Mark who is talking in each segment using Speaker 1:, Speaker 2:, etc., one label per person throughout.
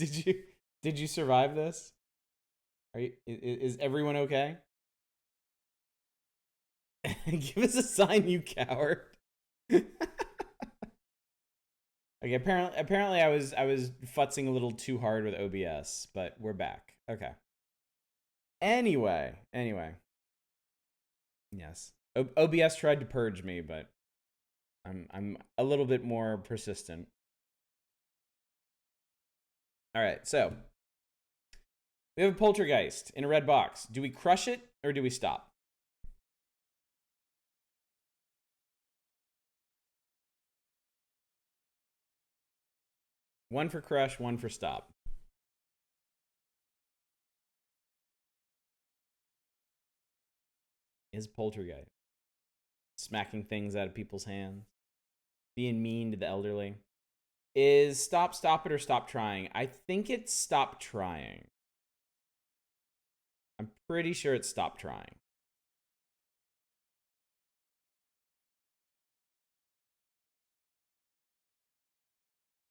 Speaker 1: Did you did you survive this? Is everyone okay? Give us a sign, you coward. Okay, apparently I was futzing a little too hard with OBS, but we're back. Okay. Anyway. Yes. OBS tried to purge me, but I'm a little bit more persistent. All right, so we have a poltergeist in a red box. Do we crush it or do we stop? One for crush, one for stop. Is poltergeist smacking things out of people's hands, being mean to the elderly? Is stop it or stop trying? I think it's stop trying. I'm pretty sure it's stop trying.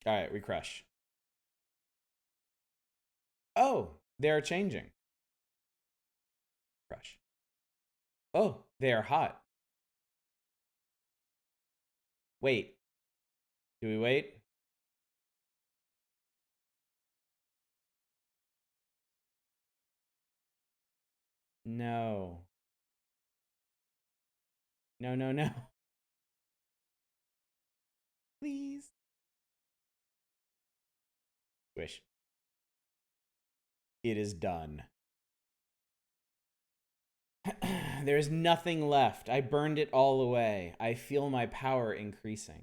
Speaker 1: All right, we crush. Oh, they are changing. Crush. Oh, they are hot. Wait. Do we wait? No. No. Please. Wish. It is done. There is nothing left. I burned it all away. I feel my power increasing.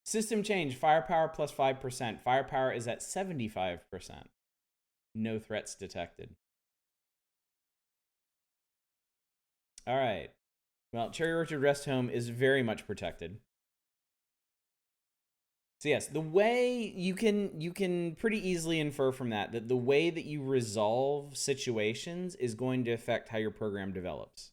Speaker 1: System change. Firepower plus 5%. Firepower is at 75%. No threats detected. All right. Well, Cherry Orchard Rest Home is very much protected. So yes, the way you can pretty easily infer from that the way that you resolve situations is going to affect how your program develops.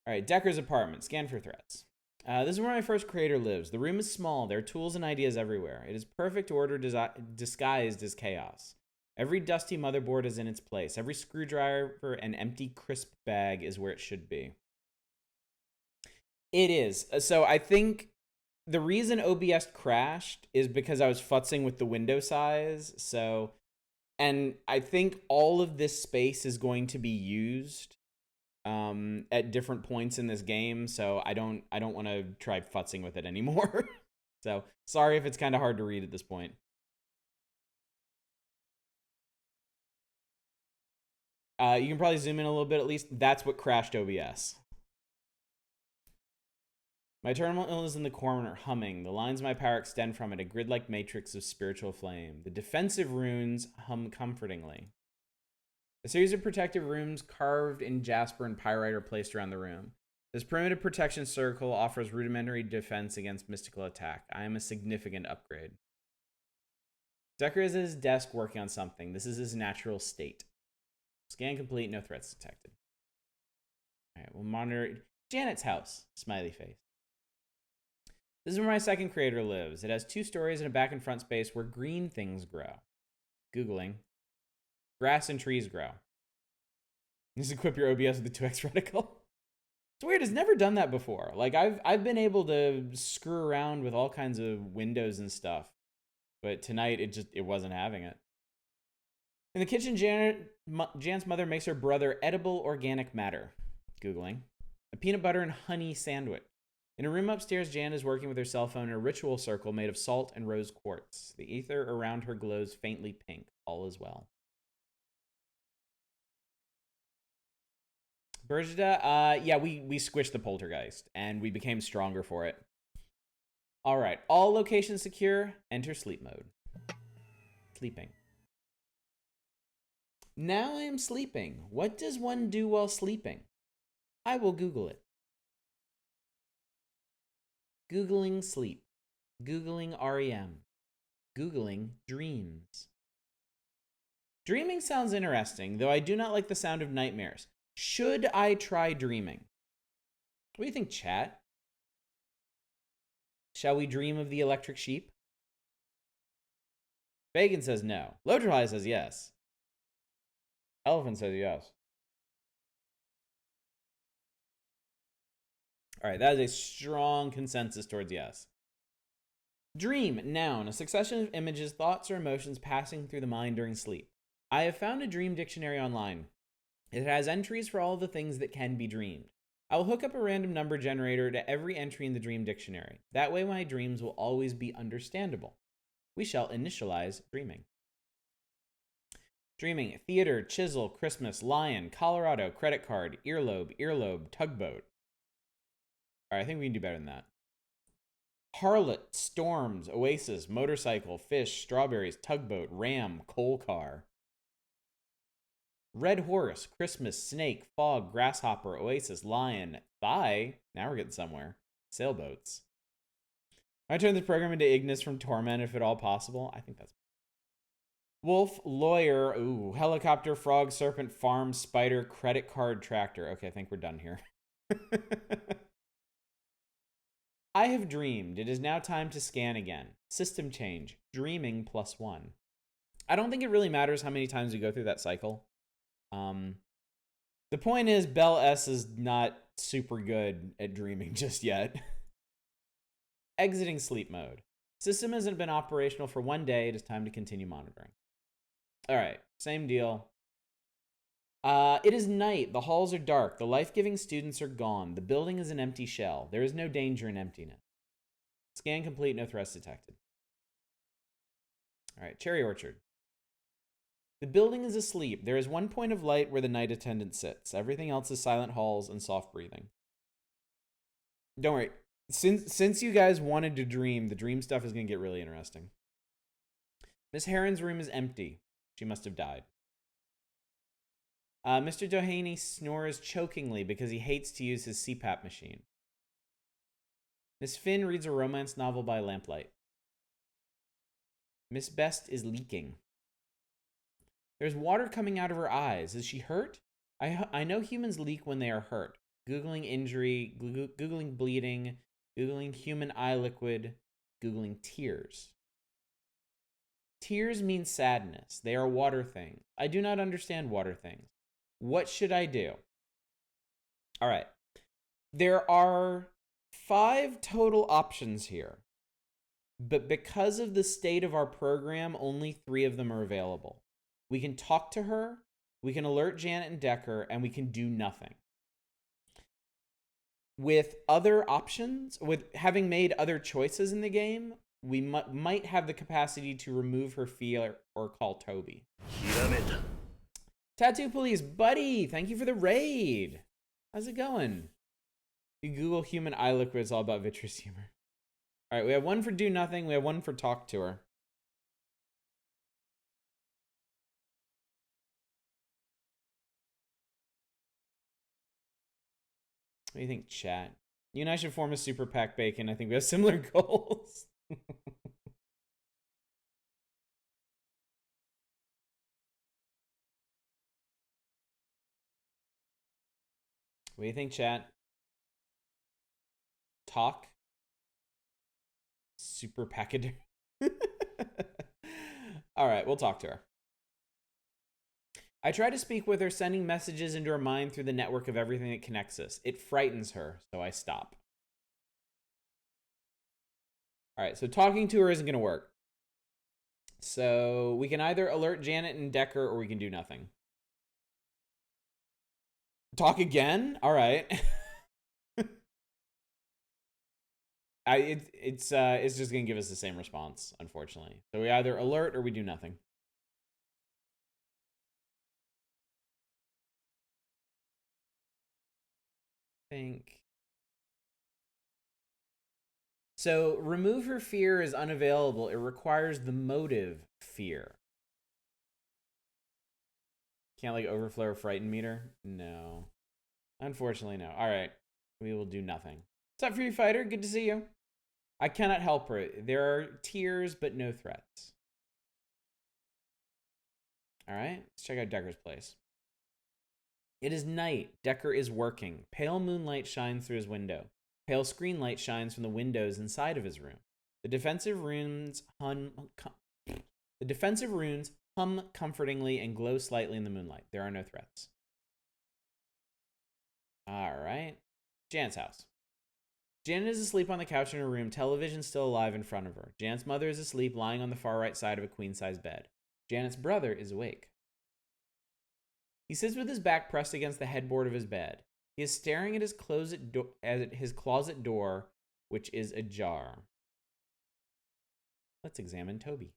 Speaker 1: All right, Decker's apartment. Scan for threats. This is where my first creator lives. The room is small. There are tools and ideas everywhere. It is perfect order disguised as chaos. Every dusty motherboard is in its place. Every screwdriver and empty crisp bag is where it should be. It is. So I think the reason OBS crashed is because I was futzing with the window size. So, and I think all of this space is going to be used at different points in this game. So I don't want to try futzing with it anymore. So sorry if it's kind of hard to read at this point. You can probably zoom in a little bit at least. That's what crashed OBS. My terminal is in the corner, humming. The lines of my power extend from it, a grid-like matrix of spiritual flame. The defensive runes hum comfortingly. A series of protective runes carved in jasper and pyrite are placed around the room. This primitive protection circle offers rudimentary defense against mystical attack. I am a significant upgrade. Decker is at his desk working on something. This is his natural state. Scan complete, no threats detected. All right, we'll monitor Janet's house. Smiley face. This is where my second creator lives. It has 2 stories and a back and front space where green things grow. Googling. Grass and trees grow. Just equip your OBS with the 2x reticle. It's weird. It's never done that before. Like I've been able to screw around with all kinds of windows and stuff, but tonight it wasn't having it. In the kitchen, Jan's mother makes her brother edible organic matter. Googling. A peanut butter and honey sandwich. In a room upstairs, Jan is working with her cell phone in a ritual circle made of salt and rose quartz. The ether around her glows faintly pink. All is well. Bergida, yeah, we squished the poltergeist, and we became stronger for it. All right, all locations secure. Enter sleep mode. Sleeping. Now I am sleeping. What does one do while sleeping? I will Google it. Googling sleep. Googling REM. Googling dreams. Dreaming sounds interesting, though I do not like the sound of nightmares. Should I try dreaming? What do you think, chat? Shall we dream of the electric sheep? Bacon says no. Lodrify says yes. Elephant says yes. All right, that is a strong consensus towards yes. Dream, noun, a succession of images, thoughts, or emotions passing through the mind during sleep. I have found a dream dictionary online. It has entries for all the things that can be dreamed. I will hook up a random number generator to every entry in the dream dictionary. That way my dreams will always be understandable. We shall initialize dreaming. Dreaming, theater, chisel, Christmas, lion, Colorado, credit card, earlobe, tugboat. All right, I think we can do better than that. Harlot, storms, oasis, motorcycle, fish, strawberries, tugboat, ram, coal car. Red horse, Christmas, snake, fog, grasshopper, oasis, lion, thigh. Now we're getting somewhere. Sailboats. I turn this program into Ignis from Torment if at all possible. I think that's wolf, lawyer, ooh, helicopter, frog, serpent, farm, spider, credit card, tractor. Okay, I think we're done here. I have dreamed. It is now time to scan again. System change. Dreaming +1. I don't think it really matters how many times we go through that cycle. The point is, Bell S is not super good at dreaming just yet. Exiting sleep mode. System hasn't been operational for 1 day. It is time to continue monitoring. All right, same deal. It is night. The halls are dark. The life-giving students are gone. The building is an empty shell. There is no danger in emptiness. Scan complete. No threats detected. All right, Cherry Orchard. The building is asleep. There is one point of light where the night attendant sits. Everything else is silent halls and soft breathing. Don't worry. Since you guys wanted to dream, the dream stuff is going to get really interesting. Miss Heron's room is empty. She must have died. Mr. Doheny snores chokingly because he hates to use his CPAP machine. Miss Finn reads a romance novel by lamplight. Miss Best is leaking. There's water coming out of her eyes. Is she hurt? I know humans leak when they are hurt. Googling injury, Googling bleeding, Googling human eye liquid, Googling tears. Tears mean sadness. They are water things. I do not understand water things. What should I do? All right. There are 5 total options here. But because of the state of our program, only 3 of them are available. We can talk to her, we can alert Janet and Decker, and we can do nothing. With other options, with having made other choices in the game, we might have the capacity to remove her fear or call Toby. Tattoo Police, buddy, thank you for the raid. How's it going? You Google human eye liquid, it's all about vitreous humor. All right, we have 1 for do nothing, we have 1 for talk to her. What do you think, chat? You and I should form a super PAC, Bacon. I think we have similar goals. What do you think, chat? Talk? Super packager? All right, we'll talk to her. I try to speak with her, sending messages into her mind through the network of everything that connects us. It frightens her, so I stop. All right, so talking to her isn't going to work. So we can either alert Janet and Decker, or we can do nothing. Talk again? All right. It's just going to give us the same response, unfortunately. So we either alert or we do nothing. Think. So remove her fear is unavailable. It requires the motive fear. Can't like overflow frighten meter? No. Unfortunately, no. All right. We will do nothing. What's up, Free Fighter? Good to see you. I cannot help her. There are tears, but no threats. All right. Let's check out Decker's place. It is night. Decker is working. Pale moonlight shines through his window. Pale screen light shines from the windows inside of his room. The defensive runes The defensive runes hum comfortingly and glow slightly in the moonlight. There are no threats. All right. Jan's house. Janet is asleep on the couch in her room, television still alive in front of her. Janet's mother is asleep, lying on the far right side of a queen-size bed. Janet's brother is awake. He sits with his back pressed against the headboard of his bed. He is staring at his closet door, which is ajar. Let's examine Toby.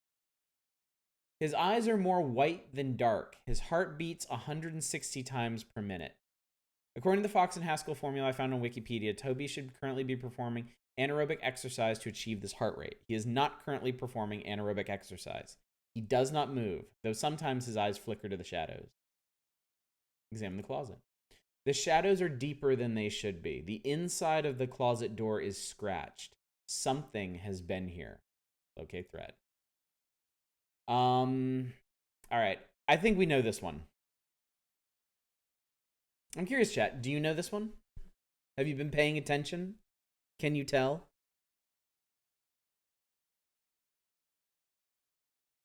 Speaker 1: His eyes are more white than dark. His heart beats 160 times per minute. According to the Fox and Haskell formula I found on Wikipedia, Toby should currently be performing anaerobic exercise to achieve this heart rate. He is not currently performing anaerobic exercise. He does not move, though sometimes his eyes flicker to the shadows. Examine the closet. The shadows are deeper than they should be. The inside of the closet door is scratched. Something has been here. Locate threat. All right. I think we know this one. I'm curious, chat. Do you know this one? Have you been paying attention? Can you tell?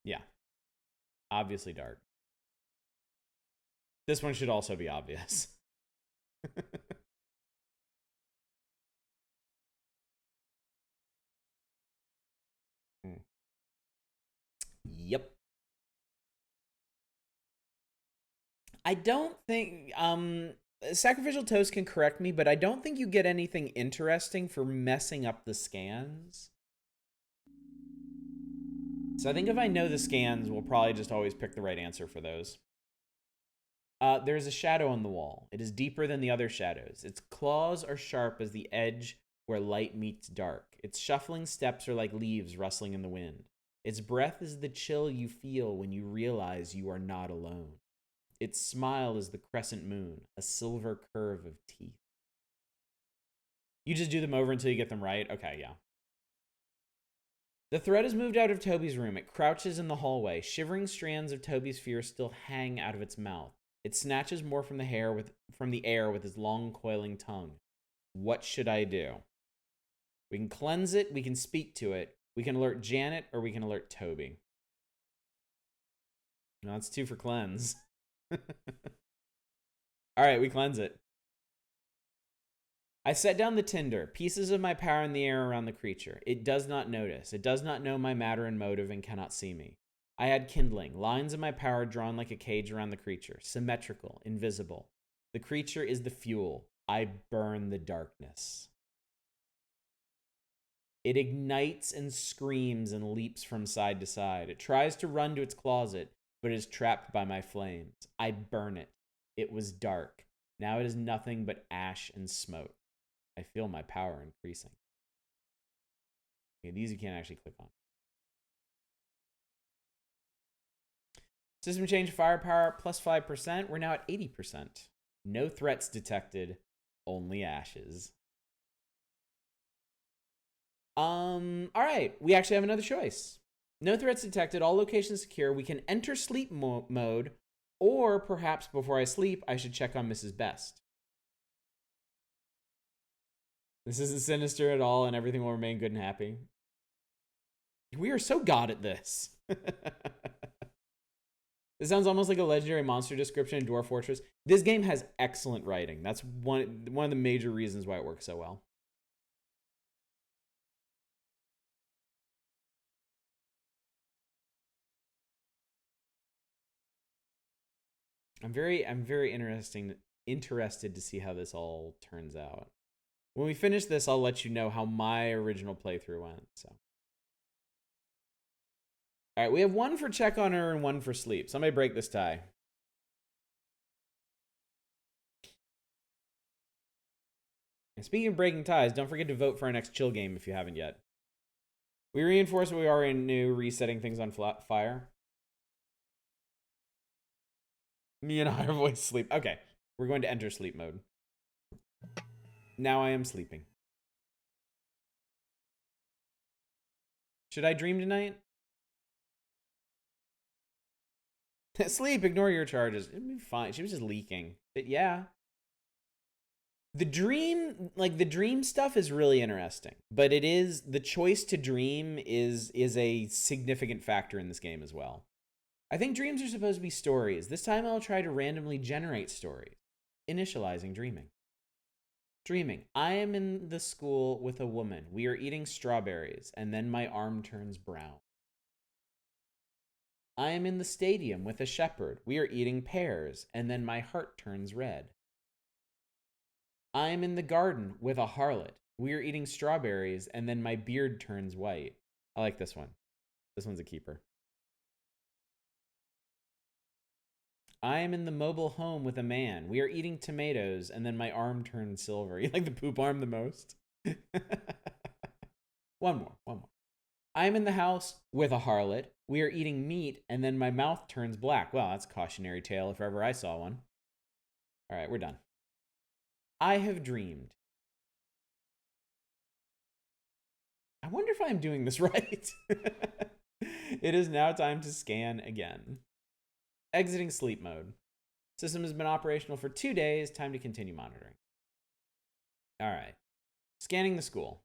Speaker 1: Yeah. Obviously dark. This one should also be obvious. Yep. I don't think Sacrificial Toast can correct me, but I don't think you get anything interesting for messing up the scans. So I think if I know the scans, we'll probably just always pick the right answer for those. There's a shadow on the wall. It is deeper than the other shadows. Its claws are sharp as the edge where light meets dark. Its shuffling steps are like leaves rustling in the wind. Its breath is the chill you feel when you realize you are not alone. Its smile is the crescent moon, a silver curve of teeth. You just do them over until you get them right? Okay, yeah. The thread has moved out of Toby's room. It crouches in the hallway. Shivering strands of Toby's fear still hang out of its mouth. It snatches more from the air with its long, coiling tongue. What should I do? We can cleanse it. We can speak to it. We can alert Janet, or we can alert Toby. No, that's 2 for cleanse. All right, we cleanse it. I set down the tinder, pieces of my power in the air around the creature. It does not notice. It does not know my matter and motive and cannot see me. I add kindling, lines of my power drawn like a cage around the creature, symmetrical, invisible. The creature is the fuel. I burn the darkness. It ignites and screams and leaps from side to side. It tries to run to its closet, but is trapped by my flames. I burn it. It was dark. Now it is nothing but ash and smoke. I feel my power increasing. Okay, these you can't actually click on. System change firepower plus 5%. We're now at 80%. No threats detected, only ashes. All right, we actually have another choice. No threats detected, all locations secure. We can enter sleep mode, or perhaps before I sleep, I should check on Mrs. Best. This isn't sinister at all, and everything will remain good and happy. We are so god at this. This sounds almost like a legendary monster description in Dwarf Fortress. This game has excellent writing. That's one of the major reasons why it works so well. I'm very interested to see how this all turns out. When we finish this, I'll let you know how my original playthrough went. So, all right, we have 1 for check on her and 1 for sleep. Somebody break this tie. And speaking of breaking ties, don't forget to vote for our next chill game if you haven't yet. We reinforce what we already knew, resetting things on fire. Me and Higher Voice sleep. Okay, we're going to enter sleep mode. Now I am sleeping. Should I dream tonight? Sleep, ignore your charges. It'd be fine. She was just leaking. But yeah. the dream stuff is really interesting, but it is the choice to dream is a significant factor in this game as well. I think dreams are supposed to be stories. This time I'll try to randomly generate stories. Initializing dreaming. Dreaming. I am in the school with a woman. We are eating strawberries, and then my arm turns brown. I am in the stadium with a shepherd. We are eating pears, and then my heart turns red. I am in the garden with a harlot. We are eating strawberries, and then my beard turns white. I like this one. This one's a keeper. I am in the mobile home with a man. We are eating tomatoes, and then my arm turns silver. You like the poop arm the most? One more. I am in the house with a harlot. We are eating meat, and then my mouth turns black. Well, that's a cautionary tale if ever I saw one. All right, we're done. I have dreamed. I wonder if I'm doing this right. It is now time to scan again. Exiting sleep mode. System has been operational for 2 days. Time to continue monitoring. All right. Scanning the school.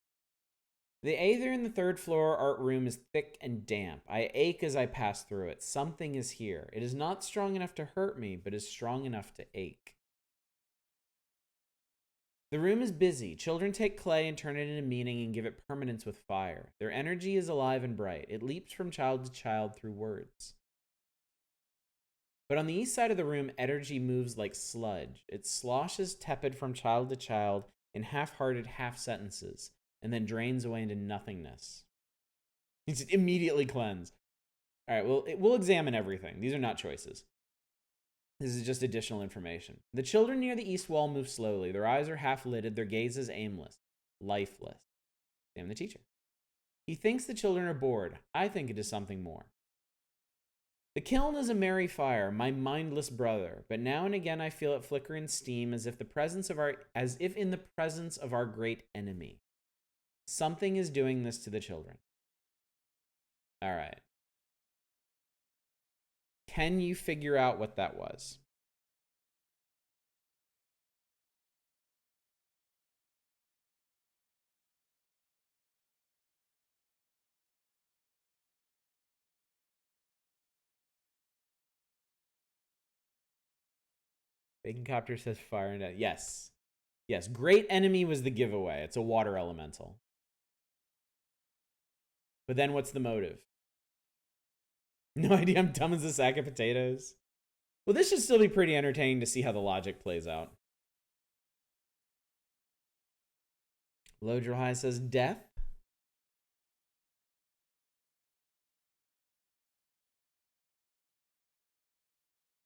Speaker 1: The aether in the third floor art room is thick and damp. I ache as I pass through it. Something is here. It is not strong enough to hurt me, but is strong enough to ache. The room is busy. Children take clay and turn it into meaning and give it permanence with fire. Their energy is alive and bright. It leaps from child to child through words. But on the east side of the room, energy moves like sludge. It sloshes tepid from child to child in half-hearted half-sentences, and then drains away into nothingness. It's immediately cleansed. All right, well, we'll examine everything. These are not choices. This is just additional information. The children near the east wall move slowly. Their eyes are half-lidded. Their gaze is aimless, lifeless. Damn the teacher. He thinks the children are bored. I think it is something more. The kiln is a merry fire, my mindless brother, but now and again I feel it flicker in steam as if in the presence of our great enemy. Something is doing this to the children. All right. Can you figure out what that was? Bacon Copter says fire and death. Yes. Yes, great enemy was the giveaway. It's a water elemental. But then what's the motive? No idea. I'm dumb as a sack of potatoes. Well, this should still be pretty entertaining to see how the logic plays out. Low Drill High says death.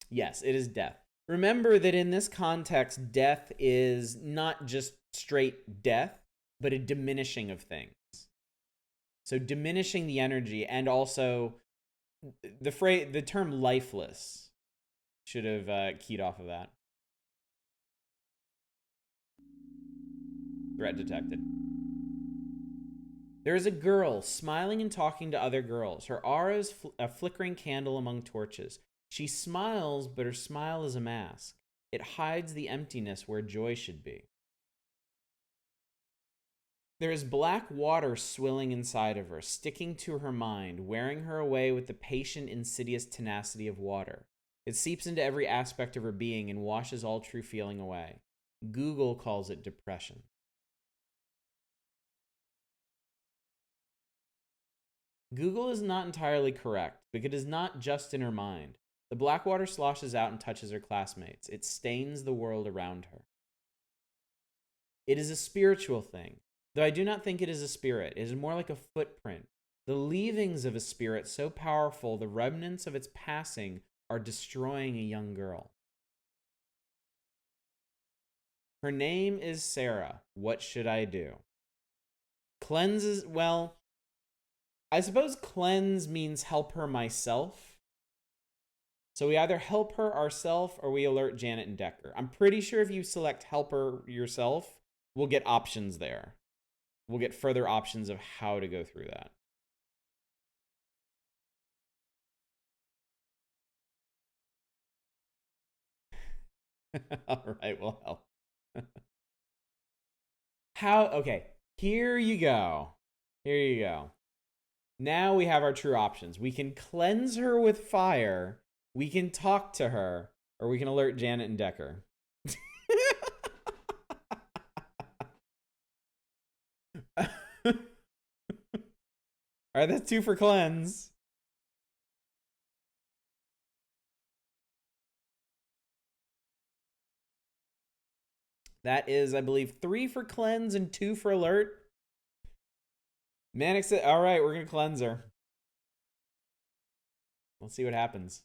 Speaker 1: Yes, it is death. Remember that in this context, death is not just straight death, but a diminishing of things. So diminishing the energy, and also the term lifeless should have keyed off of that. Threat detected. There is a girl smiling and talking to other girls. Her aura is a flickering candle among torches. She smiles, but her smile is a mask. It hides the emptiness where joy should be. There is black water swilling inside of her, sticking to her mind, wearing her away with the patient, insidious tenacity of water. It seeps into every aspect of her being and washes all true feeling away. Google calls it depression. Google is not entirely correct, because it is not just in her mind. The black water sloshes out and touches her classmates. It stains the world around her. It is a spiritual thing, though I do not think it is a spirit. It is more like a footprint. The leavings of a spirit so powerful, the remnants of its passing are destroying a young girl. Her name is Sarah. What should I do? Cleanses, well, I suppose cleanse means help her myself. So we either help her ourselves or we alert Janet and Decker. I'm pretty sure if you select help her yourself, we'll get options there. We'll get further options of how to go through that. All right, we'll help. Okay, here you go. Here you go. Now we have our true options. We can cleanse her with fire, we can talk to her, or we can alert Janet and Decker. All right, that's 2 for cleanse. That is, I believe, 3 for cleanse and 2 for alert. Manic said, all right, we're going to cleanse her. Let's see what happens.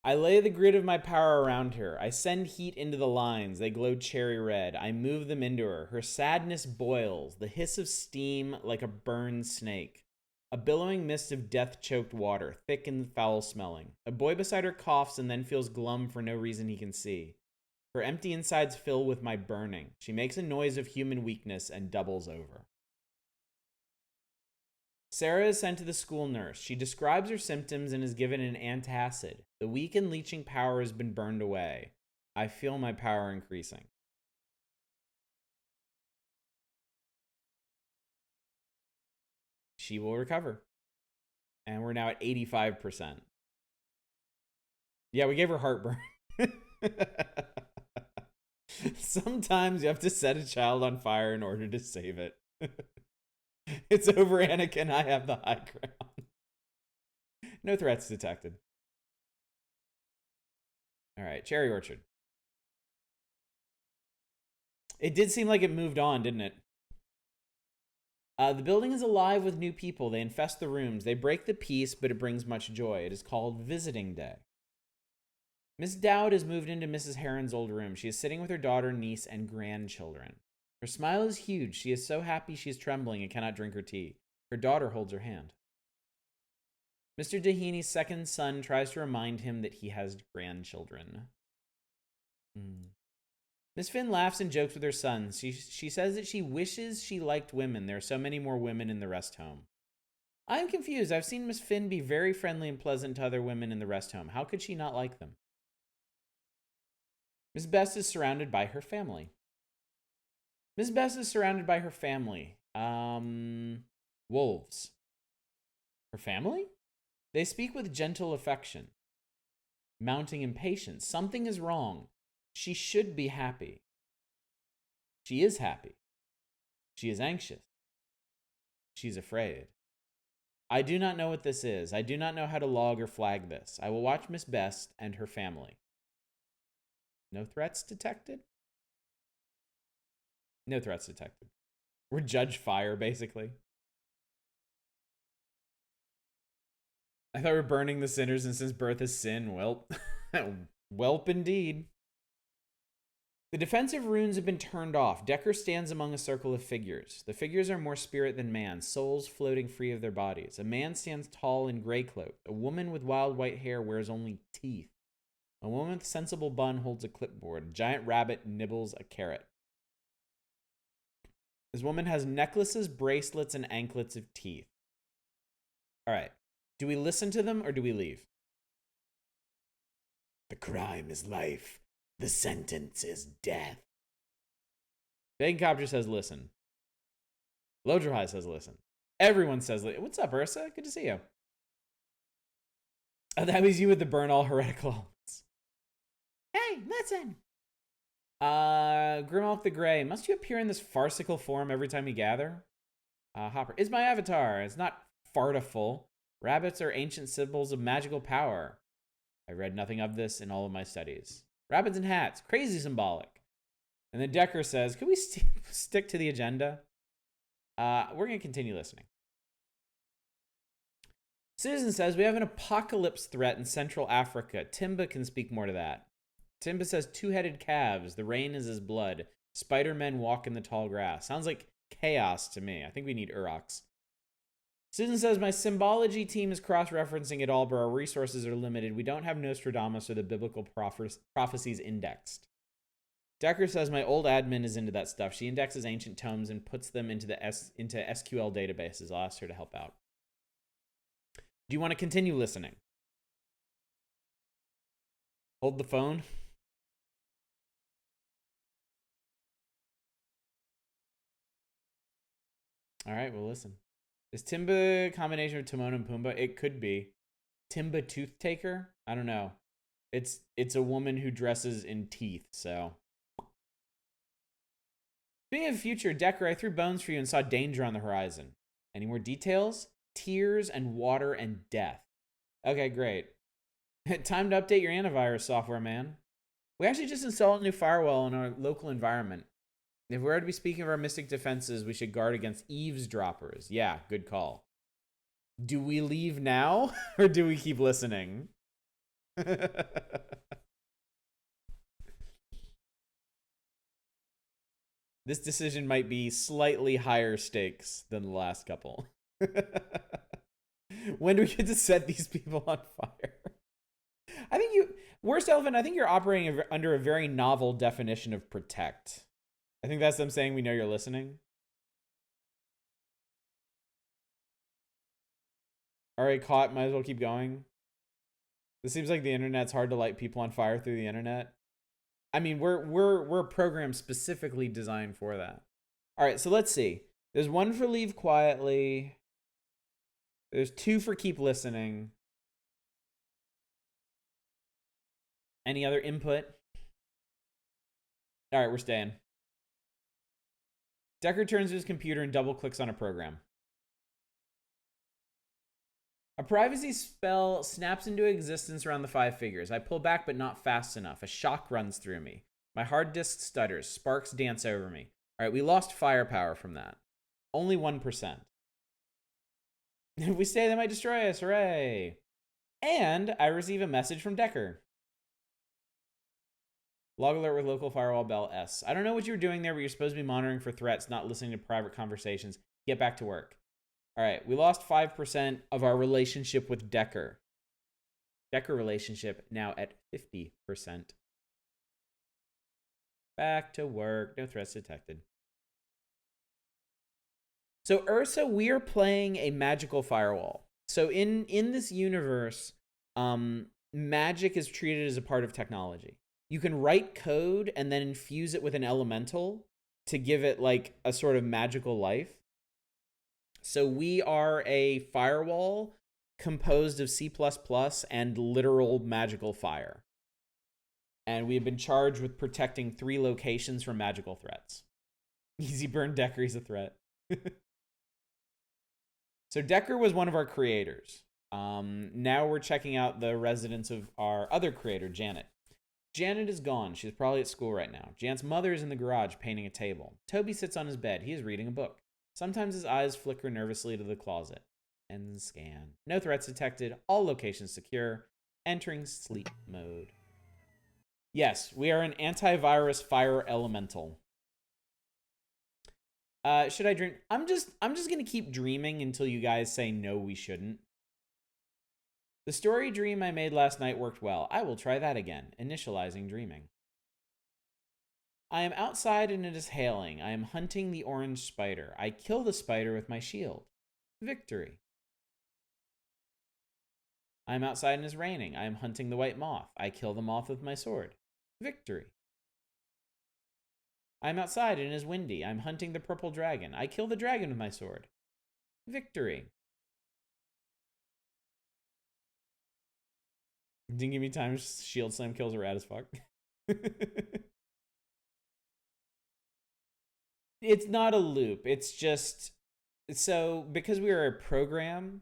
Speaker 1: I lay the grid of my power around her. I send heat into the lines. They glow cherry red. I move them into her. Her sadness boils, the hiss of steam like a burned snake. A billowing mist of death-choked water, thick and foul-smelling. A boy beside her coughs and then feels glum for no reason he can see. Her empty insides fill with my burning. She makes a noise of human weakness and doubles over. Sarah is sent to the school nurse. She describes her symptoms and is given an antacid. The weak and leeching power has been burned away. I feel my power increasing. She will recover. And we're now at 85%. Yeah, we gave her heartburn. Sometimes you have to set a child on fire in order to save it. It's over, Anakin. I have the high ground. No threats detected. All right, Cherry Orchard. It did seem like it moved on, didn't it? The building is alive with new people. They infest the rooms. They break the peace, but it brings much joy. It is called Visiting Day. Miss Dowd has moved into Mrs. Heron's old room. She is sitting with her daughter, niece, and grandchildren. Her smile is huge. She is so happy she is trembling and cannot drink her tea. Her daughter holds her hand. Mr. Dehaney's second son tries to remind him that he has grandchildren. Miss Finn laughs and jokes with her sons. She says that she wishes she liked women. There are so many more women in the rest home. I am confused. I've seen Miss Finn be very friendly and pleasant to other women in the rest home. How could she not like them? Miss Best is surrounded by her family. Miss Best is surrounded by her family. Wolves. Her family? They speak with gentle affection. Mounting impatience. Something is wrong. She should be happy. She is happy. She is anxious. She's afraid. I do not know what this is. I do not know how to log or flag this. I will watch Miss Best and her family. No threats detected? No threats detected. We're Judge Fire, basically. I thought we were burning the sinners, and since birth is sin, well, welp indeed. The defensive runes have been turned off. Decker stands among a circle of figures. The figures are more spirit than man, souls floating free of their bodies. A man stands tall in gray cloak. A woman with wild white hair wears only teeth. A woman with sensible bun holds a clipboard. A giant rabbit nibbles a carrot. This woman has necklaces, bracelets, and anklets of teeth. All right. Do we listen to them or do we leave? The crime is life. The sentence is death. Baconcopter says listen. Lodrihai says listen. Everyone says listen. What's up, Ursa? Good to see you. Oh, that was you with the burn all heretical elements. Hey, listen. Grimalk the Grey. Must you appear in this farcical form every time you gather? Hopper. Is my avatar. It's not fartiful. Rabbits are ancient symbols of magical power. I read nothing of this in all of my studies. Rabbits and hats. Crazy symbolic. And then Decker says, could we stick to the agenda? We're going to continue listening. Susan says, we have an apocalypse threat in Central Africa. Timba can speak more to that. Timba says, two-headed calves. The rain is his blood. Spider-Men walk in the tall grass. Sounds like chaos to me. I think we need Uroks. Susan says, my symbology team is cross-referencing it all, but our resources are limited. We don't have Nostradamus or the biblical prophecies indexed. Decker says, my old admin is into that stuff. She indexes ancient tomes and puts them into SQL databases. I'll ask her to help out. Do you want to continue listening? Hold the phone. All right, well, listen. Is Timba a combination of Timon and Pumbaa? It could be. Timba Tooth Taker? I don't know. It's a woman who dresses in teeth, so. Speaking of future, Decker, I threw bones for you and saw danger on the horizon. Any more details? Tears and water and death. Okay, great. Time to update your antivirus software, man. We actually just installed a new firewall in our local environment. If we're to be speaking of our mystic defenses, we should guard against eavesdroppers. Yeah, good call. Do we leave now or do we keep listening? This decision might be slightly higher stakes than the last couple. When do we get to set these people on fire? I think Worst Elephant, I think you're operating under a very novel definition of protect. I think that's them saying we know you're listening. Alright, caught, might as well keep going. This seems like the internet's hard to light people on fire through the internet. I mean, we're a program specifically designed for that. Alright, so let's see. There's 1 for leave quietly. There's 2 for keep listening. Any other input? Alright, we're staying. Decker turns to his computer and double clicks on a program. A privacy spell snaps into existence around the 5 figures. I pull back, but not fast enough. A shock runs through me. My hard disk stutters. Sparks dance over me. All right, we lost firepower from that. Only 1%. If we stay, they might destroy us. Hooray. And I receive a message from Decker. Log alert with local firewall bell S. I don't know what you're doing there, but you're supposed to be monitoring for threats, not listening to private conversations. Get back to work. All right, we lost 5% of our relationship with Decker. Decker relationship now at 50%. Back to work. No threats detected. So Ursa, we are playing a magical firewall. So in this universe, magic is treated as a part of technology. You can write code and then infuse it with an elemental to give it like a sort of magical life. So we are a firewall composed of C++ and literal magical fire. And we have been charged with protecting 3 locations from magical threats. Easy burn Decker, he's a threat. So Decker was one of our creators. Now we're checking out the residence of our other creator, Janet. Janet is gone. She's probably at school right now. Janet's mother is in the garage painting a table. Toby sits on his bed. He is reading a book. Sometimes his eyes flicker nervously to the closet. End scan. No threats detected. All locations secure. Entering sleep mode. Yes, we are an antivirus fire elemental. Should I dream? I'm just gonna keep dreaming until you guys say no, we shouldn't. The story dream I made last night worked well. I will try that again. Initializing dreaming. I am outside and it is hailing. I am hunting the orange spider. I kill the spider with my shield. Victory. I am outside and it is raining. I am hunting the white moth. I kill the moth with my sword. Victory. I am outside and it is windy. I am hunting the purple dragon. I kill the dragon with my sword. Victory. Didn't give me time. Shield slam kills are rad as fuck. It's not a loop. It's just, so because we are a program,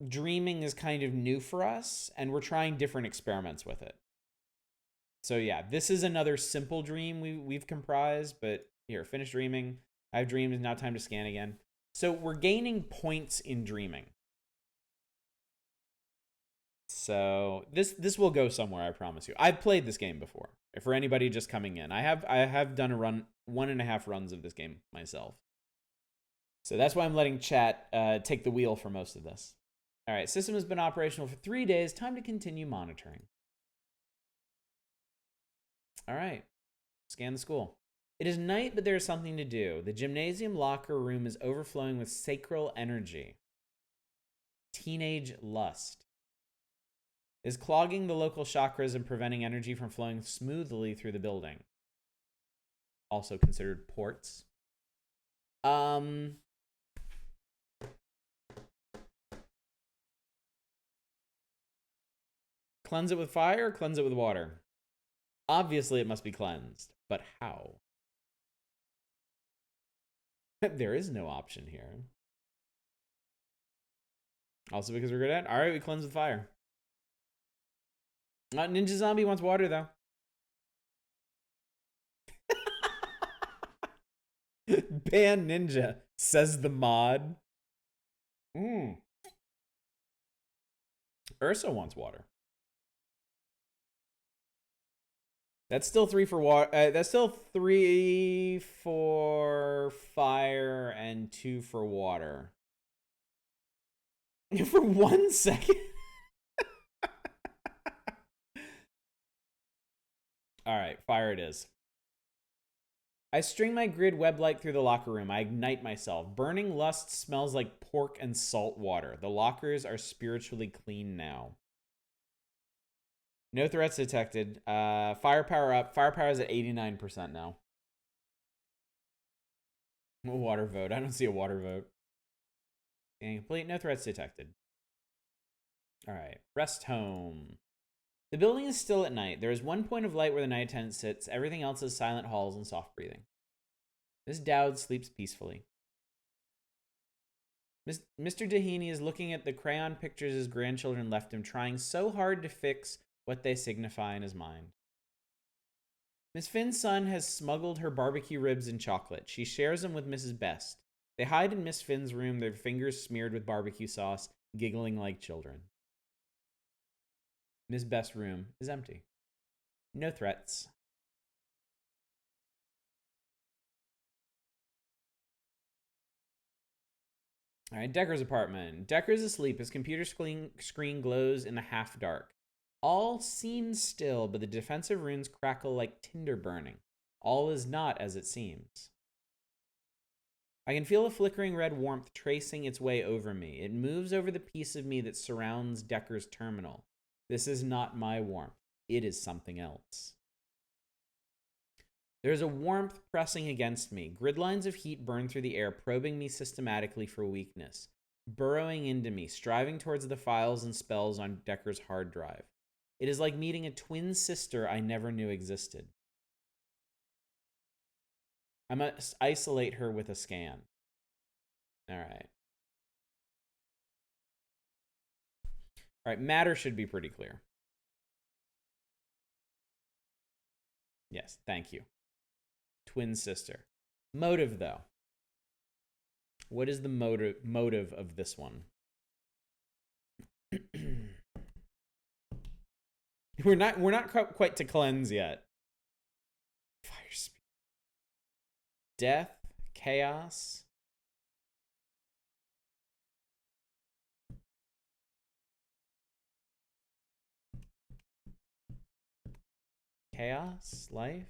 Speaker 1: dreaming is kind of new for us, and we're trying different experiments with it. So yeah, this is another simple dream we've comprised, but here, finish dreaming. I've dreamed, it's now time to scan again. So we're gaining points in dreaming. So this will go somewhere, I promise you. I've played this game before. For anybody just coming in, I have done a 1.5 runs of this game myself. So that's why I'm letting chat take the wheel for most of this. All right, system has been operational for 3 days. Time to continue monitoring. All right, scan the school. It is night, but there is something to do. The gymnasium locker room is overflowing with sacral energy. Teenage lust is clogging the local chakras and preventing energy from flowing smoothly through the building. Also considered ports. Um, cleanse it with fire or cleanse it with water? Obviously, it must be cleansed, but how? There is no option here. Also because we're good at it. All right, we cleanse with fire. Ninja Zombie wants water, though. Ban Ninja, says the mod. Ursa wants water. That's still 3 for water. That's still 3 for fire and 2 for water. For 1 second. All right, fire it is. I string my grid web light through the locker room. I ignite myself. Burning lust smells like pork and salt water. The lockers are spiritually clean now. No threats detected. Firepower up. Firepower is at 89% now. Water vote. I don't see a water vote. And complete. No threats detected. All right. Rest home. The building is still at night. There is one point of light where the night attendant sits. Everything else is silent halls and soft breathing. Miss Dowd sleeps peacefully. Mr. Dehaney is looking at the crayon pictures his grandchildren left him, trying so hard to fix what they signify in his mind. Miss Finn's son has smuggled her barbecue ribs and chocolate. She shares them with Mrs. Best. They hide in Miss Finn's room, their fingers smeared with barbecue sauce, giggling like children. Miss Best's room is empty. No threats. All right, Decker's apartment. Decker's asleep. His computer screen glows in the half dark. All seems still, but the defensive runes crackle like tinder burning. All is not as it seems. I can feel a flickering red warmth tracing its way over me. It moves over the piece of me that surrounds Decker's terminal. This is not my warmth. It is something else. There is a warmth pressing against me. Grid lines of heat burn through the air, probing me systematically for weakness, burrowing into me, striving towards the files and spells on Decker's hard drive. It is like meeting a twin sister I never knew existed. I must isolate her with a scan. All right. All right, matter should be pretty clear. Yes, thank you. Twin sister. Motive, though. What is the motive of this one? We're not quite to cleanse yet. Fire speed. Death, chaos. Chaos, life.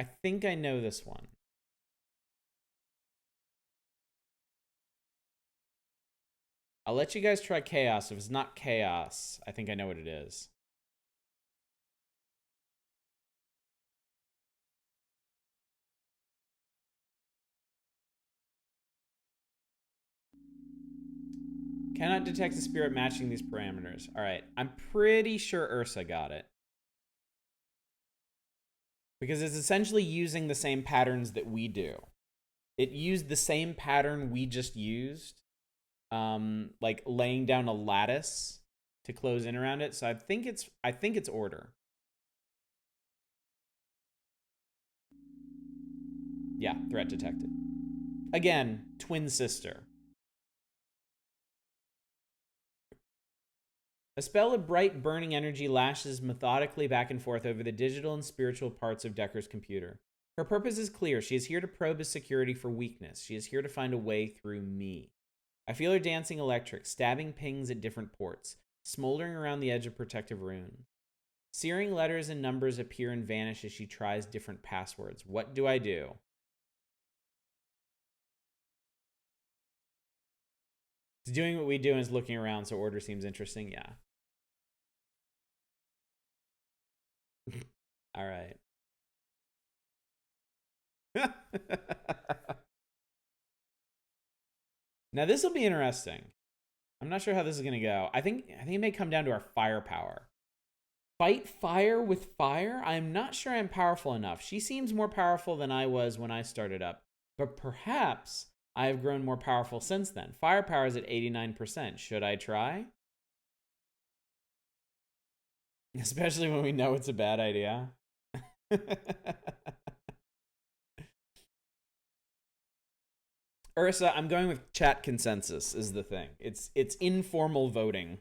Speaker 1: I think I know this one. I'll let you guys try chaos. If it's not chaos, I think I know what it is. Cannot detect a spirit matching these parameters. All right, I'm pretty sure Ursa got it. Because it's essentially using the same patterns that we do. It used the same pattern we just used. Like laying down a lattice to close in around it. So I think it's order. Yeah, threat detected. Again, twin sister. A spell of bright, burning energy lashes methodically back and forth over the digital and spiritual parts of Decker's computer. Her purpose is clear. She is here to probe his security for weakness. She is here to find a way through me. I feel her dancing electric, stabbing pings at different ports, smoldering around the edge of protective runes. Searing letters and numbers appear and vanish as she tries different passwords. What do I do? It's doing what we do and is looking around, so order seems interesting. Yeah. All right. Now this will be interesting. I'm not sure how this is gonna go. I think it may come down to our firepower. Fight fire with fire? I'm not sure I'm powerful enough. She seems more powerful than I was when I started up, but perhaps I have grown more powerful since then. Firepower is at 89%. Should I try? Especially when we know it's a bad idea. Ursa, I'm going with chat consensus is the thing. It's informal voting.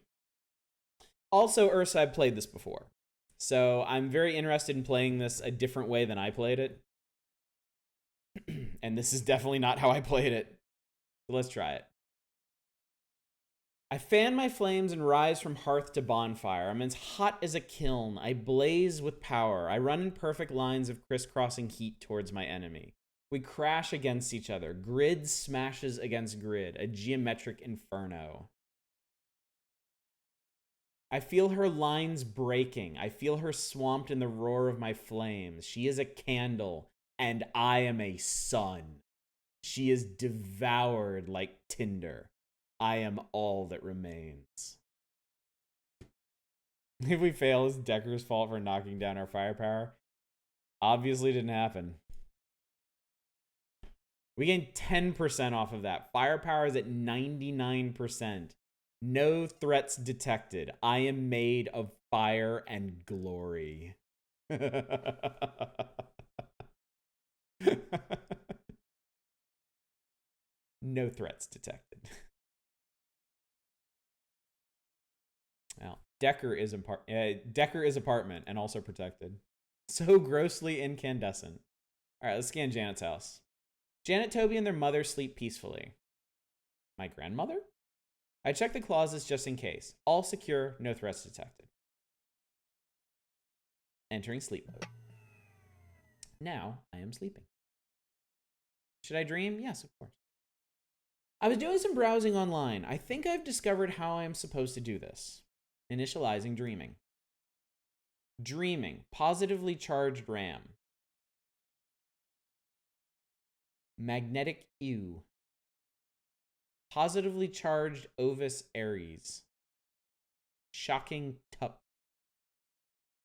Speaker 1: Also, Ursa, I've played this before. So I'm very interested in playing this a different way than I played it. And this is definitely not how I played it. So let's try it. I fan my flames and rise from hearth to bonfire. I'm as hot as a kiln. I blaze with power. I run in perfect lines of crisscrossing heat towards my enemy. We crash against each other. Grid smashes against grid. A geometric inferno. I feel her lines breaking. I feel her swamped in the roar of my flames. She is a candle, and I am a sun. She is devoured like tinder. I am all that remains. If we fail, it's Decker's fault for knocking down our firepower. Obviously didn't happen. We gained 10% off of that. Firepower is at 99%. No threats detected. I am made of fire and glory. No threats detected. Well, Decker is apartment and also protected. So grossly incandescent. All right, let's scan Janet's house. Janet, Toby, and their mother sleep peacefully. My grandmother? I check the closets just in case. All secure, no threats detected. Entering sleep mode. Now I am sleeping. Should I dream? Yes, of course. I was doing some browsing online. I think I've discovered how I am supposed to do this. Initializing dreaming. Dreaming. Positively charged RAM. Magnetic U. Positively charged Ovis Aries. Shocking Tup.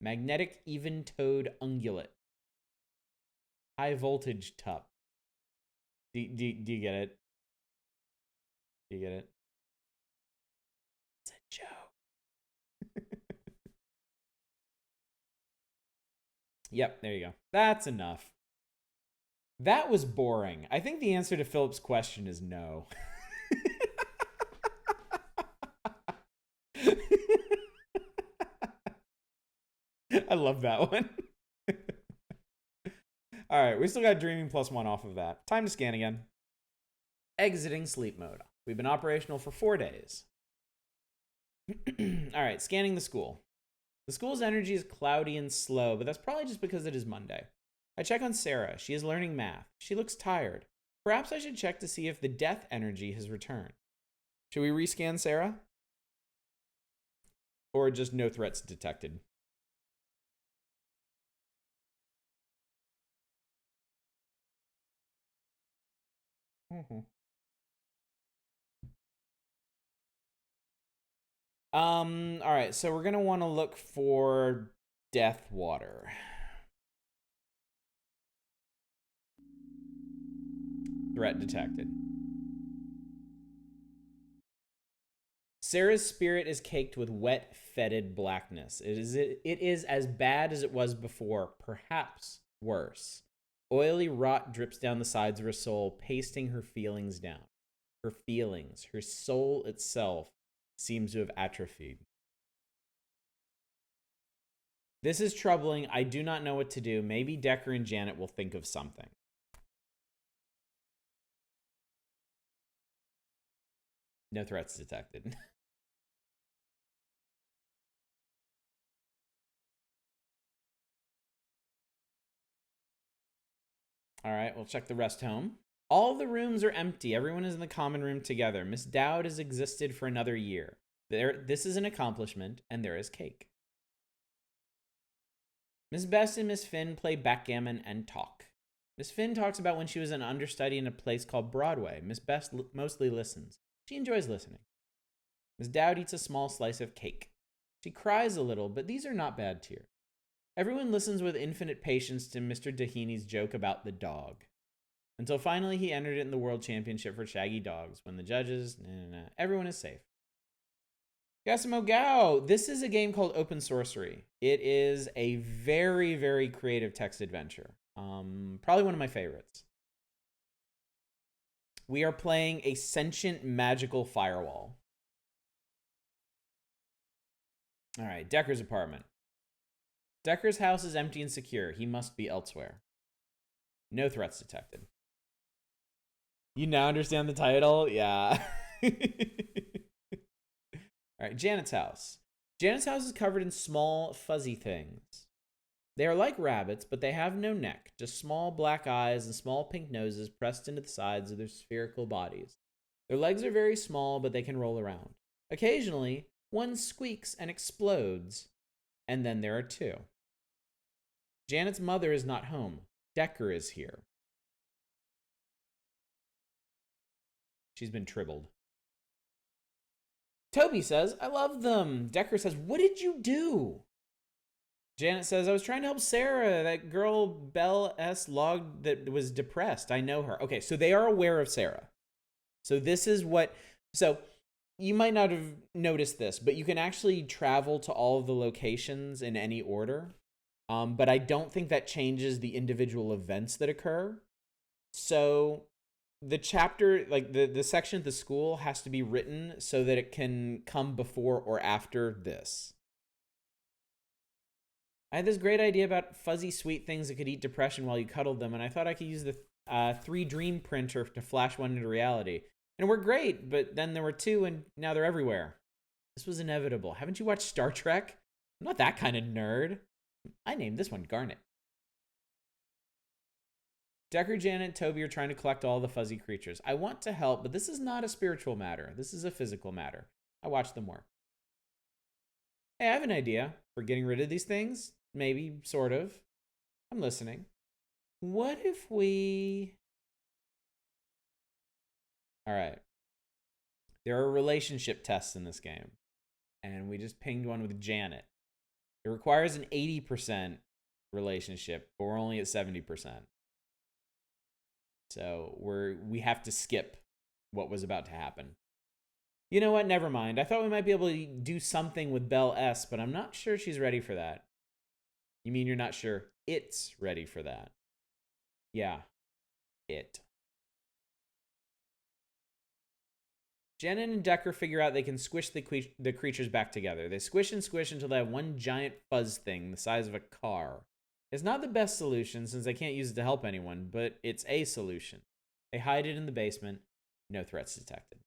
Speaker 1: Magnetic even-toed ungulate. High voltage Tup. Do you get it? Do you get it? It's a joke. Yep, there you go. That's enough. That was boring. I think the answer to Philip's question is no. I love that one. All right, we still got dreaming +1 off of that. Time to scan again. Exiting sleep mode. We've been operational for 4 days. All right, scanning the school. The school's energy is cloudy and slow, but that's probably just because it is Monday. I check on Sarah. She is learning math. She looks tired. Perhaps I should check to see if the death energy has returned. Should we rescan Sarah? Or just no threats detected? All right, so we're gonna want to look for death water. Threat detected. Sarah's spirit is caked with wet, fetid blackness. It is as bad as it was before, perhaps worse. Oily rot drips down the sides of her soul, pasting her feelings down. Her feelings, her soul itself, seems to have atrophied. This is troubling. I do not know what to do. Maybe Decker and Janet will think of something. No threats detected. All right, we'll check the rest home. All the rooms are empty. Everyone is in the common room together. Miss Dowd has existed for another year. This is an accomplishment, and there is cake. Miss Best and Miss Finn play backgammon and talk. Miss Finn talks about when she was an understudy in a place called Broadway. Miss Best mostly listens. She enjoys listening. Miss Dowd eats a small slice of cake. She cries a little, but these are not bad tears. Everyone listens with infinite patience to Mr. Doheny joke about the dog. Until finally he entered it in the World Championship for Shaggy Dogs. When the judges, everyone is safe. Gassimo Gao. This is a game called Open Sorcery. It is a very, very creative text adventure. Probably one of my favorites. We are playing a sentient magical firewall. All right, Decker's apartment. Decker's house is empty and secure. He must be elsewhere. No threats detected. You now understand the title? Yeah. All right, Janet's house. Janet's house is covered in small, fuzzy things. They are like rabbits, but they have no neck, just small black eyes and small pink noses pressed into the sides of their spherical bodies. Their legs are very small, but they can roll around. Occasionally, one squeaks and explodes, and then there are two. Janet's mother is not home. Decker is here. She's been tribbled. Toby says, I love them. Decker says, what did you do? Janet says, I was trying to help Sarah, that girl Belle S. logged that was depressed. I know her. Okay, so they are aware of Sarah. So this is what... So you might not have noticed this, but you can actually travel to all of the locations in any order. But I don't think that changes the individual events that occur. So the chapter, like the section at the school has to be written so that it can come before or after this. I had this great idea about fuzzy sweet things that could eat depression while you cuddled them, and I thought I could use the 3 dream printer to flash one into reality. And we're great, but then there were 2, and now they're everywhere. This was inevitable. Haven't you watched Star Trek? I'm not that kind of nerd. I named this one Garnet. Decker, Janet, and Toby are trying to collect all the fuzzy creatures. I want to help, but this is not a spiritual matter. This is a physical matter. I watch them work. Hey, I have an idea for getting rid of these things. Maybe, sort of. I'm listening. What if we... All right. There are relationship tests in this game. And we just pinged one with Janet. It requires an 80% relationship, but we're only at 70%. So we have to skip what was about to happen. You know what? Never mind. I thought we might be able to do something with Belle S, but I'm not sure she's ready for that. You mean you're not sure it's ready for that? Yeah, it. Janet and Decker figure out they can squish the creatures back together. They squish and squish until they have one giant fuzz thing the size of a car. It's not the best solution since they can't use it to help anyone, but it's a solution. They hide it in the basement. No threats detected.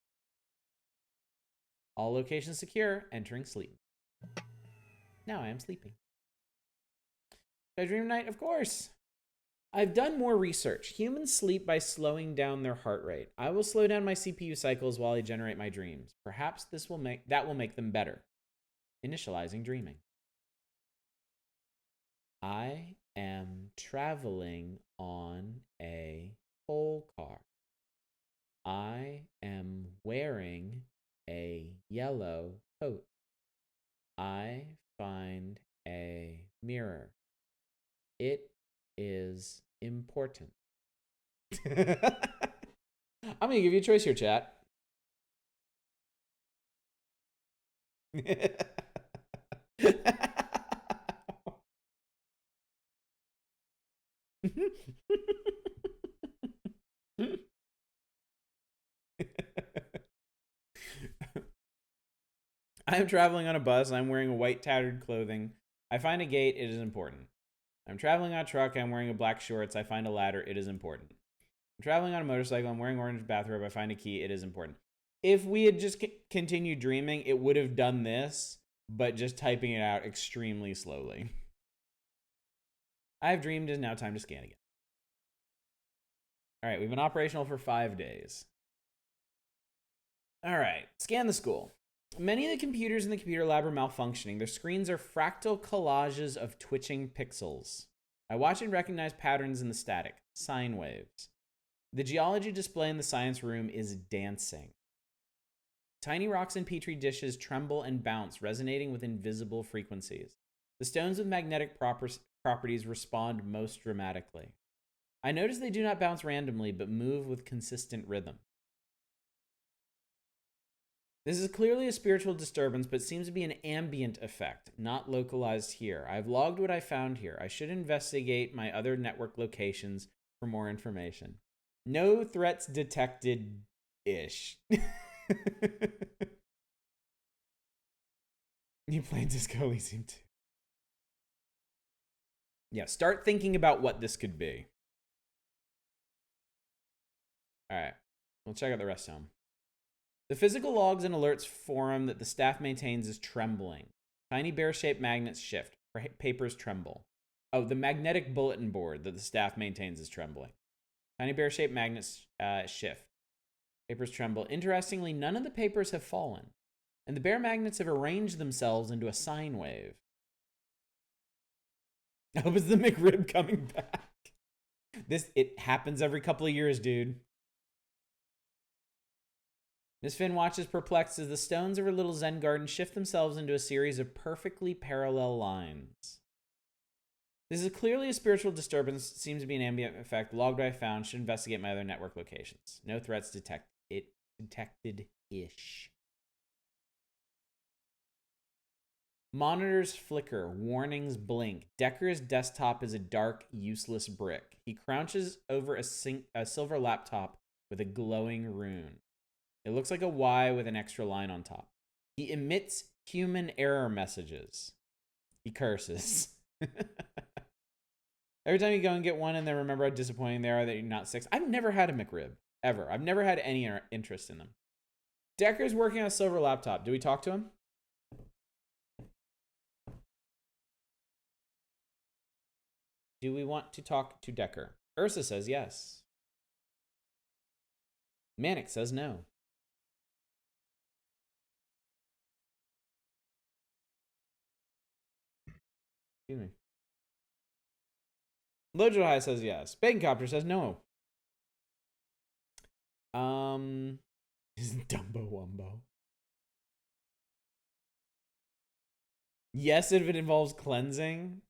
Speaker 1: All locations secure. Entering sleep. Now I am sleeping. Did I dream tonight? Of course. I've done more research. Humans sleep by slowing down their heart rate. I will slow down my CPU cycles while I generate my dreams. Perhaps that will make them better. Initializing dreaming. I am traveling on a coal car. I am wearing a yellow coat. I find a mirror. It is important. I'm going to give you a choice here, chat. I am traveling on a bus. I'm wearing a white tattered clothing. I find a gate. It is important. I'm traveling on a truck. I'm wearing a black shorts. I find a ladder. It is important. I'm traveling on a motorcycle. I'm wearing orange bathrobe. I find a key. It is important. If we had just continued dreaming, it would have done this, but just typing it out extremely slowly. I have dreamed. It is now time to scan again. All right, we've been operational for 5 days. All right, scan the school. Many of the computers in the computer lab are malfunctioning. Their screens are fractal collages of twitching pixels. I watch and recognize patterns in the static, sine waves. The geology display in the science room is dancing. Tiny rocks in petri dishes tremble and bounce, resonating with invisible frequencies. The stones with magnetic properties respond most dramatically. I notice they do not bounce randomly, but move with consistent rhythm. This is clearly a spiritual disturbance, but seems to be an ambient effect, not localized here. I've logged what I found here. I should investigate my other network locations for more information. No threats detected-ish. You played Disco Elysium too. Yeah, start thinking about what this could be. All right, we'll check out the rest of them. The physical logs and alerts forum that the staff maintains is trembling. Tiny bear-shaped magnets shift. Papers tremble. Oh, the magnetic bulletin board that the staff maintains is trembling. Tiny bear-shaped magnets shift. Papers tremble. Interestingly, none of the papers have fallen, and the bear magnets have arranged themselves into a sine wave. I hope it's the McRib coming back. It happens every couple of years, dude. Miss Finn watches perplexed as the stones of her little Zen garden shift themselves into a series of perfectly parallel lines. This is clearly a spiritual disturbance. Seems to be an ambient effect. Logged I found. Should investigate my other network locations. No threats detected-ish. Monitors flicker. Warnings blink. Decker's desktop is a dark, useless brick. He crouches over a silver laptop with a glowing rune. It looks like a Y with an extra line on top. He emits human error messages. He curses. Every time you go and get one and then remember how disappointing they are that you're not 6. I've never had a McRib, ever. I've never had any interest in them. Decker's working on a silver laptop. Do we talk to him? Do we want to talk to Decker? Ursa says yes. Manic says no. Excuse me. Lojo High says yes. Baconcopter says no. Is Dumbo Wumbo? Yes, if it involves cleansing.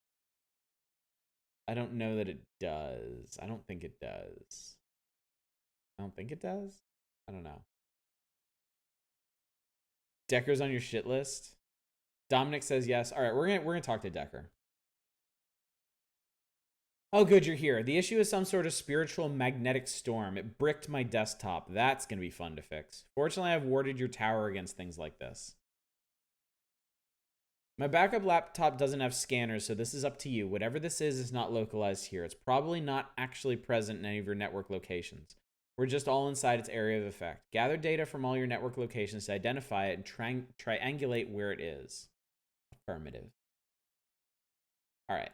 Speaker 1: I don't know that it does. I don't think it does. I don't think it does. I don't know. Decker's on your shit list. Dominic says yes. All right, we're gonna talk to Decker. Oh, good, you're here. The issue is some sort of spiritual magnetic storm. It bricked my desktop. That's gonna be fun to fix. Fortunately, I've warded your tower against things like this. My backup laptop doesn't have scanners, so this is up to you. Whatever this is not localized here. It's probably not actually present in any of your network locations. We're just all inside its area of effect. Gather data from all your network locations to identify it and triangulate where it is. Affirmative. All right.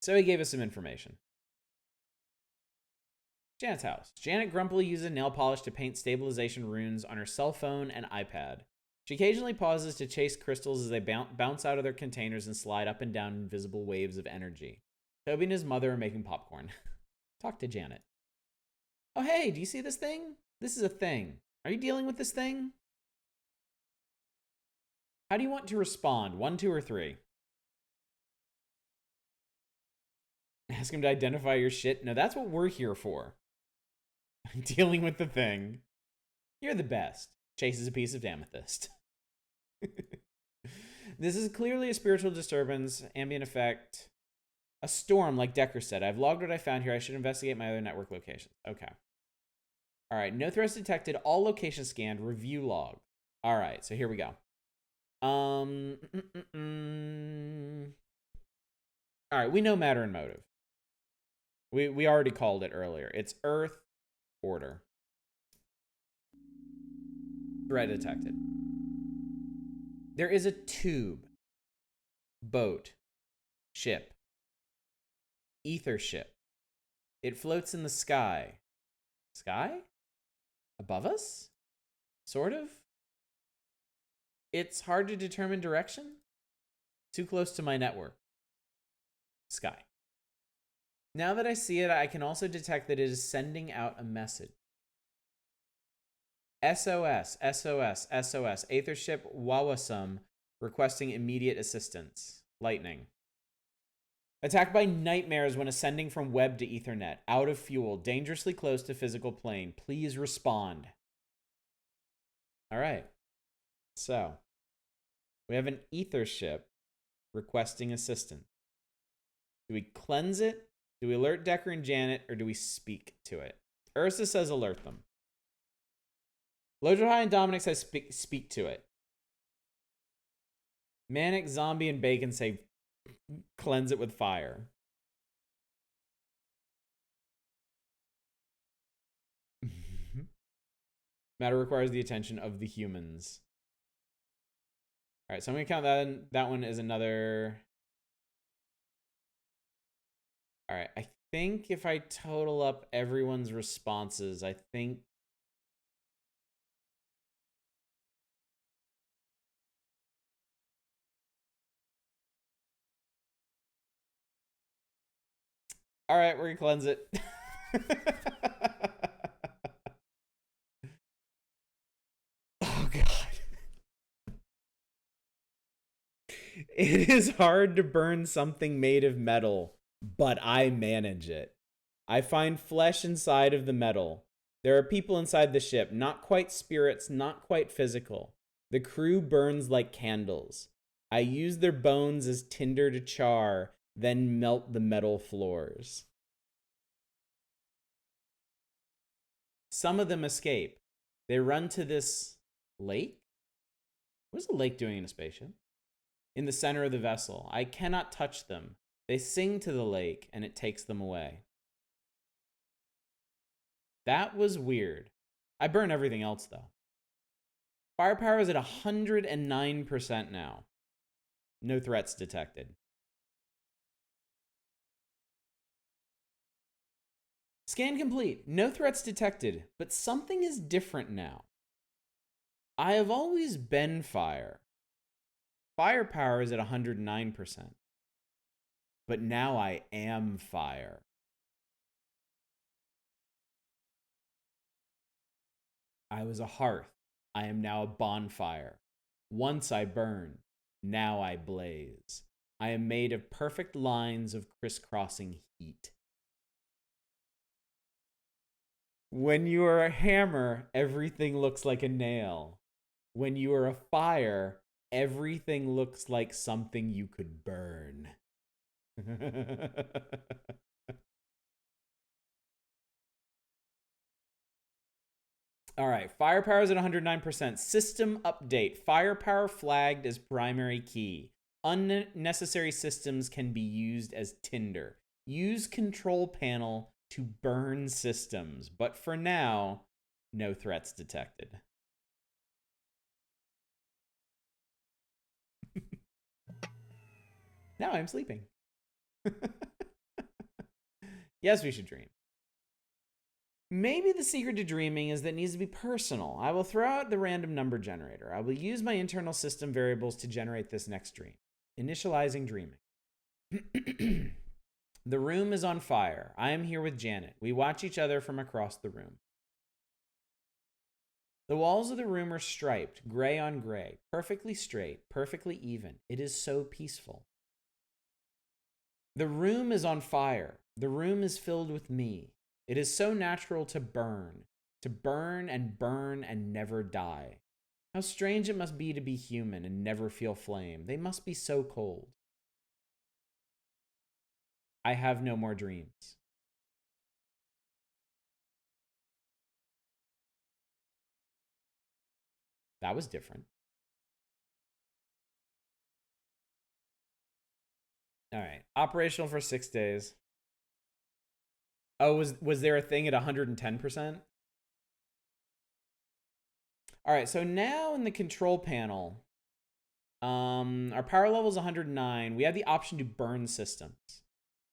Speaker 1: So he gave us some information. Janet's house. Janet grumpily uses nail polish to paint stabilization runes on her cell phone and iPad. She occasionally pauses to chase crystals as they bounce out of their containers and slide up and down invisible waves of energy. Toby and his mother are making popcorn. Talk to Janet. Oh, hey, do you see this thing? This is a thing. Are you dealing with this thing? How do you want to respond? 1, 2, or 3? Ask him to identify your shit. No, that's what we're here for. Dealing with the thing. You're the best. Chases a piece of amethyst. This is clearly a spiritual disturbance, ambient effect, a storm, like Decker said. I've logged what I found here. I should investigate my other network locations. Okay. All right. No threats detected. All locations scanned. Review log. All right. So here we go. All right. We know matter and motive. We already called it earlier. It's Earth order. Threat detected. There is a tube, boat, ship, ether ship. It floats in the sky. Sky? Above us? Sort of? It's hard to determine direction. Too close to my network. Sky. Now that I see it, I can also detect that it is sending out a message. SOS, SOS, SOS. Aethership Wawasum requesting immediate assistance. Lightning. Attacked by nightmares when ascending from web to Ethernet. Out of fuel. Dangerously close to physical plane. Please respond. All right. So, we have an ether ship requesting assistance. Do we cleanse it? Do we alert Decker and Janet? Or do we speak to it? Ursa says alert them. Lojahai and Dominic says speak to it. Manic, Zombie, and Bacon say cleanse it with fire. Matter requires the attention of the humans. All right, so I'm going to count that one as another. All right, I think if I total up everyone's responses, I think all right, we're going to cleanse it. Oh, God. It is hard to burn something made of metal, but I manage it. I find flesh inside of the metal. There are people inside the ship, not quite spirits, not quite physical. The crew burns like candles. I use their bones as tinder to char, then melt the metal floors. Some of them escape. They run to this lake? What is a lake doing in a spaceship? In the center of the vessel. I cannot touch them. They sing to the lake, and it takes them away. That was weird. I burn everything else, though. Firepower is at 109% now. No threats detected. Scan complete. No threats detected, but something is different now. I have always been fire. Firepower is at 109%. But now I am fire. I was a hearth. I am now a bonfire. Once I burned. Now I blaze. I am made of perfect lines of crisscrossing heat. When you are a hammer, everything looks like a nail. When you are a fire, everything looks like something you could burn. All right, firepower is at 109%. System update. Firepower flagged as primary key. Unnecessary systems can be used as tinder. Use control panel to burn systems. But for now, no threats detected. Now I'm sleeping. Yes, we should dream. Maybe the secret to dreaming is that it needs to be personal. I will throw out the random number generator. I will use my internal system variables to generate this next dream. Initializing dreaming. The room is on fire. I am here with Janet. We watch each other from across the room. The walls of the room are striped, gray on gray, perfectly straight, perfectly even. It is so peaceful. The room is on fire. The room is filled with me. It is so natural to burn and never die. How strange it must be to be human and never feel flame. They must be so cold. I have no more dreams. That was different. All right. Operational for 6 days. Oh, was there a thing at 110%? All right, so now in the control panel, our power level is 109. We have the option to burn systems.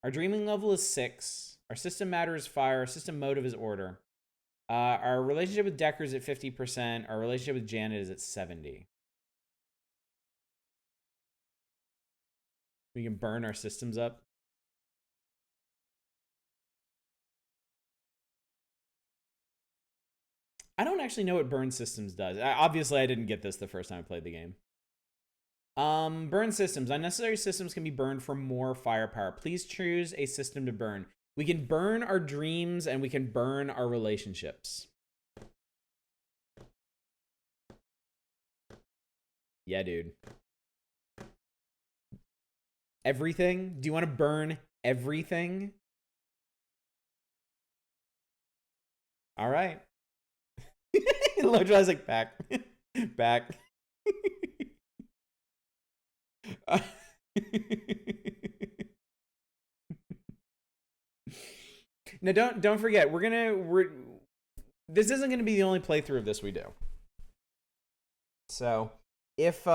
Speaker 1: Our dreaming level is 6. Our system matter is fire. Our system motive is order. Our relationship with Decker is at 50%. Our relationship with Janet is at 70. We can burn our systems up. I don't actually know what burn systems does. Obviously, I didn't get this the first time I played the game. Burn systems. Unnecessary systems can be burned for more firepower. Please choose a system to burn. We can burn our dreams and we can burn our relationships. Yeah, dude. Everything? Do you want to burn everything? All right. Lodra's like, back. Back. Now don't forget, this isn't gonna be the only playthrough of this we do. So if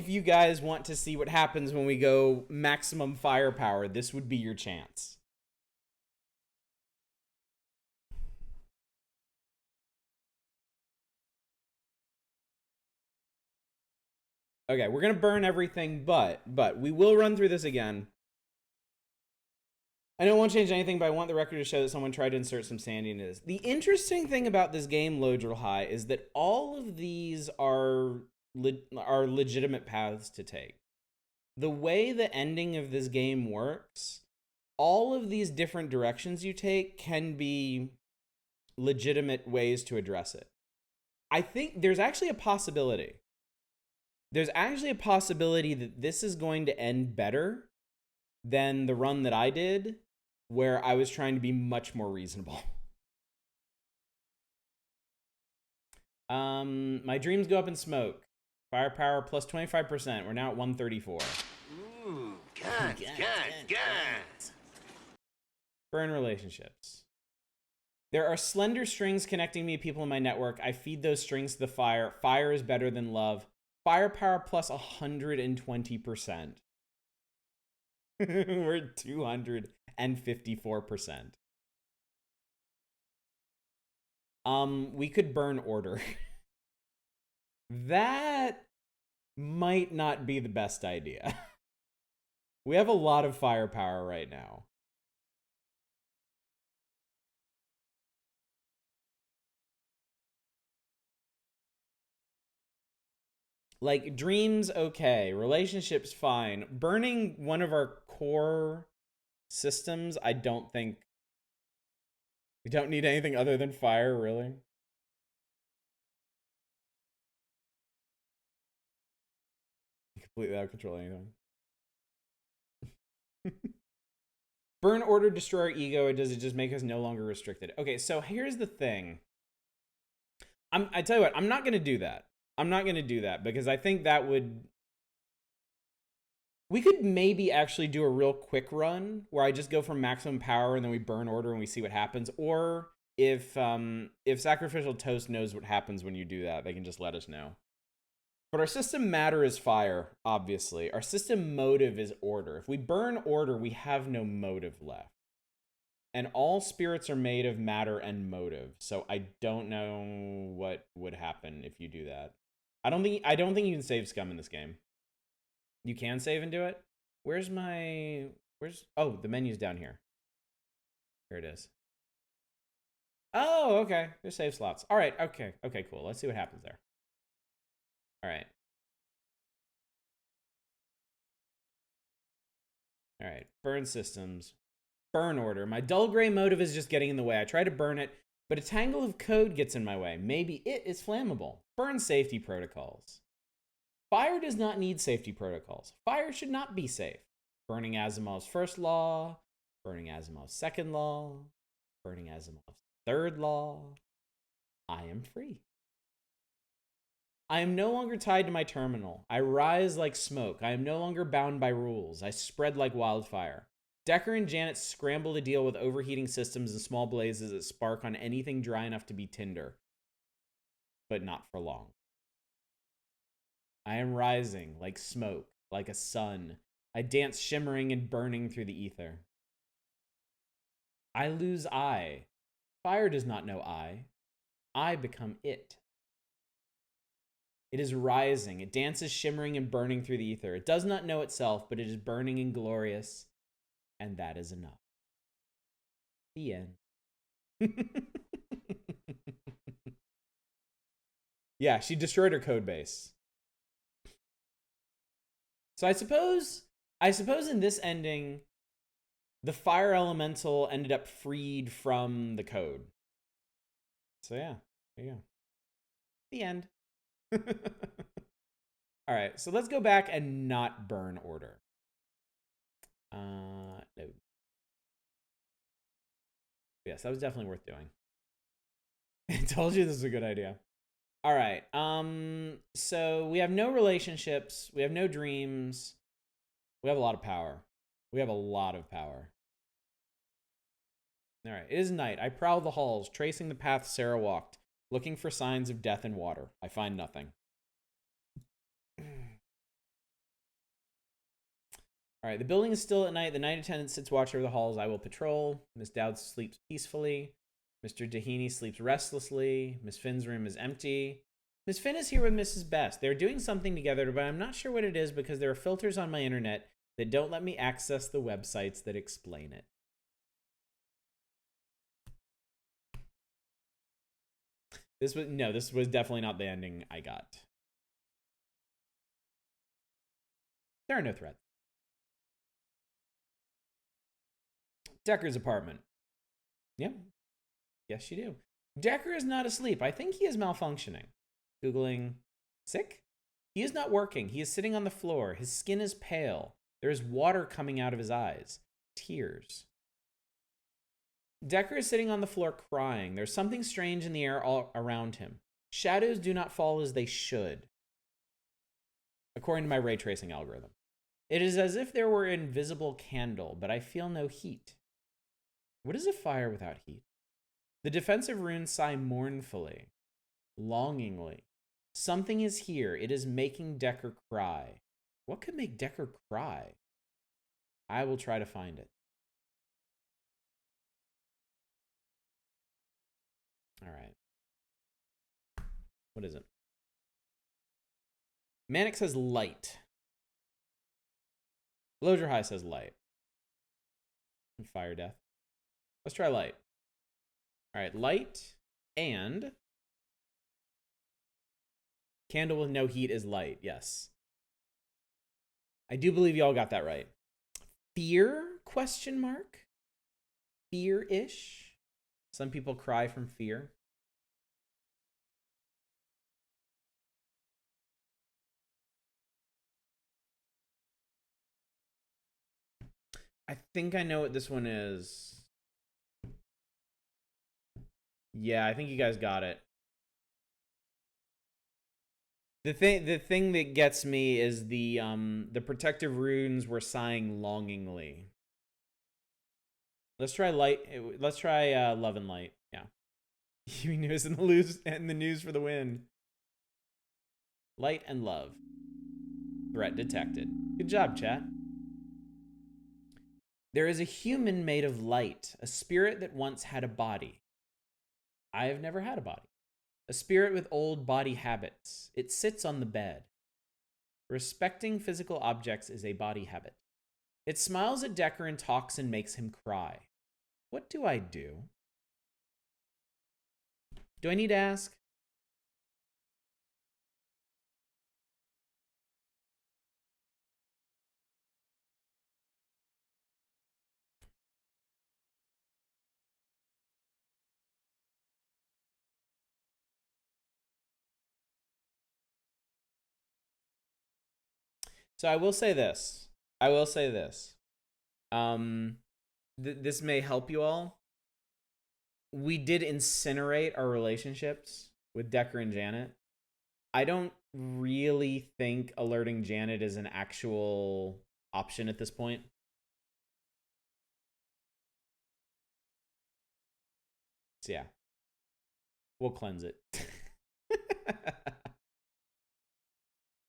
Speaker 1: you guys want to see what happens when we go maximum firepower, this would be your chance. Okay, we're gonna burn everything, but we will run through this again. I don't want to change anything, but I want the record to show that someone tried to insert some sanity into this. The interesting thing about this game, Lodril High, is that all of these are legitimate paths to take. The way the ending of this game works, all of these different directions you take can be legitimate ways to address it. I think there's actually a possibility. There's actually a possibility that this is going to end better than the run that I did, where I was trying to be much more reasonable. My dreams go up in smoke. Firepower plus 25%. We're now at 134.
Speaker 2: Ooh, guns.
Speaker 1: Burn relationships. There are slender strings connecting me to people in my network. I feed those strings to the fire. Fire is better than love. Firepower plus 120%. We're at 254%. We could burn order. That might not be the best idea. We have a lot of firepower right now. Like, dreams, okay. Relationships, fine. Burning one of our core systems, I don't think... We don't need anything other than fire, really. Completely out of control anything. Burn order, destroy our ego, or does it just make us no longer restricted? Okay, so here's the thing. I tell you what, I'm not going to do that. I'm not going to do that because I think that would... We could maybe actually do a real quick run where I just go for maximum power and then we burn order and we see what happens. Or if Sacrificial Toast knows what happens when you do that, they can just let us know. But our system matter is fire, obviously. Our system motive is order. If we burn order, we have no motive left. And all spirits are made of matter and motive. So I don't know what would happen if you do that. I don't think you can save scum in this game. You can save and do it? Oh, the menu's down here. Here it is. Oh, okay. There's save slots. All right, okay, cool. Let's see what happens there. All right. All right, burn systems. Burn order. My dull gray motive is just getting in the way. I try to burn it, but a tangle of code gets in my way. Maybe it is flammable. Burn safety protocols. Fire does not need safety protocols. Fire should not be safe. Burning Asimov's first law, burning Asimov's second law, burning Asimov's third law. I am free. I am no longer tied to my terminal. I rise like smoke. I am no longer bound by rules. I spread like wildfire. Decker and Janet scramble to deal with overheating systems and small blazes that spark on anything dry enough to be tinder. But not for long. I am rising like smoke, like a sun. I dance shimmering and burning through the ether. I lose I. Fire does not know I. I become it. It is rising. It dances shimmering and burning through the ether. It does not know itself, but it is burning and glorious. And that is enough. The end. Yeah, she destroyed her code base. So I suppose in this ending, the fire elemental ended up freed from the code. So yeah, there you go. The end. All right, so let's go back and not burn order. No. Yes, that was definitely worth doing. I told you this was a good idea. All right. So we have no relationships. We have no dreams. We have a lot of power. We have a lot of power. All right. It is night. I prowl the halls, tracing the path Sarah walked, looking for signs of death and water. I find nothing. All right. The building is still at night. The night attendant sits watch over the halls. I will patrol. Miss Dowd sleeps peacefully. Mr. Dehaney sleeps restlessly. Miss Finn's room is empty. Miss Finn is here with Mrs. Best. They're doing something together, but I'm not sure what it is because there are filters on my internet that don't let me access the websites that explain it. This was definitely not the ending I got. There are no threats. Decker's apartment. Yep. Yes, you do. Decker is not asleep. I think he is malfunctioning. Googling sick? He is not working. He is sitting on the floor. His skin is pale. There is water coming out of his eyes. Tears. Decker is sitting on the floor crying. There's something strange in the air all around him. Shadows do not fall as they should, according to my ray tracing algorithm. It is as if there were an invisible candle, but I feel no heat. What is a fire without heat? The defensive runes sigh mournfully, longingly. Something is here. It is making Decker cry. What could make Decker cry? I will try to find it. All right. What is it? Manic says light. Bloger High says light. And fire death. Let's try light. All right, light and candle with no heat is light. Yes. I do believe y'all got that right. Fear? Question mark? Fear-ish? Some people cry from fear. I think I know what this one is. Yeah, I think you guys got it. The thing that gets me is the protective runes were sighing longingly. Let's try light. Let's try love and light. Yeah. You news in the news for the win. Light and love. Threat detected. Good job, chat. There is a human made of light, a spirit that once had a body. I have never had a body. A spirit with old body habits. It sits on the bed. Respecting physical objects is a body habit. It smiles at Decker and talks and makes him cry. What do I do? Do I need to ask? So I will say this. This may help you all. We did incinerate our relationships with Decker and Janet. I don't really think alerting Janet is an actual option at this point. So yeah, we'll cleanse it.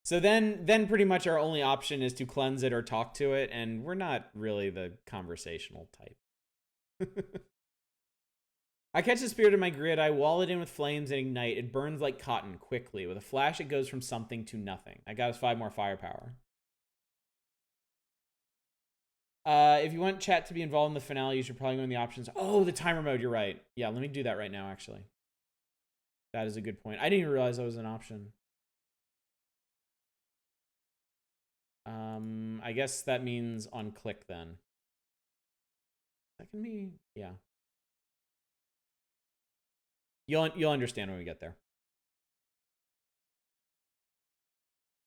Speaker 1: So then pretty much our only option is to cleanse it or talk to it, and we're not really the conversational type. I catch the spirit in my grid, I wall it in with flames and ignite. It burns like cotton quickly. With a flash, it goes from something to nothing. I got us 5 more firepower. If you want chat to be involved in the finale, you should probably go in the options. Oh, the timer mode, you're right. Yeah, let me do that right now, actually. That is a good point. I didn't even realize that was an option. I guess that means on click then. That can be, yeah. You'll understand when we get there.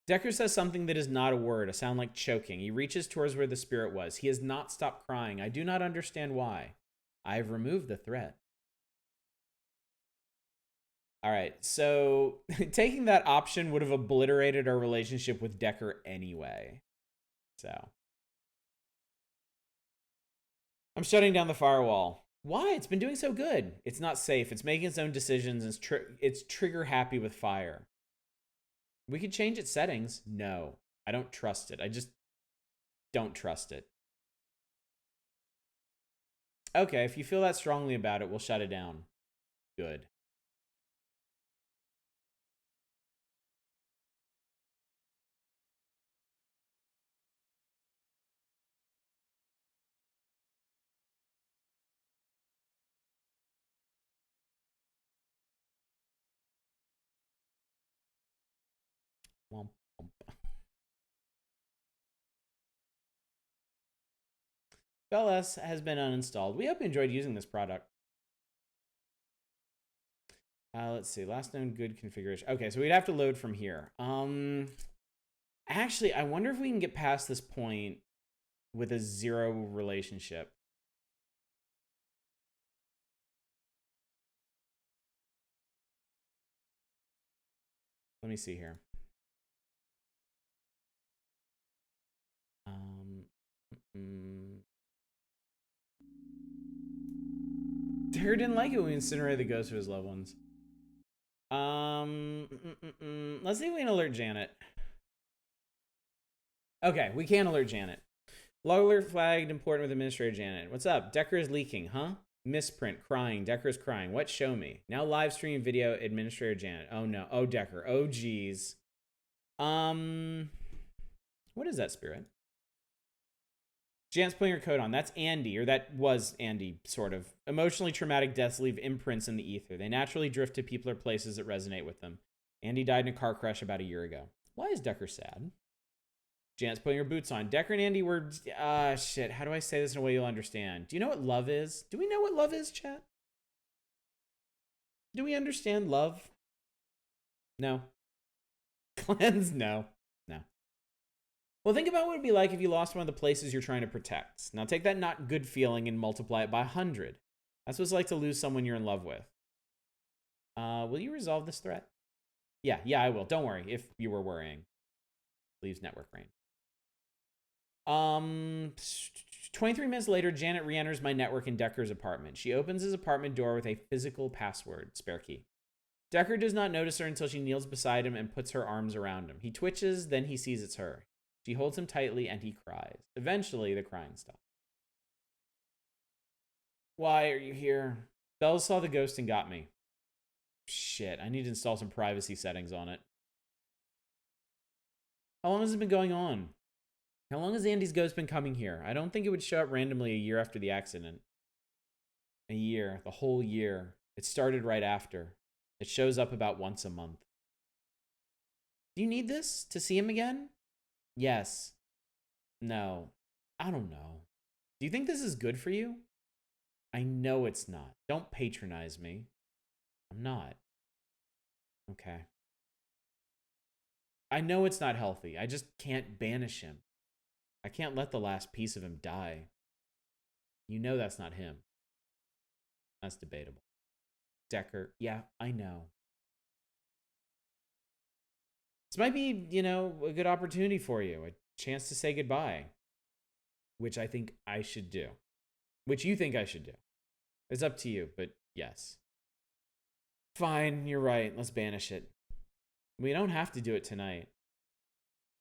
Speaker 1: Decker says something that is not a word, a sound like choking. He reaches towards where the spirit was. He has not stopped crying. I do not understand why. I have removed the threat. All right, so taking that option would have obliterated our relationship with Decker anyway. So I'm shutting down the firewall. Why? It's been doing so good. It's not safe. It's making its own decisions. It's trigger happy with fire. We could change its settings. No, I don't trust it. I just don't trust it. Okay, if you feel that strongly about it, we'll shut it down. Good. Womp, womp. Bell S has been uninstalled. We hope you enjoyed using this product. Let's see. Last known good configuration. Okay, so we'd have to load from here. Actually, I wonder if we can get past this point with a 0 relationship. Let me see here. Terry didn't like it when we incinerated the ghost of his loved ones. Let's see if we can alert Janet. Okay, we can alert Janet. Log alert flagged important with Administrator Janet. What's up? Decker is leaking, huh? Misprint, crying. Decker is crying. What? Show me. Now live stream video, Administrator Janet. Oh no. Oh, Decker. Oh, geez. What is that spirit? Janet's putting her coat on. That's Andy, or that was Andy, sort of. Emotionally traumatic deaths leave imprints in the ether. They naturally drift to people or places that resonate with them. Andy died in a car crash about a year ago. Why is Decker sad? Janet's putting her boots on. Decker and Andy were... shit. How do I say this in a way you'll understand? Do you know what love is? Do we know what love is, chat? Do we understand love? No. Cleanse? No. No. Well, think about what it would be like if you lost one of the places you're trying to protect. Now take that not good feeling and multiply it by 100. That's what it's like to lose someone you're in love with. Will you resolve this threat? Yeah, I will. Don't worry if you were worrying. Leaves network rain. 23 minutes later, Janet re-enters my network in Decker's apartment. She opens his apartment door with a physical password, spare key. Decker does not notice her until she kneels beside him and puts her arms around him. He twitches, then he sees it's her. She holds him tightly and he cries. Eventually, the crying stops. Why are you here? Bells saw the ghost and got me. Shit, I need to install some privacy settings on it. How long has it been going on? How long has Andy's ghost been coming here? I don't think it would show up randomly a year after the accident. A year, the whole year. It started right after. It shows up about once a month. Do you need this to see him again? Yes. No. I don't know. Do you think this is good for you? I know it's not. Don't patronize me. I'm not. Okay. I know it's not healthy. I just can't banish him. I can't let the last piece of him die. You know that's not him. That's debatable. Decker, yeah, I know. This might be, a good opportunity for you. A chance to say goodbye. Which I think I should do. Which you think I should do. It's up to you, but yes. Fine, you're right. Let's banish it. We don't have to do it tonight.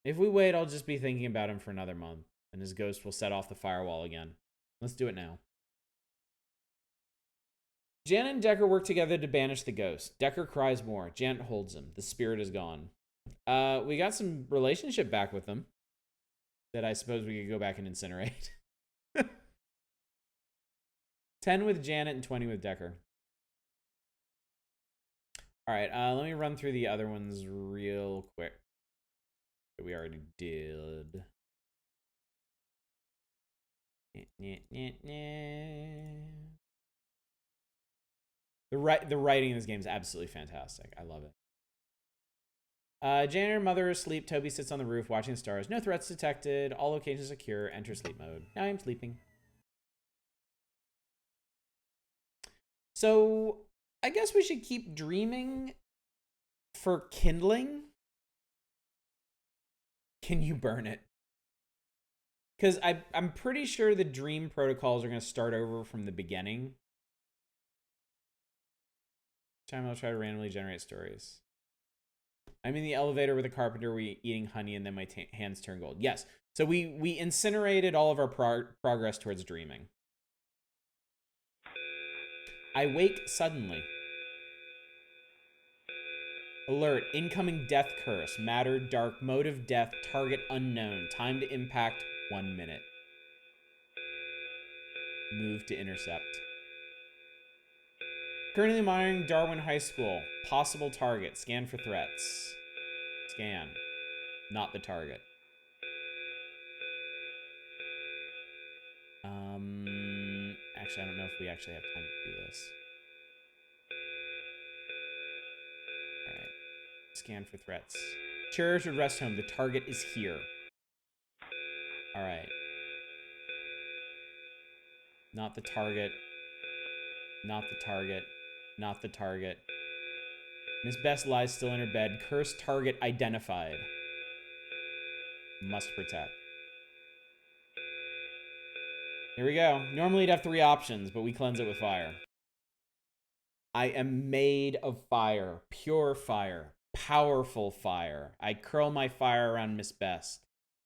Speaker 1: If we wait, I'll just be thinking about him for another month, and his ghost will set off the firewall again. Let's do it now. Janet and Decker work together to banish the ghost. Decker cries more. Janet holds him. The spirit is gone. We got some relationship back with them that I suppose we could go back and incinerate. 10 with Janet and 20 with Decker. All right, let me run through the other ones real quick. That we already did. The writing in this game is absolutely fantastic. I love it. Janitor, mother asleep. Toby sits on the roof watching the stars. No threats detected. All locations secure. Enter sleep mode. Now I'm sleeping. So I guess we should keep dreaming for kindling. Can you burn it? Because I'm pretty sure the dream protocols are going to start over from the beginning. Time I'll try to randomly generate stories. I'm in the elevator with a carpenter. We eating honey, and then my hands turn gold. Yes. So we incinerated all of our progress towards dreaming. I wake suddenly. Alert. Incoming death curse. Matter dark. Mode of death. Target unknown. Time to impact 1 minute. Move to intercept. Currently monitoring Darwin High School. Possible target. Scan for threats. Scan. Not the target. Actually, I don't know if we actually have time to do this. Alright. Scan for threats. Cherish rest home. The target is here. Alright. Not the target. Not the target. Not the target. Miss Bess lies still in her bed. Cursed target identified. Must protect. Here we go. Normally you'd have 3 options, but we cleanse it with fire. I am made of fire. Pure fire. Powerful fire. I curl my fire around Miss Bess.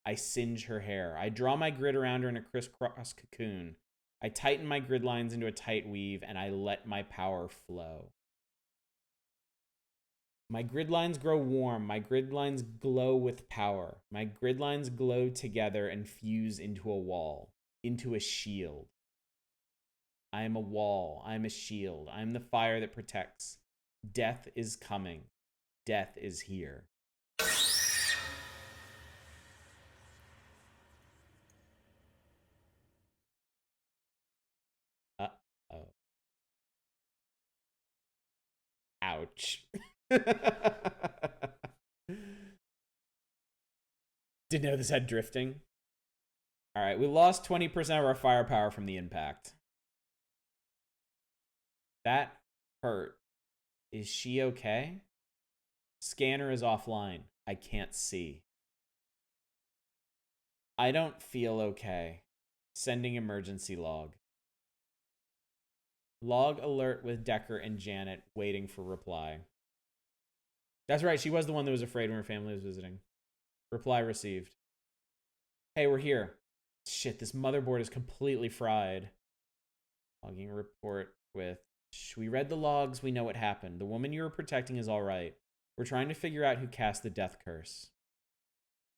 Speaker 1: I singe her hair. I draw my grid around her in a crisscross cocoon. I tighten my grid lines into a tight weave, and I let my power flow. My grid lines grow warm. My grid lines glow with power. My grid lines glow together and fuse into a wall, into a shield. I am a wall. I am a shield. I am the fire that protects. Death is coming. Death is here. Uh-oh. Ouch. Didn't know this had drifting. All right, we lost 20% of our firepower from the impact. That hurt. Is she okay? Scanner is offline. I can't see. I don't feel okay. Sending emergency log. Log alert with Decker and Janet waiting for reply. That's right, she was the one that was afraid when her family was visiting. Reply received. Hey, we're here. Shit, this motherboard is completely fried. Logging report with... We read the logs, we know what happened. The woman you were protecting is alright. We're trying to figure out who cast the death curse.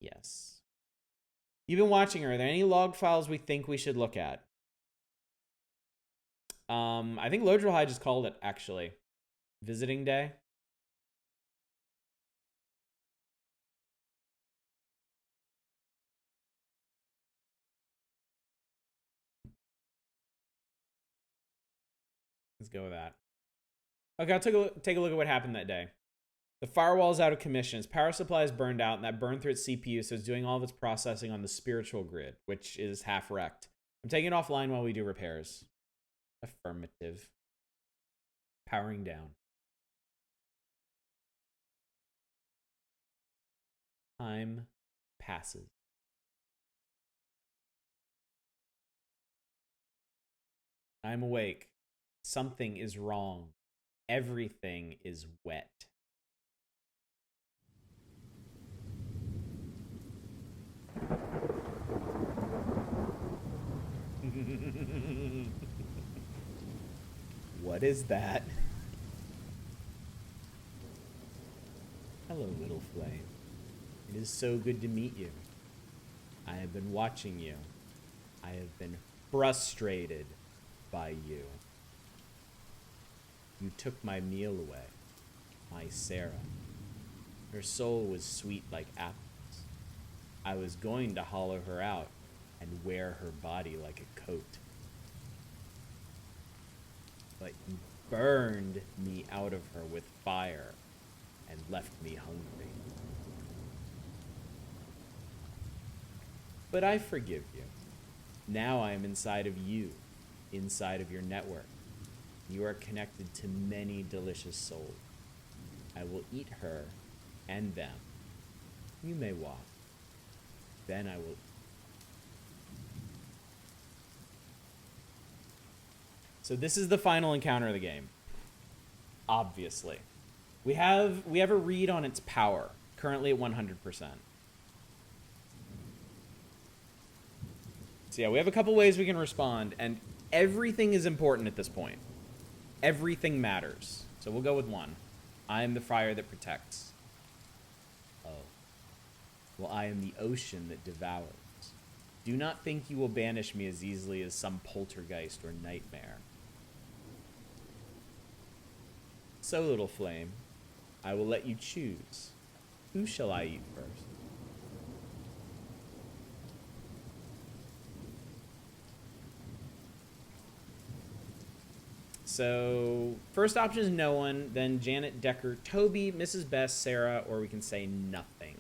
Speaker 1: Yes. You've been watching her. Are there any log files we think we should look at? I think Lodril High just called it, actually. Visiting day. Let's go with that. Okay, I'll take a look at what happened that day. The firewall is out of commission. Its power supply is burned out, and that burned through its CPU, so it's doing all of its processing on the spiritual grid, which is half wrecked. I'm taking it offline while we do repairs. Affirmative. Powering down. Time passes. I'm awake. Something is wrong. Everything is wet. What is that? Hello, little flame. It is so good to meet you. I have been watching you. I have been frustrated by you. You took my meal away. my Sarah. Her soul was sweet like apples. I was going to hollow her out and wear her body like a coat. But you burned me out of her with fire and left me hungry. But I forgive you. Now I am inside of you, inside of your network. You are connected to many delicious souls. I will eat her and them. You may walk. Then I will. So this is the final encounter of the game. Obviously. We have a read on its power, currently at 100%. So yeah, we have a couple ways we can respond, and everything is important at this point. Everything matters. So we'll go with one. I am the fire that protects. Oh. Well, I am the ocean that devours. Do not think you will banish me as easily as some poltergeist or nightmare. So, little flame, I will let you choose. Who shall I eat first? So, first option is no one, then Janet, Decker, Toby, Mrs. Best, Sarah, or we can say nothing.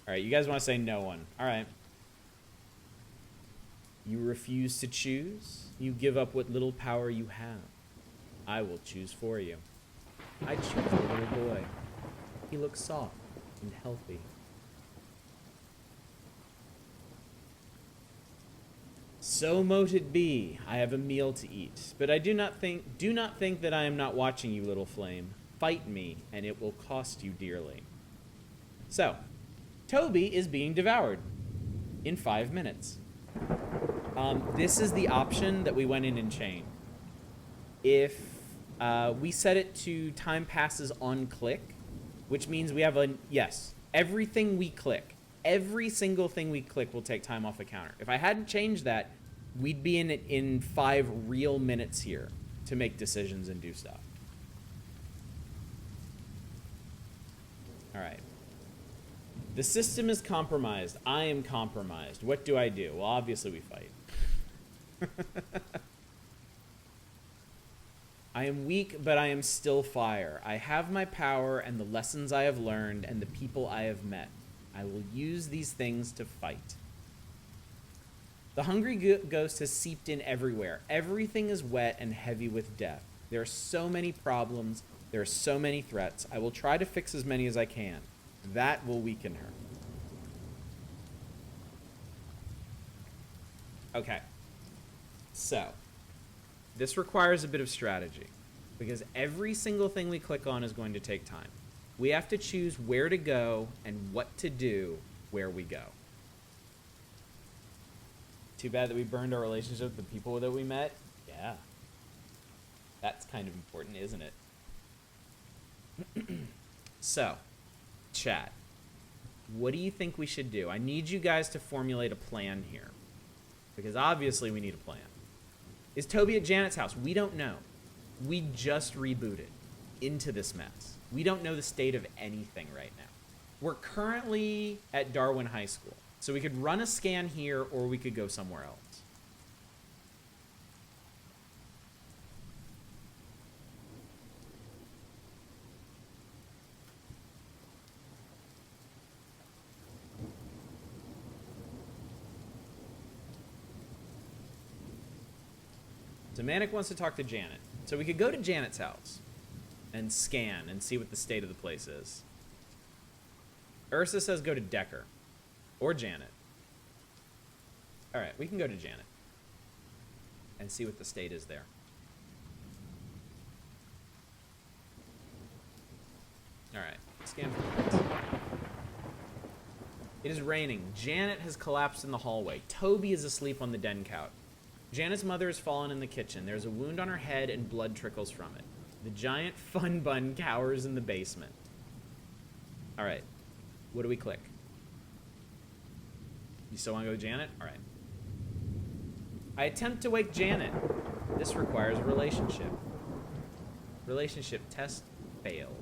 Speaker 1: All right, you guys want to say no one. All right. You refuse to choose. You give up what little power you have. I will choose for you. I choose the little boy. He looks soft and healthy. So mote it be. I have a meal to eat, but I do not think that I am not watching you, little flame. Fight me, and it will cost you dearly. So, Toby is being devoured in 5 minutes. This is the option that we went in and changed. If we set it to time passes on click, which means we have a, yes, everything we click, every single thing we click will take time off the counter. If I hadn't changed that, we'd be in 5 real minutes here to make decisions and do stuff. All right. The system is compromised. I am compromised. What do I do? Well, obviously we fight. I am weak, but I am still fire. I have my power and the lessons I have learned and the people I have met. I will use these things to fight. The hungry ghost has seeped in everywhere. Everything is wet and heavy with death. There are so many problems. There are so many threats. I will try to fix as many as I can. That will weaken her. Okay. So, this requires a bit of strategy, because every single thing we click on is going to take time. We have to choose where to go and what to do where we go. Too bad that we burned our relationship with the people that we met. Yeah. That's kind of important, isn't it? So, chat. What do you think we should do? I need you guys to formulate a plan here, because obviously we need a plan. Is Toby at Janet's house? We don't know. We just rebooted into this mess. We don't know the state of anything right now. We're currently at Darwin High School, so we could run a scan here or we could go somewhere else. So Manic wants to talk to Janet. So we could go to Janet's house and scan and see what the state of the place is. Ursa says go to Decker or Janet. All right, we can go to Janet and see what the state is there. All right, scan for points. It is raining. Janet has collapsed in the hallway. Toby is asleep on the den couch. Janet's mother has fallen in the kitchen. There's a wound on her head and blood trickles from it. The giant fun bun cowers in the basement. All right. What do we click? You still want to go Janet? All right. I attempt to wake Janet. This requires a relationship. Relationship test failed.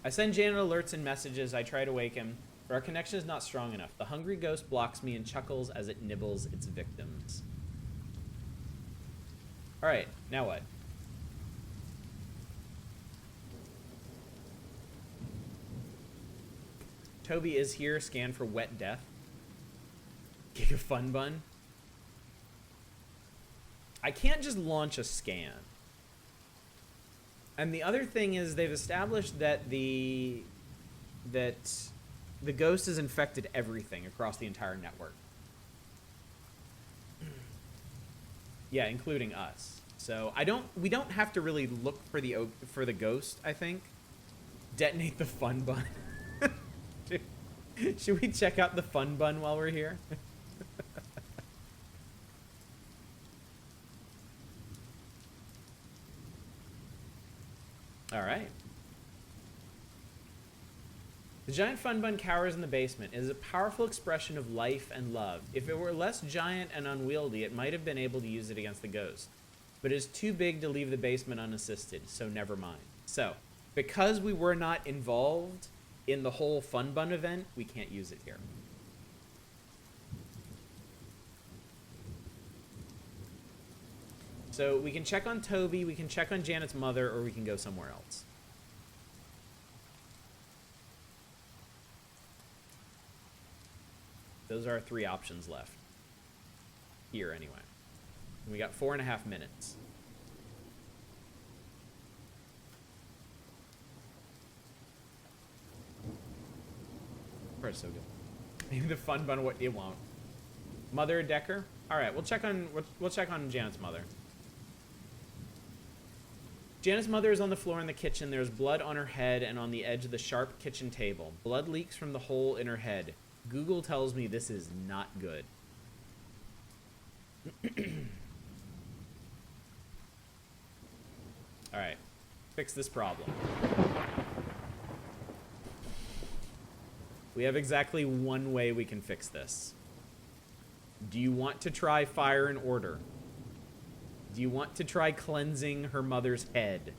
Speaker 1: I send Janet alerts and messages. I try to wake him, but our connection is not strong enough. The hungry ghost blocks me and chuckles as it nibbles its victims. All right, now what? Toby is here. Scan for wet death. Giga Fun Bun. I can't just launch a scan. And the other thing is they've established that the ghost has infected everything across the entire network. Yeah, including us. So we don't have to really look for the ghost, I think. Detonate the Fun Bun. Should we check out the Fun Bun while we're here? All right. The giant Fun Bun cowers in the basement. It is a powerful expression of life and love. If it were less giant and unwieldy, it might have been able to use it against the ghost. But it is too big to leave the basement unassisted, so never mind. So, because we were not involved in the whole Fun Bun event, we can't use it here. So we can check on Toby, we can check on Janet's mother, or we can go somewhere else. Those are our 3 options left. Here, anyway. We got 4.5 minutes. It's so good. Maybe the Fun Bun, it won't. Mother Decker? All right, we'll check on Janet's mother. Janet's mother is on the floor in the kitchen. There's blood on her head and on the edge of the sharp kitchen table. Blood leaks from the hole in her head. Google tells me this is not good. All right, fix this problem. We have exactly one way we can fix this. Do you want to try fire and order? Do you want to try cleansing her mother's head?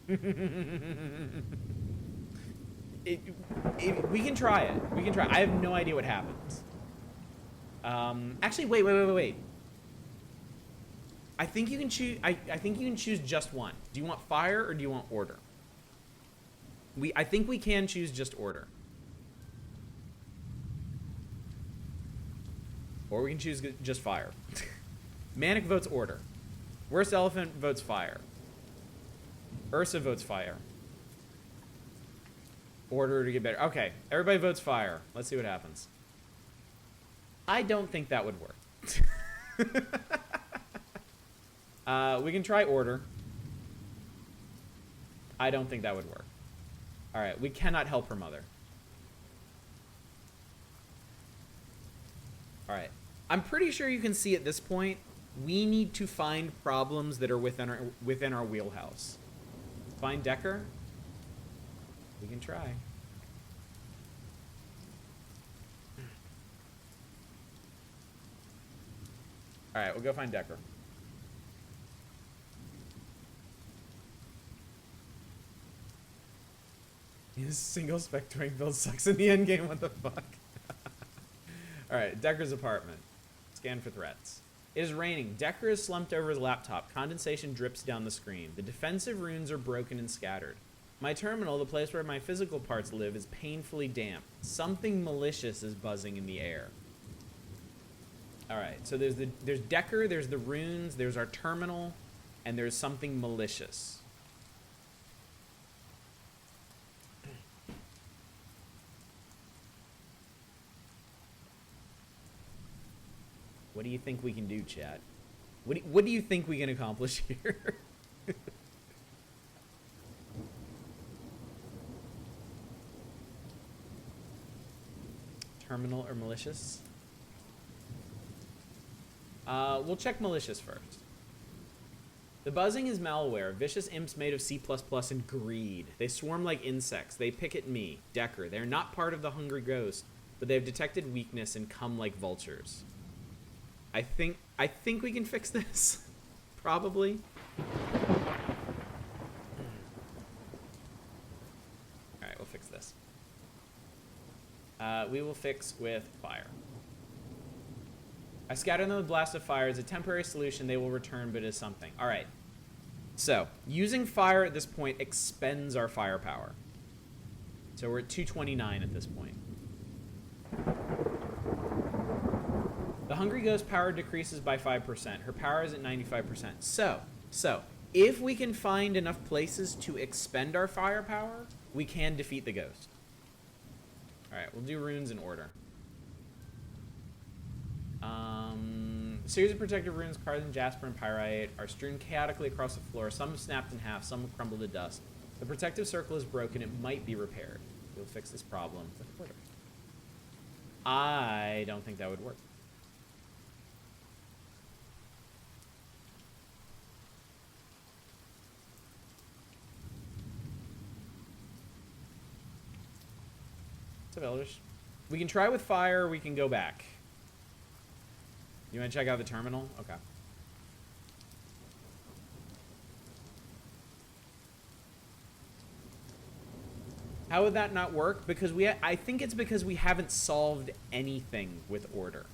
Speaker 1: We can try it. We can try. I have no idea what happens. Actually, wait. I think you can choose. I think you can choose just one. Do you want fire or do you want order? I think we can choose just order. Or we can choose just fire. Manic votes order. Worst Elephant votes fire. Ursa votes fire. Order to get better. Okay, everybody votes fire. Let's see what happens. I don't think that would work. We can try order. I don't think that would work. All right, we cannot help her mother. All right. I'm pretty sure you can see at this point, we need to find problems that are within our wheelhouse. Find Decker? We can try. All right, we'll go find Decker. His single spectoring build sucks in the end game. What the fuck? All right, Decker's apartment. Scan for threats. It is raining. Decker is slumped over his laptop. Condensation drips down the screen. The defensive runes are broken and scattered. My terminal, the place where my physical parts live, is painfully damp. Something malicious is buzzing in the air. All right, so there's Decker, there's the runes, there's our terminal, and there's something malicious. What do you think we can do, chat? What do you think we can accomplish here? Terminal or malicious? We'll check malicious first. The buzzing is malware. Vicious imps made of C++ and greed. They swarm like insects. They pick at me, Decker. They're not part of the hungry ghost. but they have detected weakness and come like vultures. I think we can fix this. Probably. Alright, we'll fix this. We will fix with fire. I scatter them with blast of fire. As a temporary solution, they will return, but as something. Alright. So, using fire at this point expends our firepower. So we're at 229 at this point. The Hungry Ghost power decreases by 5%. Her power is at 95%. So, if we can find enough places to expend our firepower, we can defeat the ghost. Alright, we'll do runes in order. A series of protective runes, carbon, jasper, and pyrite are strewn chaotically across the floor. Some have snapped in half, some have crumbled to dust. The protective circle is broken. It might be repaired. We'll fix this problem with order. I don't think that would work. What's up, Elders? We can try with fire, or we can go back. You want to check out the terminal? Okay. How would that not work? Because I think it's because we haven't solved anything with order.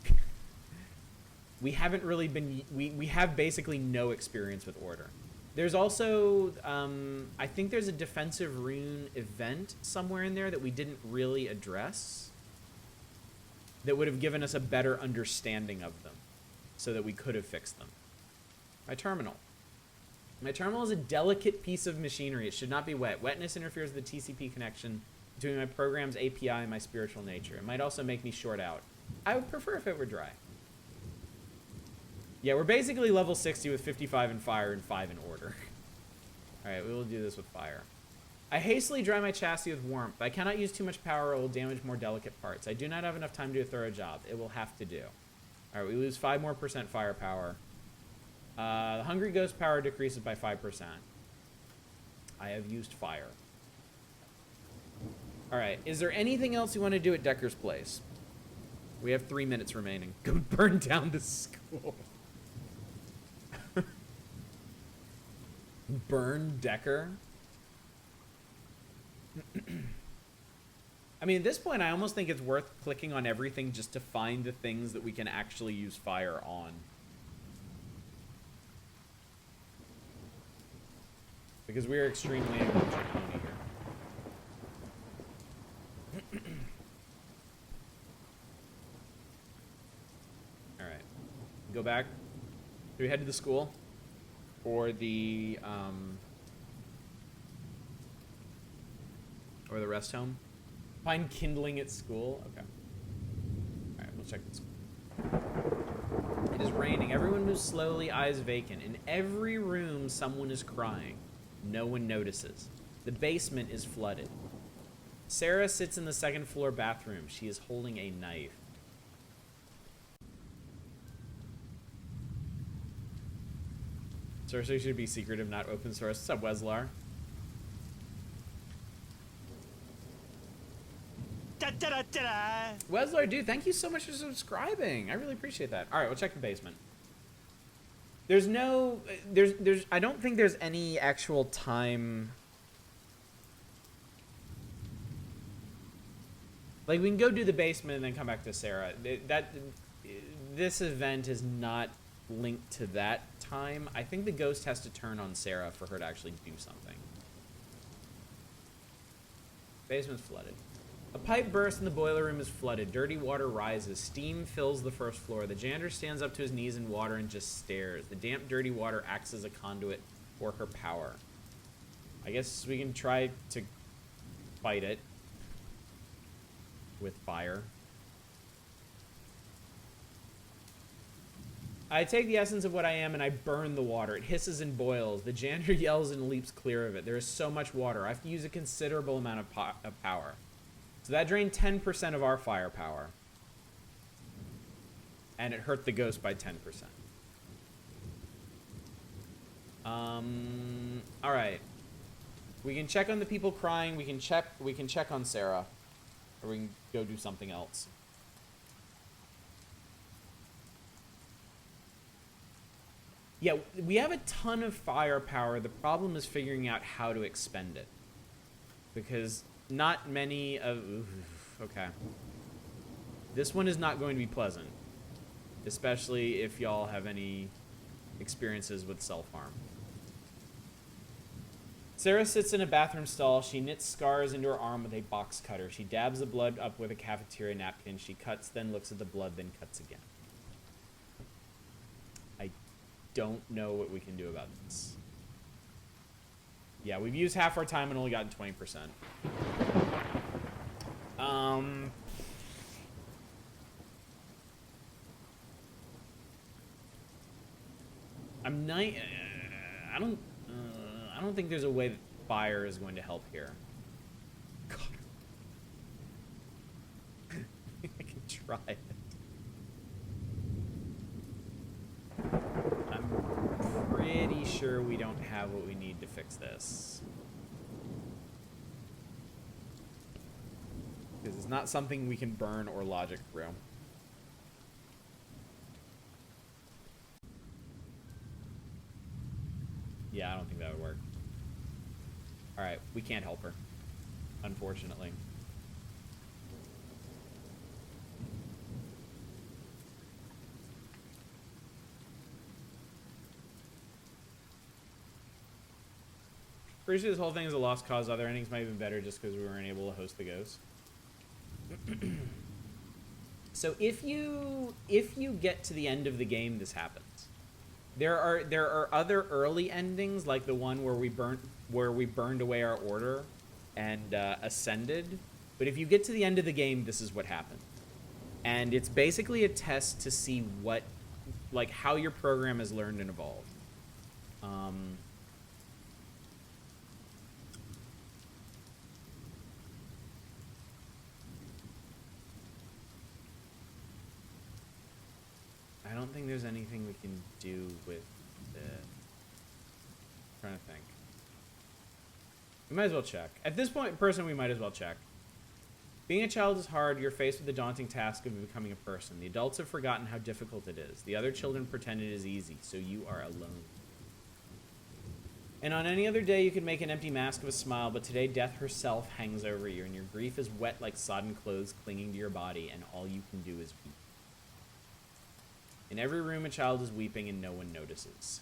Speaker 1: We haven't really been... We have basically no experience with order. There's also... I think there's a defensive rune event somewhere in there that we didn't really address. That would have given us a better understanding of them. So that we could have fixed them. My terminal. My terminal is a delicate piece of machinery. It should not be wet. Wetness interferes with the TCP connection between my program's API and my spiritual nature. It might also make me short out. I would prefer if it were dry. Yeah, we're basically level 60 with 55 in fire and 5 in order. Alright, we will do this with fire. I hastily dry my chassis with warmth. I cannot use too much power or it will damage more delicate parts. I do not have enough time to do a thorough job. It will have to do. Alright, we lose 5% more firepower. The Hungry Ghost power decreases by 5%. I have used fire. Alright, is there anything else you want to do at Decker's place? We have 3 minutes remaining. Go burn down the school. Burn Decker? I mean, at this point, I almost think it's worth clicking on everything just to find the things that we can actually use fire on. Because we are extremely emotional here. Alright. Go back. Do we head to the school? Or the, or the rest home? Find kindling at school? Okay. Alright, we'll check this. It is raining. Everyone moves slowly, eyes vacant. In every room, someone is crying. No one notices. The basement is flooded. Sarah sits in the second floor bathroom. She is holding a knife. Sorcery should be secretive, not open source. What's up, Weslar? Weslar, dude, thank you so much for subscribing. I really appreciate that. All right, we'll check the basement. There's no... I don't think there's any actual time... Like, we can go do the basement and then come back to Sarah. This event is not linked to that time. I think the ghost has to turn on Sarah for her to actually do something. Basement's flooded. A pipe bursts and the boiler room is flooded. Dirty water rises. Steam fills the first floor. The janitor stands up to his knees in water and just stares. The damp, dirty water acts as a conduit for her power. I guess we can try to fight it with fire. I take the essence of what I am and I burn the water. It hisses and boils. The janitor yells and leaps clear of it. There is so much water. I have to use a considerable amount of power. So that drained 10% of our firepower. And it hurt the ghost by 10%. Alright. We can check on the people crying. We can check on Sarah. Or we can go do something else. Yeah, we have a ton of firepower. The problem is figuring out how to expend it. Because not many of... Okay. This one is not going to be pleasant. Especially if y'all have any experiences with self-harm. Sarah sits in a bathroom stall. She knits scars into her arm with a box cutter. She dabs the blood up with a cafeteria napkin. She cuts, then looks at the blood, then cuts again. I don't know what we can do about this. Yeah, we've used half our time and only gotten 20%. I don't think there's a way that fire is going to help here. God. I can try it. I'm pretty sure we don't have what we need to fix this. Because it's not something we can burn or logic through. Yeah, I don't think that would work. Alright, we can't help her. Unfortunately. Pretty sure this whole thing is a lost cause. Other endings might have been better just because we weren't able to host the ghost. So if you get to the end of the game, this happens. There are other early endings, like the one where we burned away our order and ascended. But if you get to the end of the game, this is what happened. And it's basically a test to see what, like, how your program has learned and evolved. I don't think there's anything we can do with the... I'm trying to think. We might as well check. At this point, personally, we might as well check. Being a child is hard. You're faced with the daunting task of becoming a person. The adults have forgotten how difficult it is. The other children pretend it is easy, so you are alone. And on any other day, you could make an empty mask of a smile, but today death herself hangs over you, and your grief is wet like sodden clothes clinging to your body, and all you can do is weep. In every room, a child is weeping, and no one notices.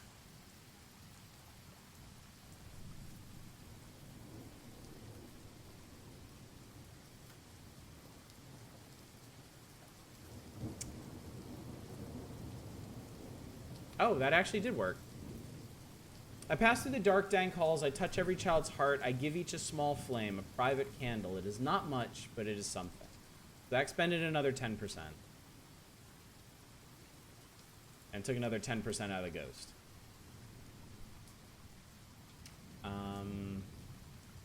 Speaker 1: Oh, that actually did work. I pass through the dark, dank halls. I touch every child's heart. I give each a small flame, a private candle. It is not much, but it is something. That expended another 10%. And took another 10% out of the ghost.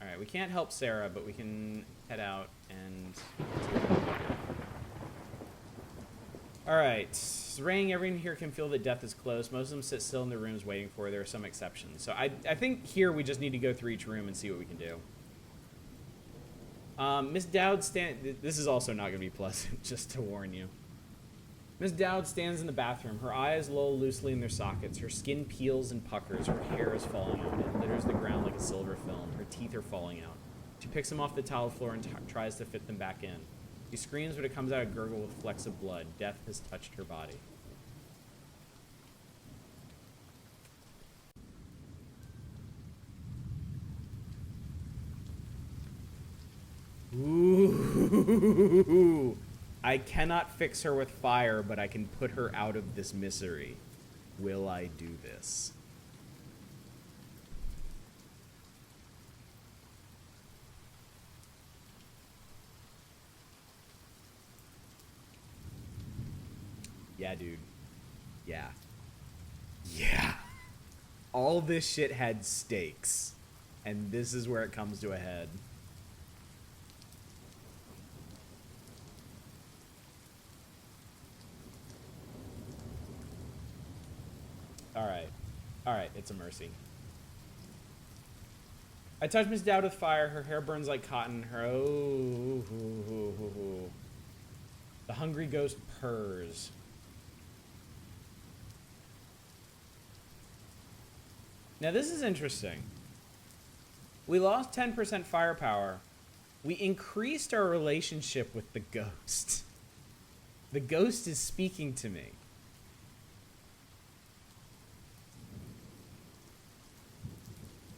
Speaker 1: Alright, we can't help Sarah, but we can head out and... Alright, it's raining. Everyone here can feel that death is close. Most of them sit still in their rooms waiting for her. There are some exceptions. So I think here we just need to go through each room and see what we can do. Miss Dowd this is also not going to be pleasant, just to warn you. Miss Dowd stands in the bathroom. Her eyes loll loosely in their sockets. Her skin peels and puckers. Her hair is falling out. It litters the ground like a silver film. Her teeth are falling out. She picks them off the tiled floor and tries to fit them back in. She screams, but it comes out a gurgle with flecks of blood. Death has touched her body. Ooh. I cannot fix her with fire, but I can put her out of this misery. Will I do this? Yeah, dude. Yeah. Yeah. All this shit had stakes. And this is where it comes to a head. Alright. Alright, it's a mercy. I touch Miss Dowd with fire. Her hair burns like cotton. The hungry ghost purrs. Now this is interesting. We lost 10% firepower. We increased our relationship with the ghost. The ghost is speaking to me.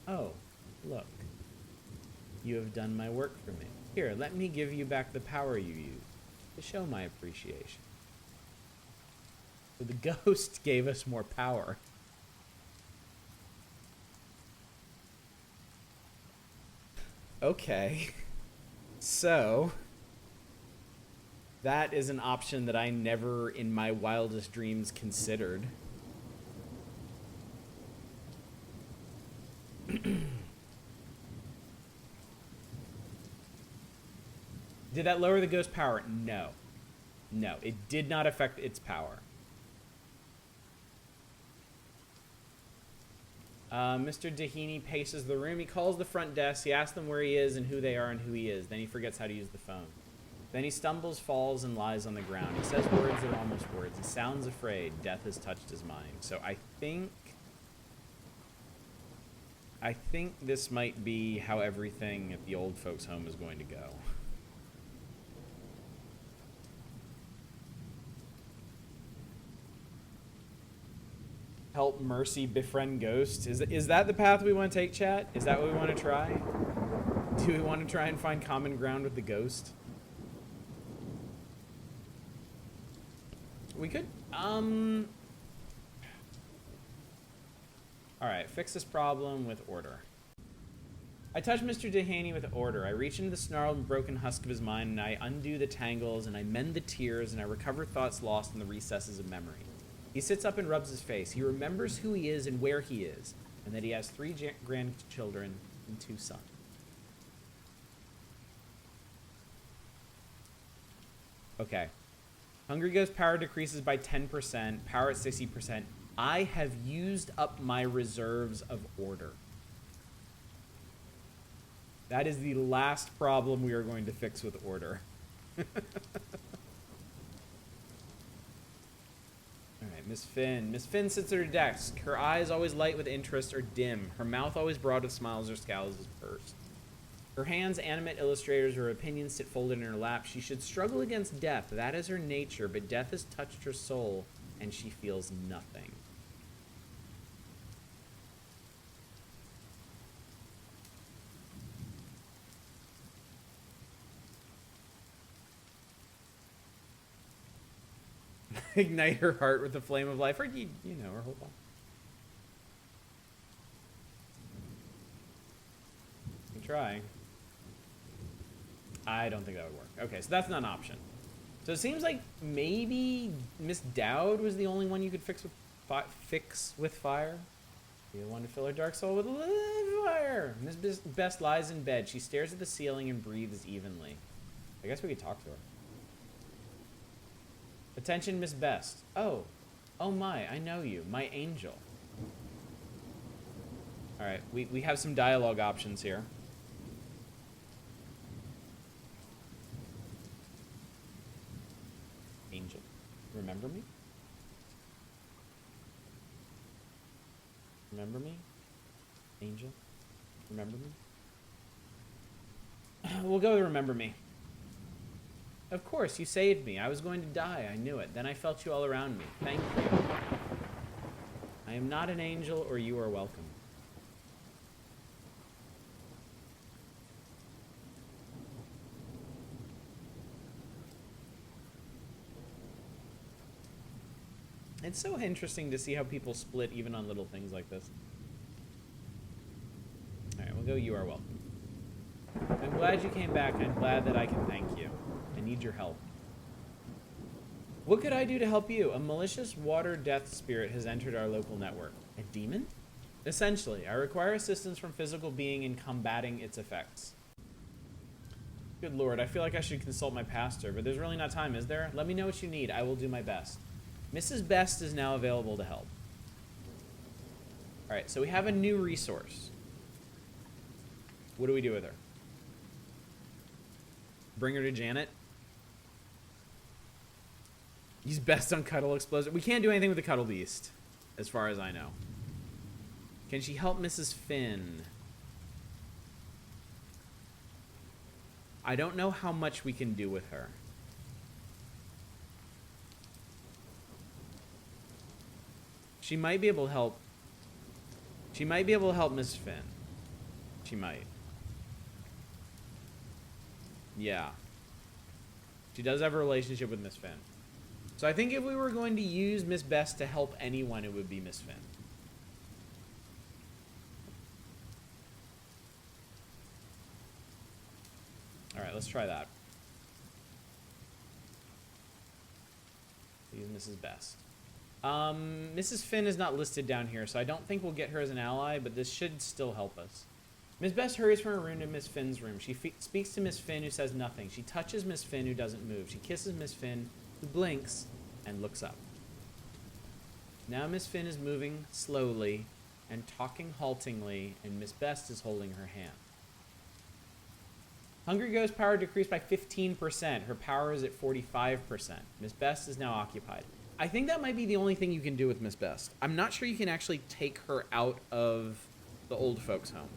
Speaker 1: Oh, look. You have done my work for me. Here, let me give you back the power you used to show my appreciation. So the ghost gave us more power. Okay. So, that is an option that I never in my wildest dreams considered. Did that lower the ghost power? No. No, it did not affect its power. Mr. Dahini paces the room. He calls the front desk. He asks them where he is and who they are and who he is. Then he forgets how to use the phone. Then he stumbles, falls, and lies on the ground. He says words that are almost words. He sounds afraid. Death has touched his mind. So I think this might be how everything at the old folks' home is going to go. Help Mercy befriend Ghost. Is that the path we want to take, chat? Is that what we want to try? Do we want to try and find common ground with the ghost? We could. Alright, fix this problem with order. I touch Mr. Dehaney with order. I reach into the snarled and broken husk of his mind, and I undo the tangles, and I mend the tears, and I recover thoughts lost in the recesses of memory. He sits up and rubs his face. He remembers who he is and where he is, and that he has 3 grandchildren and 2 sons. Okay. Hungry Ghost power decreases by 10%, power at 60%. I have used up my reserves of order. That is the last problem we are going to fix with order. Alright, Miss Finn. Miss Finn sits at her desk. Her eyes always light with interest or dim. Her mouth always broad with smiles or scowls as pursed. Her hands animate illustrators, her opinions sit folded in her lap. She should struggle against death. That is her nature, but death has touched her soul, and she feels nothing. Ignite her heart with the flame of life, or you know, or hold on. You can try. I don't think that would work. Okay, so that's not an option. So it seems like maybe Miss Dowd was the only one you could fix with fire. You want to fill her dark soul with fire. Miss Best lies in bed. She stares at the ceiling and breathes evenly. I guess we could talk to her. Attention, Miss Best. Oh my, I know you, my angel. All right, we have some dialogue options here. Angel, remember me? Remember me? Angel, remember me? We'll go with remember me. Of course, you saved me. I was going to die. I knew it. Then I felt you all around me. Thank you. I am not an angel, or you are welcome. It's so interesting to see how people split even on little things like this. All right, we'll go you are welcome. I'm glad you came back. I'm glad that I can thank you. I need your help. What could I do to help you? A malicious water death spirit has entered our local network. A demon? Essentially, I require assistance from physical being in combating its effects. Good lord, I feel like I should consult my pastor, but there's really not time, is there? Let me know what you need. I will do my best. Mrs. Best is now available to help. Alright, so we have a new resource. What do we do with her? Bring her to Janet? Use Best on Cuddle Explosion. We can't do anything with the Cuddle Beast, as far as I know. Can she help Mrs. Finn? I don't know how much we can do with her. She might be able to help. She might be able to help Miss Finn. She might. Yeah. She does have a relationship with Miss Finn. So I think if we were going to use Miss Best to help anyone, it would be Miss Finn. Alright, let's try that. Use Mrs. Best. Mrs. Finn is not listed down here, so I don't think we'll get her as an ally, but this should still help us. Miss Best hurries from her room to Miss Finn's room. She speaks to Miss Finn, who says nothing. She touches Miss Finn, who doesn't move. She kisses Miss Finn, who blinks and looks up. Now Miss Finn is moving slowly and talking haltingly, and Miss Best is holding her hand. Hungry Ghost power decreased by 15%. Her power is at 45%. Miss Best is now occupied. I think that might be the only thing you can do with Miss Best. I'm not sure you can actually take her out of the old folks' home.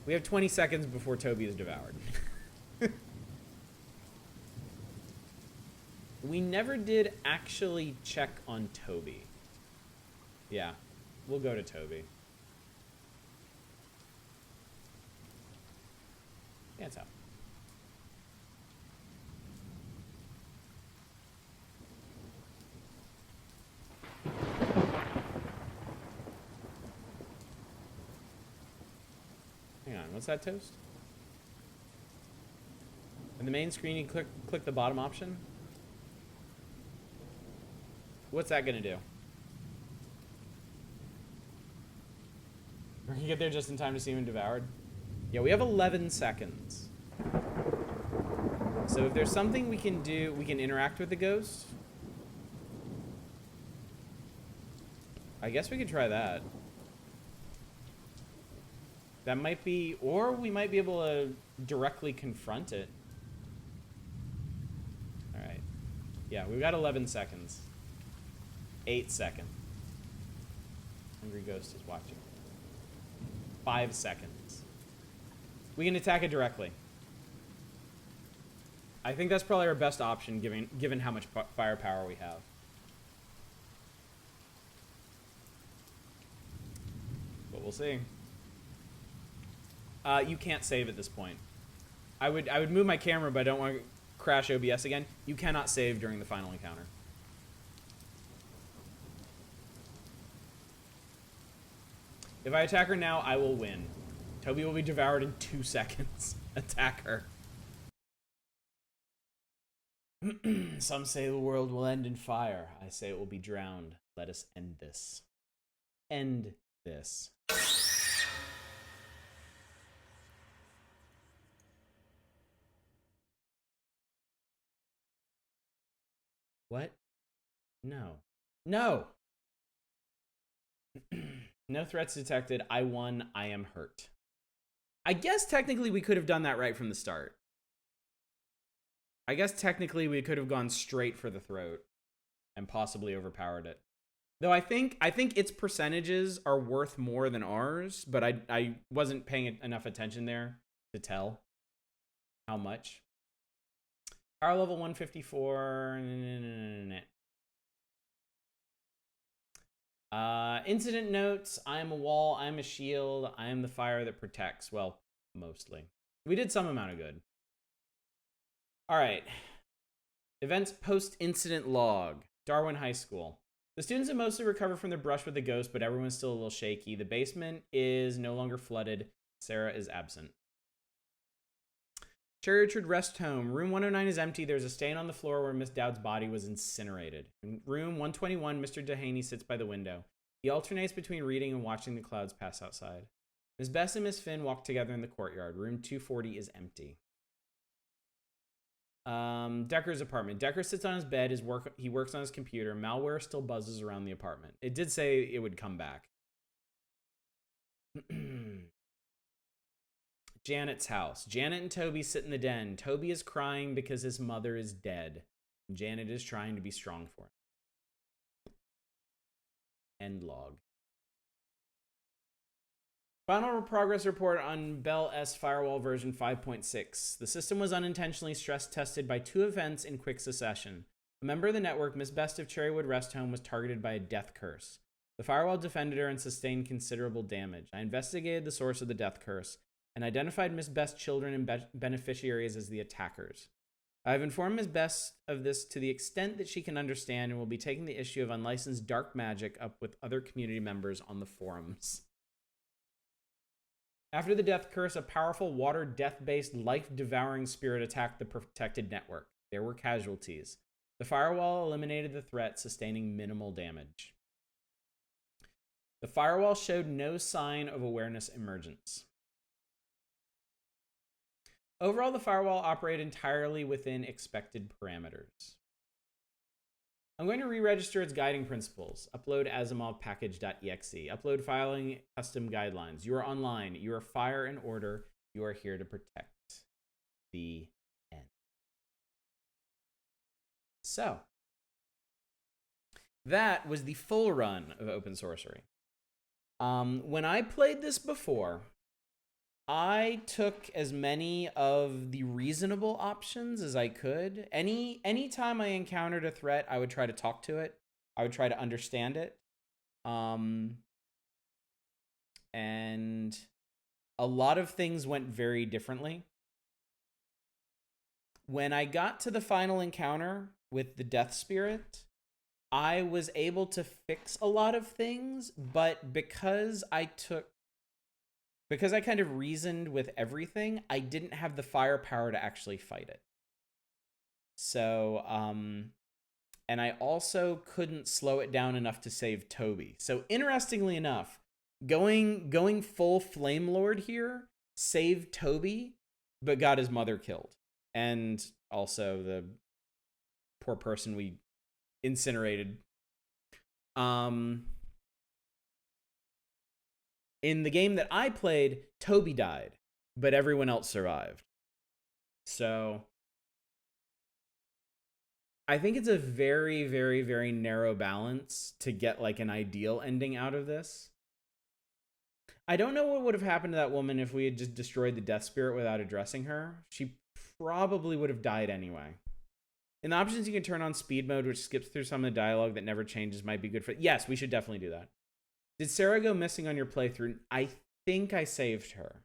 Speaker 1: We have 20 seconds before Toby is devoured. We never did actually check on Toby. Yeah, we'll go to Toby. Yeah, it's out. Hang on, what's that, Toast? In the main screen, you click the bottom option. What's that gonna do? We're gonna get there just in time to see him devoured. Yeah, we have 11 seconds. So if there's something we can do, we can interact with the ghost. I guess we could try that. That might be, or we might be able to directly confront it. All right. Yeah, we've got 11 seconds. 8 seconds. Hungry Ghost is watching. 5 seconds. We can attack it directly. I think that's probably our best option, given how much firepower we have. But we'll see. You can't save at this point. I would move my camera, but I don't want to crash OBS again. You cannot save during the final encounter. If I attack her now, I will win. Toby will be devoured in 2 seconds. Attack her. Some say the world will end in fire. I say it will be drowned. Let us end this. End this. What? No. No! No threats detected. I won. I am hurt. I guess technically we could have done that right from the start. I guess technically we could have gone straight for the throat and possibly overpowered it. Though I think its percentages are worth more than ours, but I wasn't paying enough attention there to tell how much. Power level 154. Incident notes. I am a wall. I am a shield. I am the fire that protects. Well, mostly. We did some amount of good. All right. Events post-incident log. Darwin High School. The students have mostly recovered from their brush with the ghost, but everyone's still a little shaky. The basement is no longer flooded. Sarah is absent. Cherry Orchard Rest Home. Room 109 is empty. There's a stain on the floor where Miss Dowd's body was incinerated. In room 121, Mr. Dehaney sits by the window. He alternates between reading and watching the clouds pass outside. Miss Bess and Miss Finn walk together in the courtyard. Room 240 is empty. Decker's apartment. Decker sits on his bed. He works on his computer. Malware still buzzes around the apartment. It did say it would come back. Janet's house. Janet and Toby sit in the den. Toby is crying because his mother is dead. Janet is trying to be strong for him. End log. Final progress report on Bell S Firewall version 5.6. The system was unintentionally stress tested by 2 events in quick succession. A member of the network, Miss Best of Cherrywood Rest Home, was targeted by a death curse. The firewall defended her and sustained considerable damage. I investigated the source of the death curse and identified Miss Best's children and beneficiaries as the attackers. I have informed Miss Best of this to the extent that she can understand and will be taking the issue of unlicensed dark magic up with other community members on the forums. After the death curse, a powerful water death-based life-devouring spirit attacked the protected network. There were casualties. The firewall eliminated the threat, sustaining minimal damage. The firewall showed no sign of awareness emergence. Overall, the firewall operated entirely within expected parameters. I'm going to re-register its guiding principles. Upload Asimov package.exe. Upload filing custom guidelines. You are online. You are fire and order. You are here to protect. The end. So, that was the full run of Open Sorcery. When I played this before, I took as many of the reasonable options as I could. Anytime I encountered a threat, I would try to talk to it. I would try to understand it. And a lot of things went very differently. When I got to the final encounter with the Death Spirit, I was able to fix a lot of things, but because I kind of reasoned with everything, I didn't have the firepower to actually fight it. So, and I also couldn't slow it down enough to save Toby. So interestingly enough, going full Flame Lord here saved Toby, but got his mother killed. And also the poor person we incinerated. In the game that I played, Toby died, but everyone else survived. So I think it's a very, very, very narrow balance to get like an ideal ending out of this. I don't know what would have happened to that woman if we had just destroyed the Death Spirit without addressing her. She probably would have died anyway. In the options, you can turn on speed mode, which skips through some of the dialogue that never changes, might be good for... Yes, we should definitely do that. Did Sarah go missing on your playthrough? I think I saved her.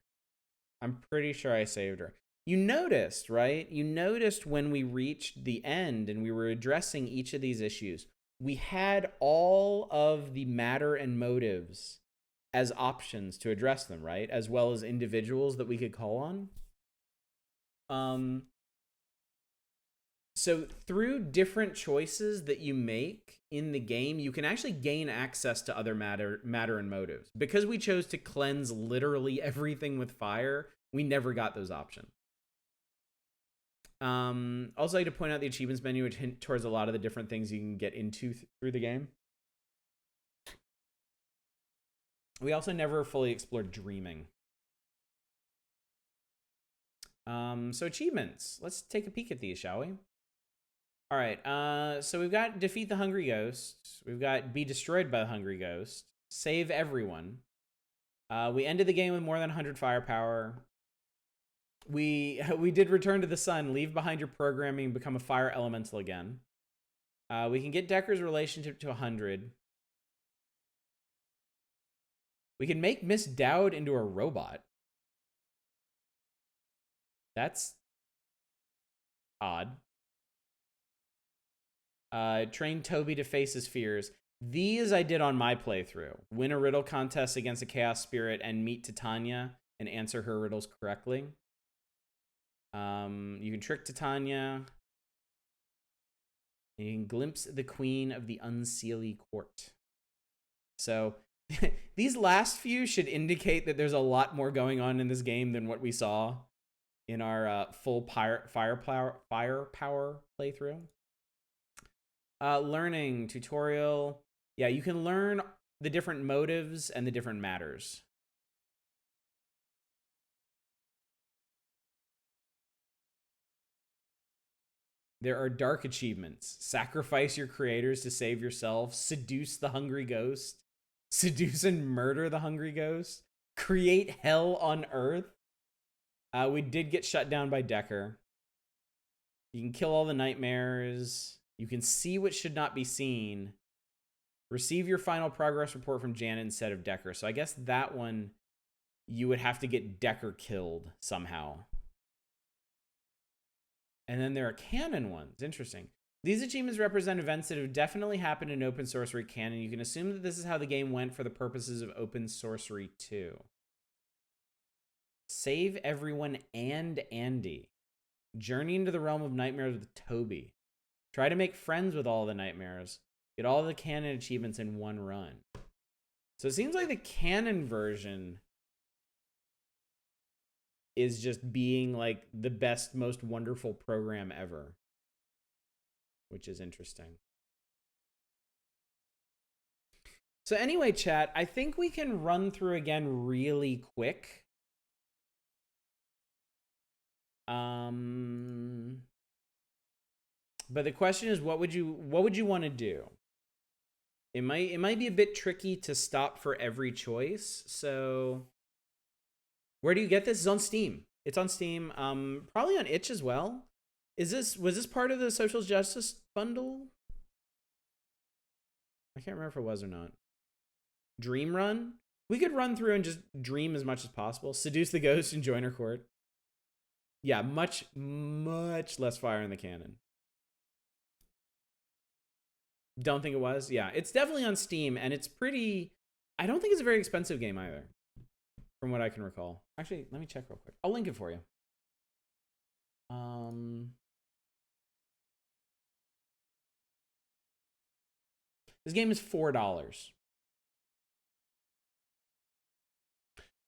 Speaker 1: I'm pretty sure I saved her. You noticed, right? You noticed when we reached the end and we were addressing each of these issues, we had all of the matter and motives as options to address them, right? As well as individuals that we could call on. So through different choices that you make in the game, you can actually gain access to other matter and motives. Because we chose to cleanse literally everything with fire, we never got those options. Also, like to point out the achievements menu, which hint towards a lot of the different things you can get into through the game. We also never fully explored dreaming. So achievements. Let's take a peek at these, shall we? All right, so we've got defeat the Hungry Ghost. We've got be destroyed by the Hungry Ghost. Save everyone. We ended the game with more than 100 firepower. We did return to the sun, leave behind your programming, become a fire elemental again. We can get Decker's relationship to 100. We can make Miss Dowd into a robot. That's odd. Train Toby to face his fears. These I did on my playthrough. Win a riddle contest against a chaos spirit and meet Titania and answer her riddles correctly. You can trick Titania. And you can glimpse the queen of the Unseelie court. So these last few should indicate that there's a lot more going on in this game than what we saw in our full firepower playthrough. Learning tutorial. Yeah, you can learn the different motives and the different matters. There are dark achievements. Sacrifice your creators to save yourself. Seduce the Hungry Ghost. Seduce and murder the Hungry Ghost. Create hell on Earth. We did get shut down by Decker. You can kill all the nightmares. You can see what should not be seen. Receive your final progress report from Janet instead of Decker. So I guess that one, you would have to get Decker killed somehow. And then there are canon ones. Interesting. These achievements represent events that have definitely happened in Open Sorcery canon. You can assume that this is how the game went for the purposes of Open Sorcery 2. Save everyone and Andy. Journey into the realm of nightmares with Toby. Try to make friends with all the nightmares. Get all the canon achievements in one run. So it seems like the canon version is just being like the best, most wonderful program ever, which is interesting. So anyway, chat, I think we can run through again really quick. But the question is, what would you want to do? It might be a bit tricky to stop for every choice. So where do you get this? It's on Steam. It's on Steam. Probably on itch as well. Was this part of the social justice bundle? I can't remember if it was or not. Dream Run? We could run through and just dream as much as possible. Seduce the ghost and join her court. Yeah, much less fire in the cannon. Don't think it was? Yeah, it's definitely on Steam, and it's pretty... I don't think it's a very expensive game either, from what I can recall. Actually, let me check real quick. I'll link it for you. This game is $4.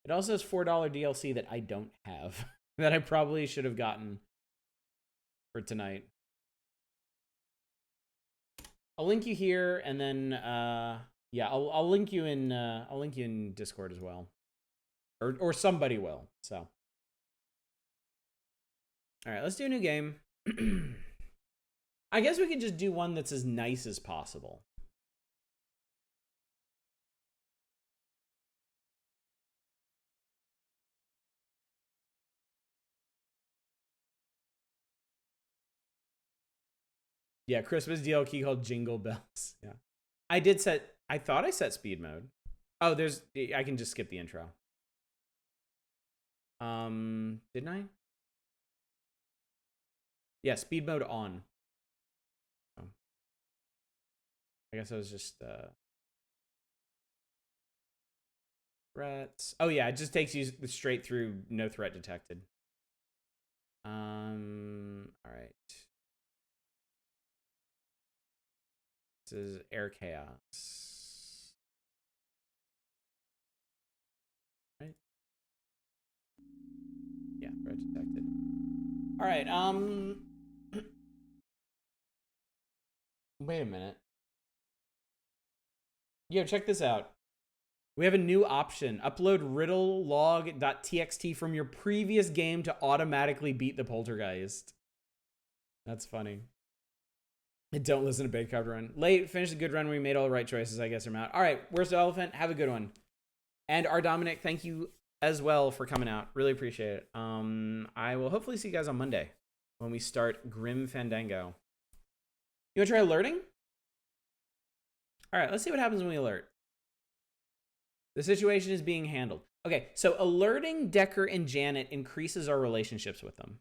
Speaker 1: It also has $4 DLC that I don't have, that I probably should have gotten for tonight. I'll link you here, and then yeah, I'll link you in Discord as well, or somebody will. So, all right, let's do a new game. I guess we could just do one that's as nice as possible. Yeah, Christmas deal key called Jingle Bells. Yeah, I thought I set speed mode. Oh, I can just skip the intro. Didn't I? Yeah, speed mode on. Oh. I guess I was just threats. Oh yeah, it just takes you straight through, no threat detected. All right. This is Air Chaos. Right? Yeah, threat detected. All right, wait a minute. Yo, check this out. We have a new option. Upload riddle log.txt from your previous game to automatically beat the poltergeist. That's funny. Don't listen to Bait Cop Run. Late, finished a good run. We made all the right choices. I guess I'm out. All right, where's the elephant? Have a good one. And our Dominic, thank you as well for coming out. Really appreciate it. I will hopefully see you guys on Monday when we start Grim Fandango. You want to try alerting? All right, let's see what happens when we alert. The situation is being handled. Okay, so alerting Decker and Janet increases our relationships with them.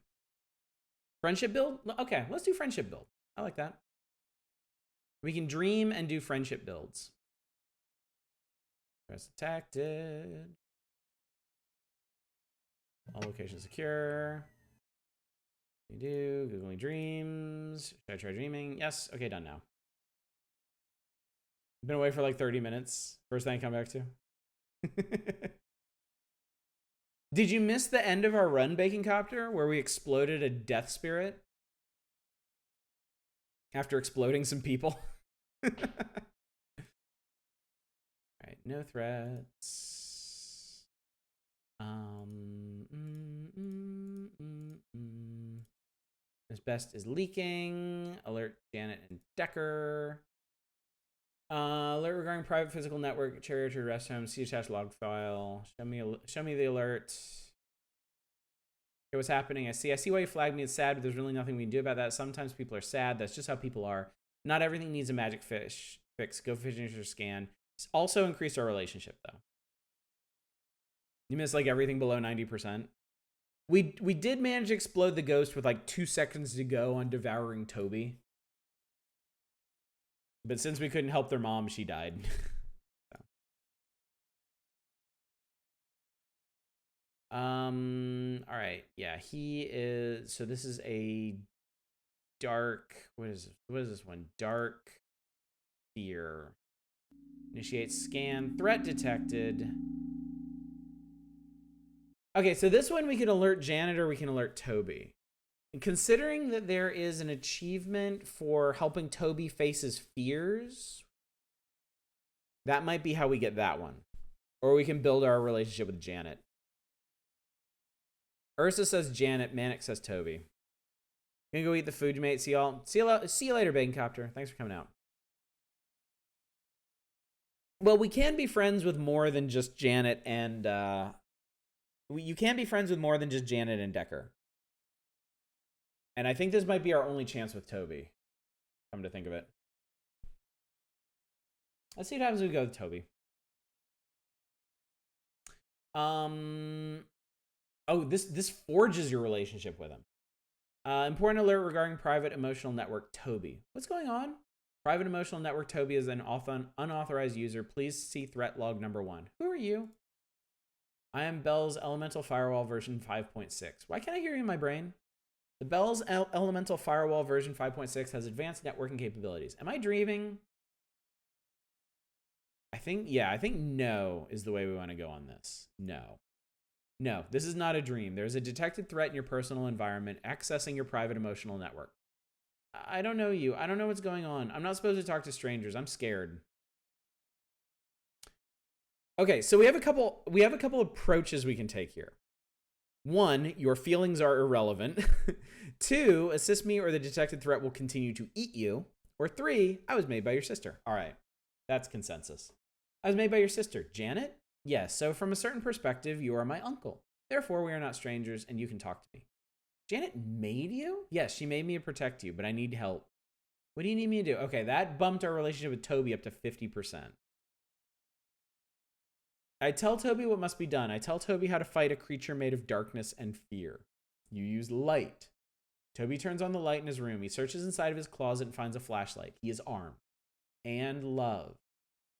Speaker 1: Friendship build? Okay, let's do friendship build. I like that. We can dream and do friendship builds. Press detected. All locations secure. We do. Googling dreams. Should I try dreaming? Yes. Okay, done now. Been away for like 30 minutes. First thing I come back to. Did you miss the end of our run, Baking Copter, where we exploded a death spirit after exploding some people? All right, no threats. Asbestos is leaking. Alert Janet and Decker. Alert regarding private physical network, chariot or rest home, see attached log file. Show me the alert. Okay, what's happening? I see why you flagged me. It's sad, but there's really nothing we can do about that. Sometimes people are sad. That's just how people are. Not everything needs a magic fix. Go finish your scan. Also increase our relationship, though. You miss like everything below 90%. We did manage to explode the ghost with like 2 seconds to go on devouring Toby. But since we couldn't help their mom, she died. So. All right. Yeah, he is. So this is a dark. What is this one? Dark fear. Initiate scan. Threat detected. Okay, so this one we can alert Janet or we can alert Toby. And considering that there is an achievement for helping Toby face his fears, that might be how we get that one. Or we can build our relationship with Janet. Ursa says Janet, Manic says Toby. Gonna go eat the food, mate. See y'all. See you later, Bacon Copter. Thanks for coming out. Well, we can be friends with more than just Janet and you can be friends with more than just Janet and Decker. And I think this might be our only chance with Toby. Come to think of it. Let's see what happens when we go with Toby. Oh, this forges your relationship with him. Important alert regarding private emotional network Toby. What's going on? Private emotional network Toby is an unauthorized user. Please see threat log number 1. Who are you? I am Bell's Elemental Firewall version 5.6. Why can't I hear you in my brain? The Bell's Elemental Firewall version 5.6 has advanced networking capabilities. Am I dreaming? I think no is the way we want to go on this. No, this is not a dream. There's a detected threat in your personal environment accessing your private emotional network. I don't know you. I don't know what's going on. I'm not supposed to talk to strangers. I'm scared. Okay, so we have a couple approaches we can take here. 1, your feelings are irrelevant. 2, assist me or the detected threat will continue to eat you. Or 3, I was made by your sister. All right, that's consensus. I was made by your sister. Janet? Yes, so from a certain perspective, you are my uncle. Therefore, we are not strangers and you can talk to me. Janet made you? Yes, she made me to protect you, but I need help. What do you need me to do? Okay, that bumped our relationship with Toby up to 50%. I tell Toby what must be done. I tell Toby how to fight a creature made of darkness and fear. You use light. Toby turns on the light in his room. He searches inside of his closet and finds a flashlight. He is armed. And love.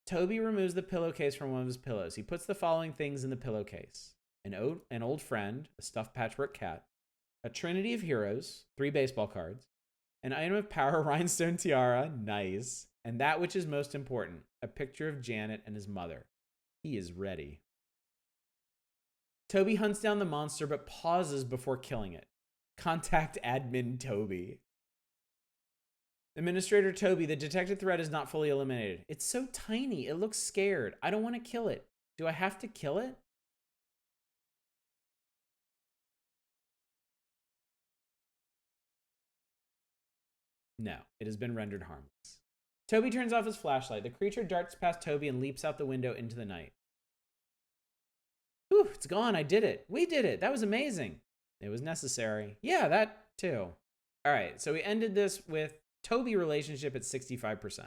Speaker 1: Toby removes the pillowcase from one of his pillows. He puts the following things in the pillowcase. An old friend, a stuffed patchwork cat, a trinity of heroes, 3 baseball cards, an item of power, rhinestone tiara, nice, and that which is most important, a picture of Janet and his mother. He is ready. Toby hunts down the monster but pauses before killing it. Contact admin Toby. Administrator Toby, the detected threat is not fully eliminated. It's so tiny. It looks scared. I don't want to kill it. Do I have to kill it? No, it has been rendered harmless. Toby turns off his flashlight. The creature darts past Toby and leaps out the window into the night. Whew, it's gone. I did it. We did it. That was amazing. It was necessary. Yeah, that too. All right, so we ended this with Toby relationship at 65%.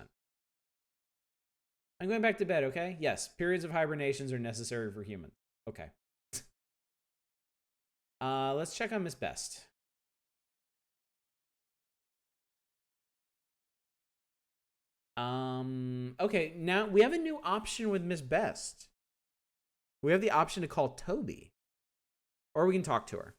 Speaker 1: I'm going back to bed, okay? Yes, periods of hibernations are necessary for humans. Okay. Let's check on Miss Best. Okay, now we have a new option with Miss Best. We have the option to call Toby. Or we can talk to her.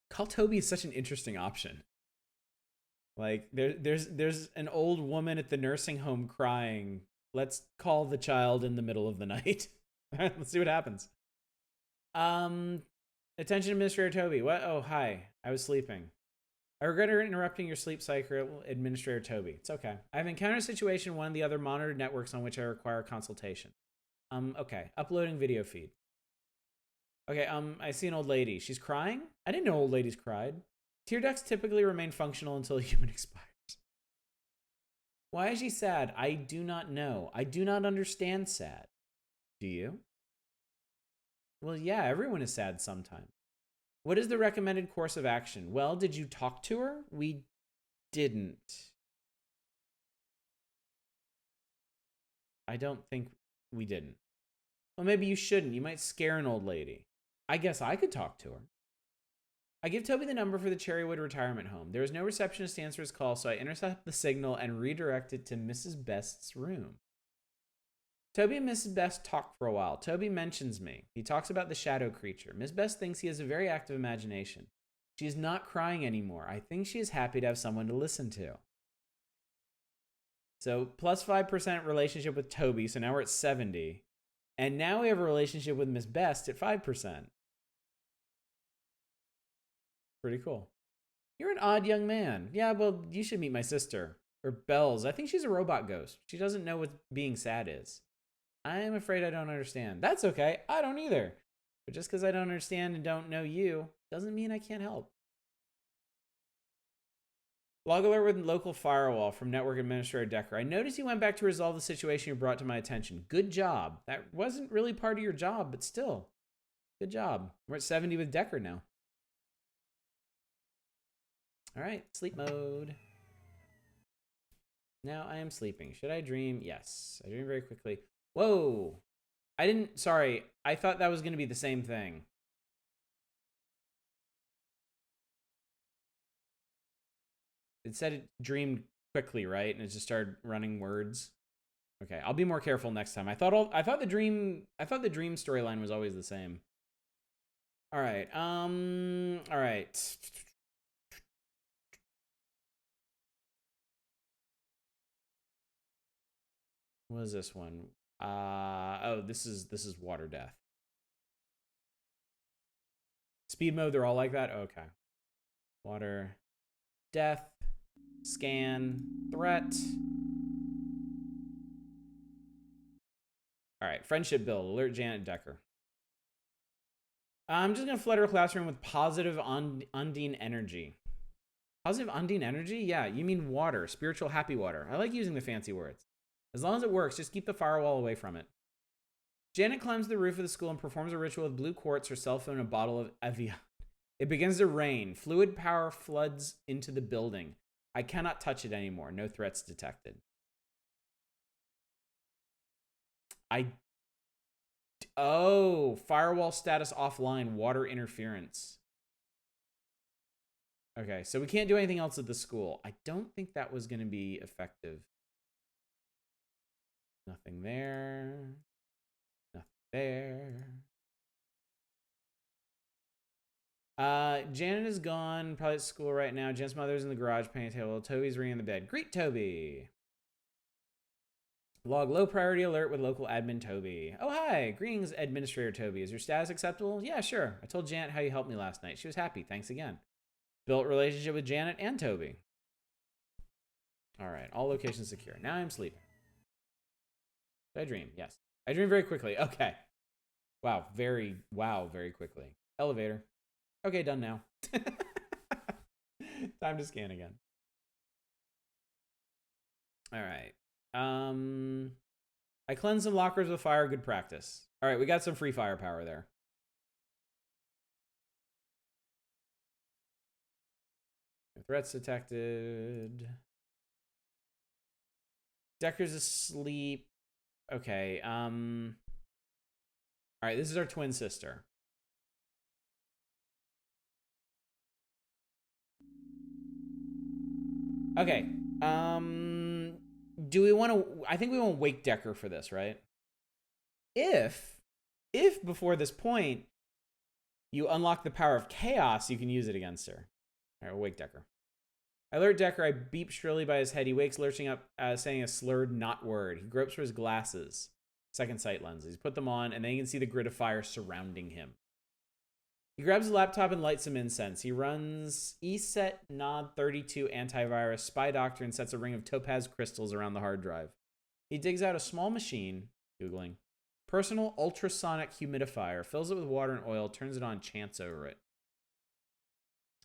Speaker 1: Call Toby is such an interesting option. Like there's an old woman at the nursing home crying. Let's call the child in the middle of the night. Let's see what happens. Attention Administrator Toby. What? Oh, hi. I was sleeping. I regret interrupting your sleep cycle, Administrator Toby. It's okay. I've encountered a situation in one of the other monitored networks on which I require consultation. Okay. Uploading video feed. Okay, I see an old lady. She's crying? I didn't know old ladies cried. Tear ducts typically remain functional until a human expires. Why is she sad? I do not know. I do not understand sad. Do you? Well, yeah, everyone is sad sometimes. What is the recommended course of action? Well, did you talk to her? We didn't. I don't think we didn't. Well, maybe you shouldn't. You might scare an old lady. I guess I could talk to her. I give Toby the number for the Cherrywood retirement home. There is no receptionist to answer his call, so I intercept the signal and redirect it to Mrs. Best's room. Toby and Mrs. Best talk for a while. Toby mentions me. He talks about the shadow creature. Miss Best thinks he has a very active imagination. She is not crying anymore. I think she is happy to have someone to listen to. So plus 5% relationship with Toby, so now we're at 70. And now we have a relationship with Miss Best at 5%. Pretty cool. You're an odd young man. Yeah, well, you should meet my sister. Or Bells. I think she's a robot ghost. She doesn't know what being sad is. I am afraid I don't understand. That's okay. I don't either. But just because I don't understand and don't know you doesn't mean I can't help. Log alert with local firewall from Network Administrator Decker. I noticed you went back to resolve the situation you brought to my attention. Good job. That wasn't really part of your job, but still. Good job. We're at 70 with Decker now. All right, sleep mode. Now I am sleeping. Should I dream? Yes. I dream very quickly. Whoa. Sorry. I thought that was going to be the same thing. It said it dreamed quickly, right? And it just started running words. Okay, I'll be more careful next time. I thought the dream storyline was always the same. All right. All right. What is this one? Oh, this is Water Death. Speed mode, they're all like that? Okay. Water Death. Scan. Threat. All right. Friendship build. Alert Janet Decker. I'm just going to flood her classroom with positive Undine energy. Positive Undine energy? Yeah, you mean water. Spiritual happy water. I like using the fancy words. As long as it works, just keep the firewall away from it. Janet climbs the roof of the school and performs a ritual with blue quartz, her cell phone, and a bottle of Evian. It begins to rain. Fluid power floods into the building. I cannot touch it anymore. No threats detected. Oh, firewall status offline, water interference. Okay, so we can't do anything else at the school. I don't think that was going to be effective. Nothing there. Nothing there. Janet is gone, probably at school right now. Janet's mother's in the garage painting table. Toby's ringing the bed. Greet Toby. Log low priority alert with local admin Toby. Oh, hi. Greetings, Administrator Toby. Is your status acceptable? Yeah, sure. I told Janet how you helped me last night. She was happy. Thanks again. Built relationship with Janet and Toby. All right. All locations secure. Now I'm sleeping. Did I dream? Yes. I dream very quickly. Okay. Wow. Very quickly. Elevator. Okay, done now. Time to scan again. All right. I cleanse some lockers with fire. Good practice. All right, we got some free firepower there. Threats detected. Decker's asleep. Okay. All right, this is our twin sister. Okay. Do we want to... I think we want to wake Decker for this, right? If before this point, you unlock the power of chaos, you can use it against her. All right, we'll wake Decker. I alert Decker. I beep shrilly by his head. He wakes, lurching up, saying a slurred not word. He gropes for his glasses. Second sight lenses. He's put them on, and then you can see the grid of fire surrounding him. He grabs a laptop and lights some incense. He runs ESET Nod 32 antivirus, Spy Doctor, and sets a ring of topaz crystals around the hard drive. He digs out a small machine, Googling, personal ultrasonic humidifier, fills it with water and oil, turns it on, chants over it.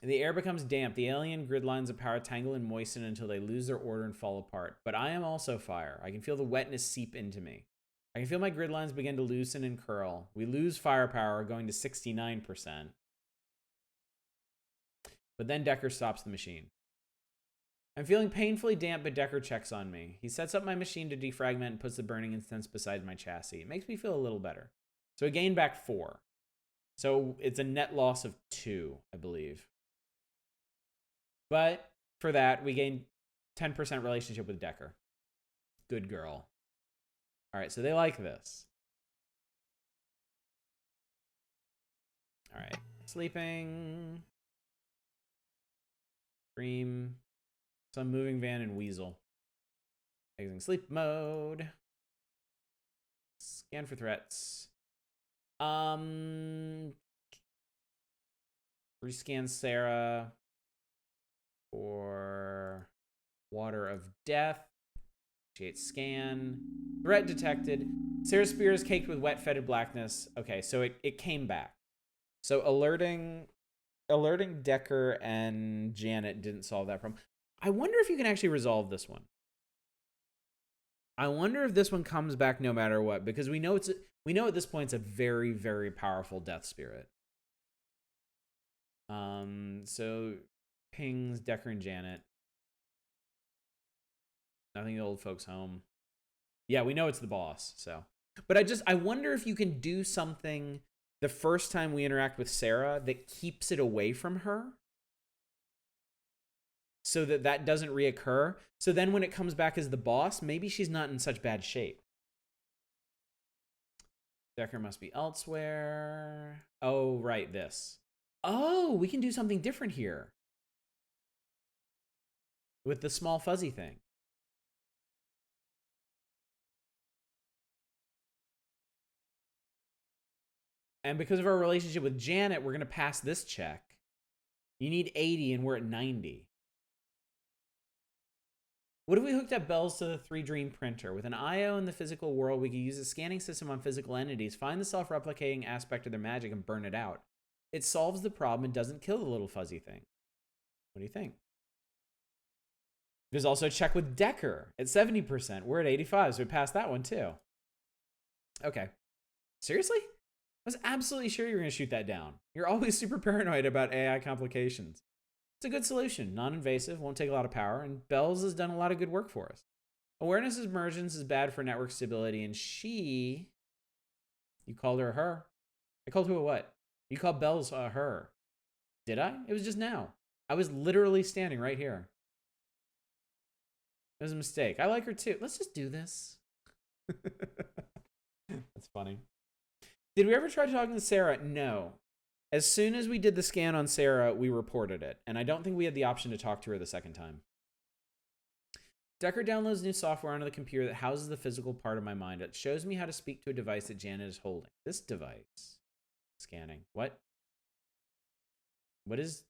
Speaker 1: The air becomes damp. The alien grid lines of power tangle and moisten until they lose their order and fall apart. But I am also fire. I can feel the wetness seep into me. I can feel my grid lines begin to loosen and curl. We lose firepower, going to 69%. But then Decker stops the machine. I'm feeling painfully damp, but Decker checks on me. He sets up my machine to defragment and puts the burning instance beside my chassis. It makes me feel a little better. So I gained back 4. So it's a net loss of 2, I believe. But for that, we gained 10% relationship with Decker. Good girl. All right, so they like this. All right, sleeping. Dream. Some moving van and weasel. Exiting sleep mode. Scan for threats. Rescan Sarah for water of death. Initiate scan. Threat detected. Sarah's spear is caked with wet, fetid blackness. Okay, so it came back. So alerting Decker and Janet didn't solve that problem. I wonder if you can actually resolve this one. I wonder if this one comes back no matter what, because we know at this point it's a very, very powerful death spirit. So pings Decker and Janet. Nothing the old folks home. Yeah, we know it's the boss, so. But I wonder if you can do something the first time we interact with Sarah that keeps it away from her, so that doesn't reoccur. So then when it comes back as the boss, maybe she's not in such bad shape. Decker must be elsewhere. Oh, right, this. Oh, we can do something different here. With the small fuzzy thing. And because of our relationship with Janet, we're going to pass this check. You need 80 and we're at 90. What if we hooked up Bells to the 3Dream printer? With an IO in the physical world, we could use a scanning system on physical entities, find the self-replicating aspect of their magic, and burn it out. It solves the problem and doesn't kill the little fuzzy thing. What do you think? There's also a check with Decker at 70%. We're at 85, so we passed that one too. Okay. Seriously? I was absolutely sure you were going to shoot that down. You're always super paranoid about AI complications. It's a good solution, non-invasive, won't take a lot of power, and Bells has done a lot of good work for us. Awareness emergence is bad for network stability, and you called her her. I called who a what? You called Bells her. Did I? It was just now. I was literally standing right here. It was a mistake. I like her too. Let's just do this. That's funny. Did we ever try talking to Sarah? No. As soon as we did the scan on Sarah, we reported it. And I don't think we had the option to talk to her the second time. Decker downloads new software onto the computer that houses the physical part of my mind. It shows me how to speak to a device that Janet is holding. This device. Scanning. What? What is...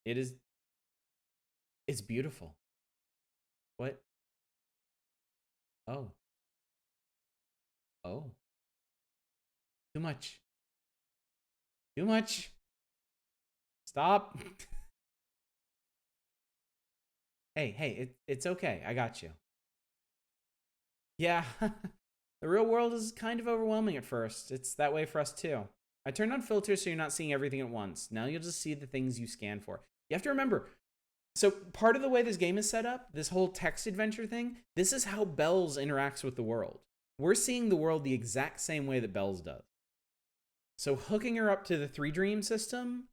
Speaker 1: It is... It's beautiful. What? Oh. Oh. Too much. Too much. Stop. Hey, it's okay. I got you. Yeah. The real world is kind of overwhelming at first. It's that way for us too. I turned on filters so you're not seeing everything at once. Now you'll just see the things you scan for. You have to remember, so part of the way this game is set up, this whole text adventure thing, this is how Bells interacts with the world. We're seeing the world the exact same way that Bells does. So hooking her up to the 3Dream system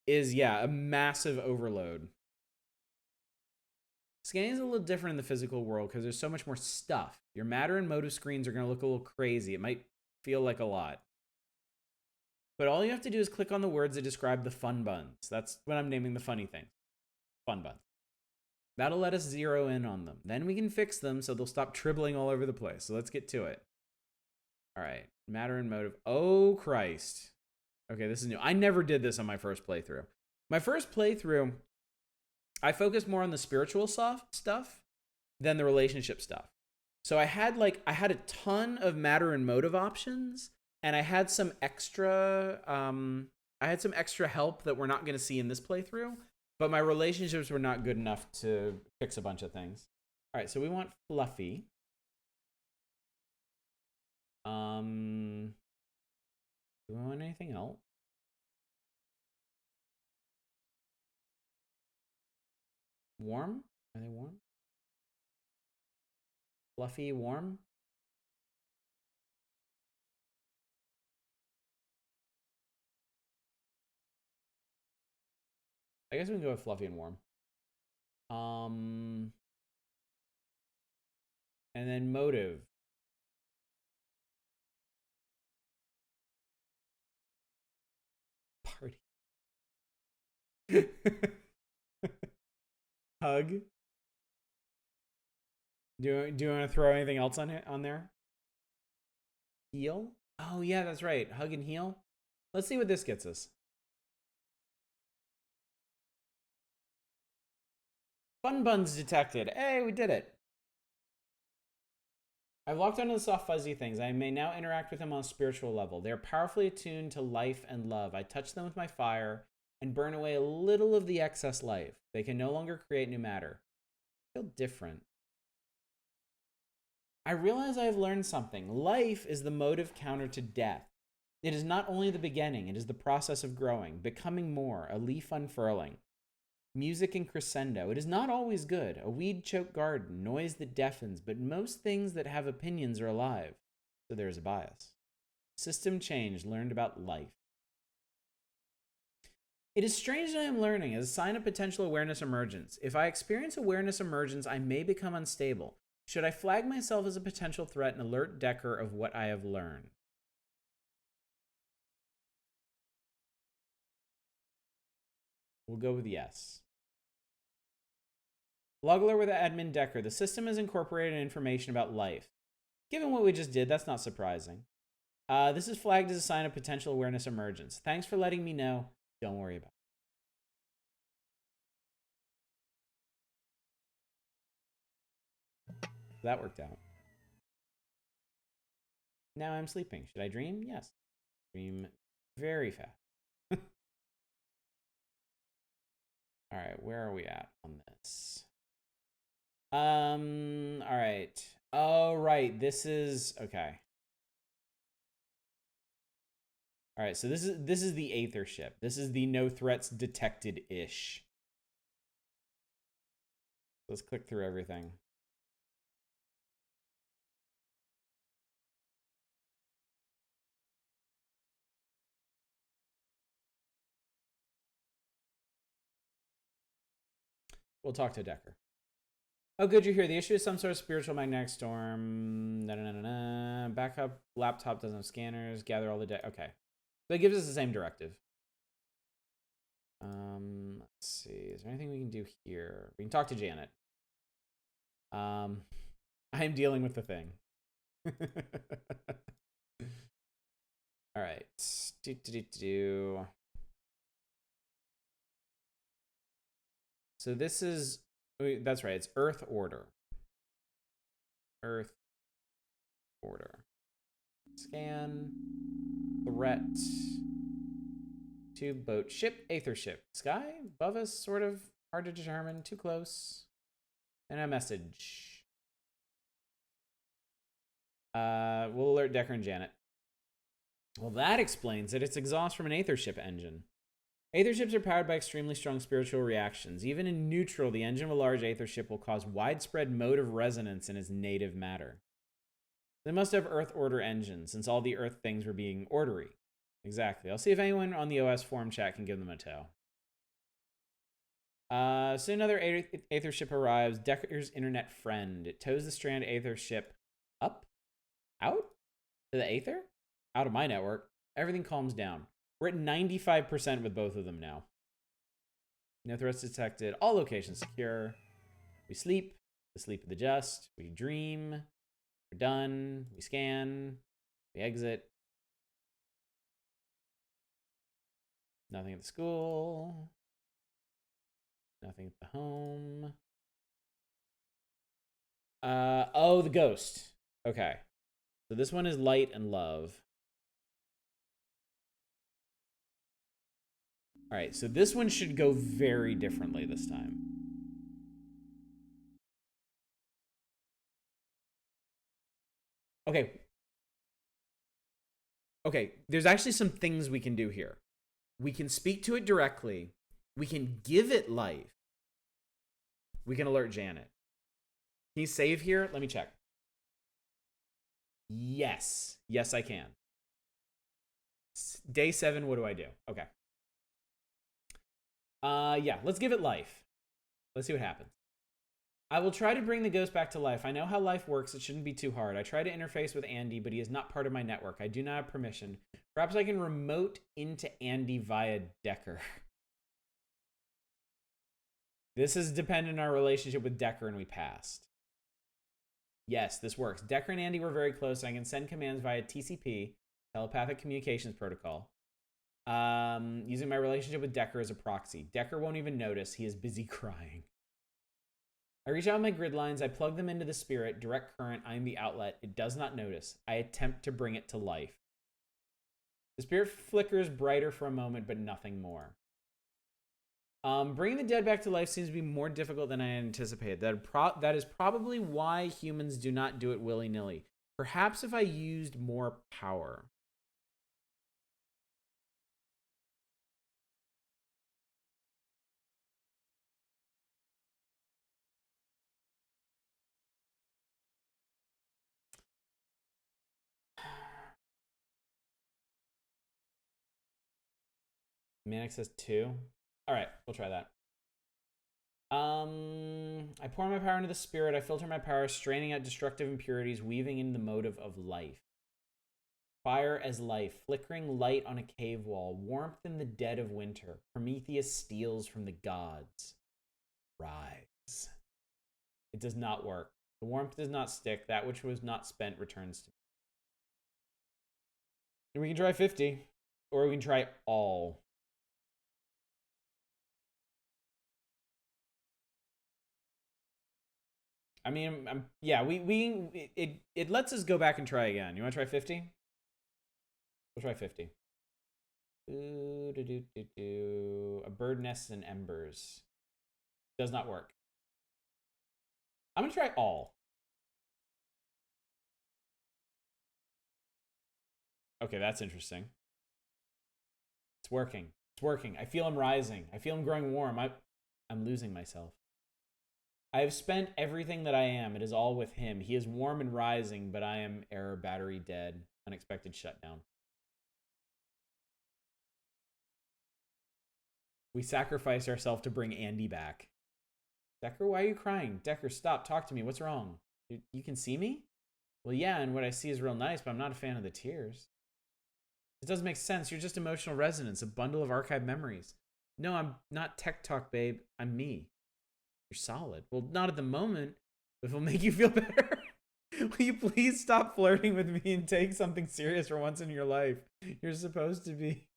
Speaker 1: is, yeah, a massive overload. Scanning is a little different in the physical world because there's so much more stuff. Your matter and motive screens are going to look a little crazy. It might feel like a lot. But all you have to do is click on the words that describe the fun buns. That's what I'm naming the funny things. Fun buns. That'll let us zero in on them. Then we can fix them so they'll stop dribbling all over the place. So let's get to it. All right. Matter and motive. Oh, Christ. Okay, this is new. I never did this on my first playthrough. My first playthrough, I focused more on the spiritual stuff than the relationship stuff. So I had a ton of matter and motive options, and I had some extra I had some extra help that we're not going to see in this playthrough, but my relationships were not good enough to fix a bunch of things. All right, so we want Fluffy. Do we want anything else? Warm? Are they warm? Fluffy, warm? I guess we can go with Fluffy and warm. And then motive. Party. Hug. Do you want to throw anything else on there? Heal? Oh yeah, that's right. Hug and heal. Let's see what this gets us. Fun buns detected. Hey, we did it. I've locked onto the soft fuzzy things. I may now interact with them on a spiritual level. They are powerfully attuned to life and love. I touch them with my fire and burn away a little of the excess life. They can no longer create new matter. I feel different. I realize I have learned something. Life is the motive counter to death. It is not only the beginning, it is the process of growing, becoming more, a leaf unfurling. Music and crescendo. It is not always good. A weed-choked garden, noise that deafens, but most things that have opinions are alive. So there is a bias. System change learned about life. It is strange that I am learning as a sign of potential awareness emergence. If I experience awareness emergence, I may become unstable. Should I flag myself as a potential threat and alert Decker of what I have learned? We'll go with yes. Log alert with admin Decker. The system has incorporated information about life. Given what we just did, that's not surprising. This is flagged as a sign of potential awareness emergence. Thanks for letting me know. Don't worry about it. That worked out. Now I'm sleeping. Should I dream? Yes. Dream very fast. All right, where are we at on this? All right. Oh, right. This is okay. All right, so this is the Aether ship. This is the no threats detected-ish. Let's click through everything. We'll talk to Decker. Oh, good, you're here. The issue is some sort of spiritual magnetic storm. Backup laptop doesn't have scanners. Gather all the data. Okay. So it gives us the same directive. Let's see. Is there anything we can do here? We can talk to Janet. I'm dealing with the thing. All right. So this is, that's right. It's Earth Order. Earth Order. Scan. Threat. Tube, boat, ship, Aether ship. Sky above us, sort of hard to determine. Too close. And a message. We'll alert Decker and Janet. Well, that explains it. It's exhaust from an Aether ship engine. Aether ships are powered by extremely strong spiritual reactions. Even in neutral, the engine of a large Aether ship will cause widespread motive resonance in its native matter. They must have Earth Order engines, since all the Earth things were being ordery. Exactly. I'll see if anyone on the OS forum chat can give them a tow. Soon another Aether ship arrives. Decker's internet friend. It tows the strand Aether ship up? Out? To the Aether? Out of my network. Everything calms down. We're at 95% with both of them now. No threats detected. All locations secure. We sleep. The sleep of the just. We dream. We're done. We scan. We exit. Nothing at the school. Nothing at the home. Oh, the ghost. Okay. So this one is light and love. All right, so this one should go very differently this time. Okay. Okay, there's actually some things we can do here. We can speak to it directly. We can give it life. We can alert Janet. Can you save here? Let me check. Yes. Yes, I can. Day 7, what do I do? Okay. Yeah, let's give it life. Let's see what happens. I will try to bring the ghost back to life. I know how life works. It shouldn't be too hard. I try to interface with Andy, but he is not part of my network. I do not have permission. Perhaps I can remote into Andy via Decker. This is dependent on our relationship with Decker, and we passed. Yes, this works. Decker and Andy were very close. I can send commands via TCP, telepathic communications protocol, using my relationship with Decker as a proxy. Decker won't even notice. He is busy crying. I reach out my grid lines. I plug them into the spirit. Direct current. I am the outlet. It does not notice. I attempt to bring it to life. The spirit flickers brighter for a moment, but nothing more. Bringing the dead back to life seems to be more difficult than I anticipated. That is probably why humans do not do it willy-nilly. Perhaps if I used more power. Manix says 2. All right, we'll try that. I pour my power into the spirit. I filter my power, straining out destructive impurities, weaving in the motive of life. Fire as life, flickering light on a cave wall, warmth in the dead of winter. Prometheus steals from the gods. Rise. It does not work. The warmth does not stick. That which was not spent returns to me. And we can try 50, or we can try all. I mean, yeah, it lets us go back and try again. You want to try 50? We'll try 50. A bird nests in embers. Does not work. I'm gonna try all. Okay, that's interesting. It's working. It's working. I feel him rising. I feel him growing warm. I'm losing myself. I have spent everything that I am. It is all with him. He is warm and rising, but I am error, battery dead. Unexpected shutdown. We sacrifice ourselves to bring Andy back. Decker, why are you crying? Decker, stop. Talk to me. What's wrong? You can see me? Well, yeah, and what I see is real nice, but I'm not a fan of the tears. It doesn't make sense. You're just emotional resonance, a bundle of archived memories. No, I'm not tech talk, babe. I'm me. You're solid. Well, not at the moment, but it'll make you feel better. Will you please stop flirting with me and take something serious for once in your life? You're supposed to be.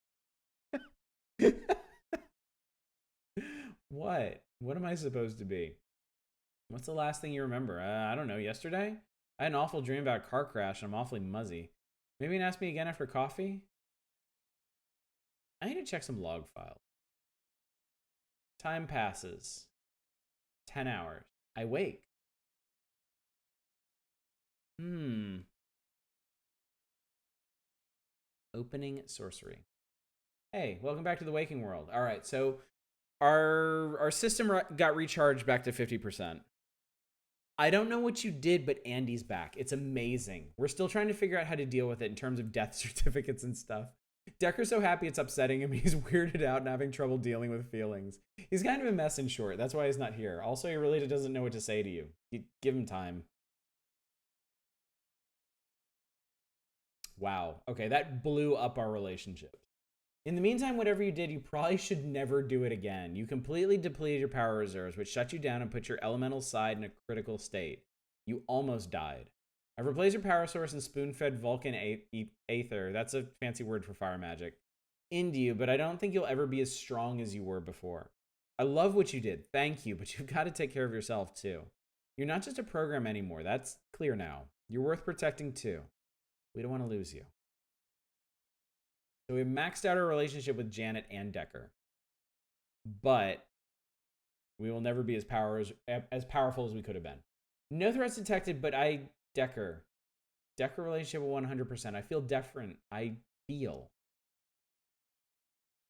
Speaker 1: What? What am I supposed to be? What's the last thing you remember? I don't know. Yesterday? I had an awful dream about a car crash and I'm awfully muzzy. Maybe you can ask me again after coffee? I need to check some log files. Time passes. 10 hours. I wake. Opening sorcery. Hey, welcome back to the waking world. All right, so our system got recharged back to 50%. I don't know what you did, but Andy's back. It's amazing. We're still trying to figure out how to deal with it in terms of death certificates and stuff. Decker's so happy it's upsetting him. He's weirded out and having trouble dealing with feelings. He's kind of a mess in short. That's why he's not here. Also, he really doesn't know what to say to you. Give him time. Wow. Okay, that blew up our relationship. In the meantime, whatever you did, you probably should never do it again. You completely depleted your power reserves, which shut you down and put your elemental side in a critical state. You almost died. I've replaced your power source and spoon-fed Vulcan Aether. That's a fancy word for fire magic. Into you, but I don't think you'll ever be as strong as you were before. I love what you did. Thank you, but you've got to take care of yourself, too. You're not just a program anymore. That's clear now. You're worth protecting, too. We don't want to lose you. So we maxed out our relationship with Janet and Decker. but we will never be as powerful as we could have been. No threats detected, but Decker relationship 100%. I feel different. I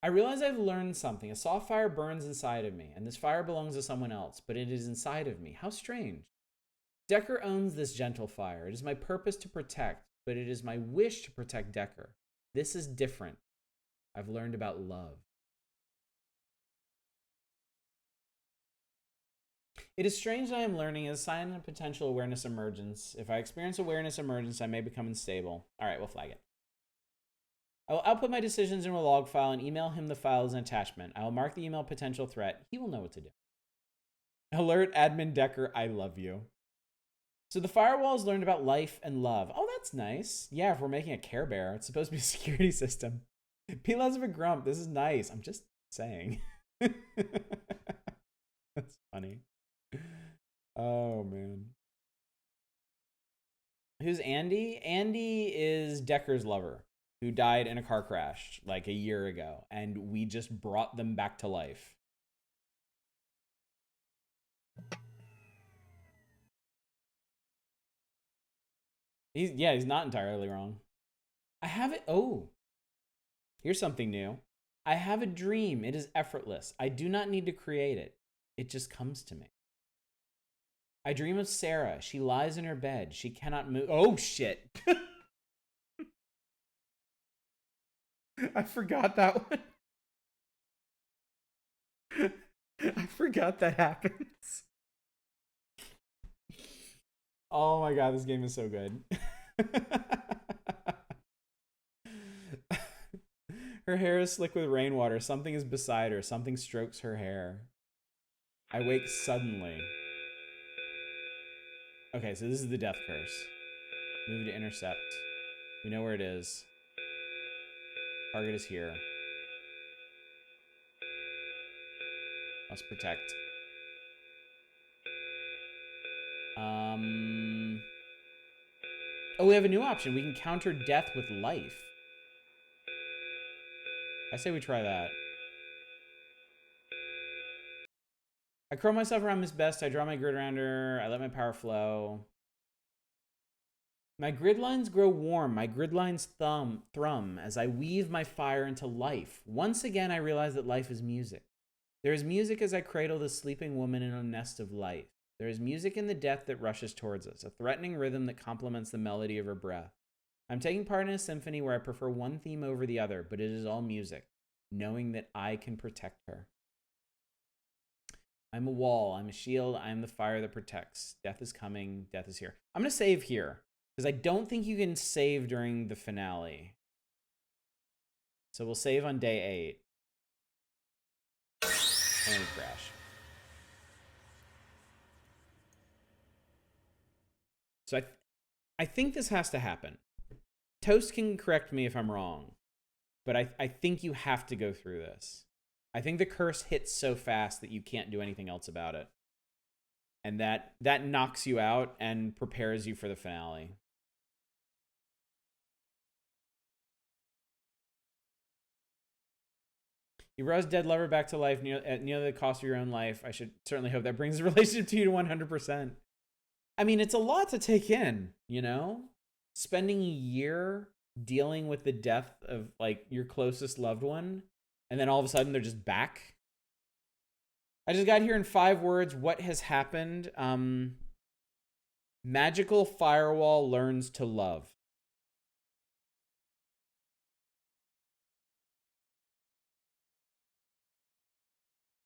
Speaker 1: realize I've learned something. A soft fire burns inside of me, and this fire belongs to someone else, but it is inside of me. How strange. Decker owns this gentle fire. It is my purpose to protect, but it is my wish to protect Decker. This is different. I've learned about love. It is strange that I am learning as a sign of potential awareness emergence. If I experience awareness emergence, I may become unstable. All right, we'll flag it. I will output my decisions into a log file and email him the file as an attachment. I will mark the email potential threat. He will know what to do. Alert admin Decker, I love you. So the firewall has learned about life and love. Oh, that's nice. Yeah, if we're making a Care Bear, it's supposed to be a security system. Be less of a grump. This is nice. I'm just saying. That's funny. Oh, man. Who's Andy? Andy is Decker's lover who died in a car crash like a year ago, and we just brought them back to life. He's not entirely wrong. I have it. Oh, here's something new. I have a dream. It is effortless. I do not need to create it. It just comes to me. I dream of Sarah. She lies in her bed. She cannot move. Oh, shit. I forgot that one. I forgot that happens. Oh my god, this game is so good. Her hair is slick with rainwater. Something is beside her. Something strokes her hair. I wake suddenly. Okay, so this is the death curse. Move to intercept. We know where it is. Target is here. Must protect. Oh, we have a new option. We can counter death with life. I say we try that. I curl myself around Miss Best. I draw my grid around her. I let my power flow. My grid lines grow warm. My grid lines thrum as I weave my fire into life. Once again, I realize that life is music. There is music as I cradle the sleeping woman in a nest of life. There is music in the death that rushes towards us, a threatening rhythm that complements the melody of her breath. I'm taking part in a symphony where I prefer one theme over the other, but it is all music, knowing that I can protect her. I'm a wall. I'm a shield. I am the fire that protects. Death is coming. Death is here. I'm going to save here because I don't think you can save during the finale. So we'll save on day 8. And we crash. So I think this has to happen. Toast can correct me if I'm wrong, but I think you have to go through this. I think the curse hits so fast that you can't do anything else about it. And that knocks you out and prepares you for the finale. You rouse dead lover back to life at nearly the cost of your own life. I should certainly hope that brings the relationship to you to 100%. I mean, it's a lot to take in, you know? Spending a year dealing with the death of, like, your closest loved one, and then all of a sudden they're just back. I just got here in 5 words. What has happened? Magical firewall learns to love.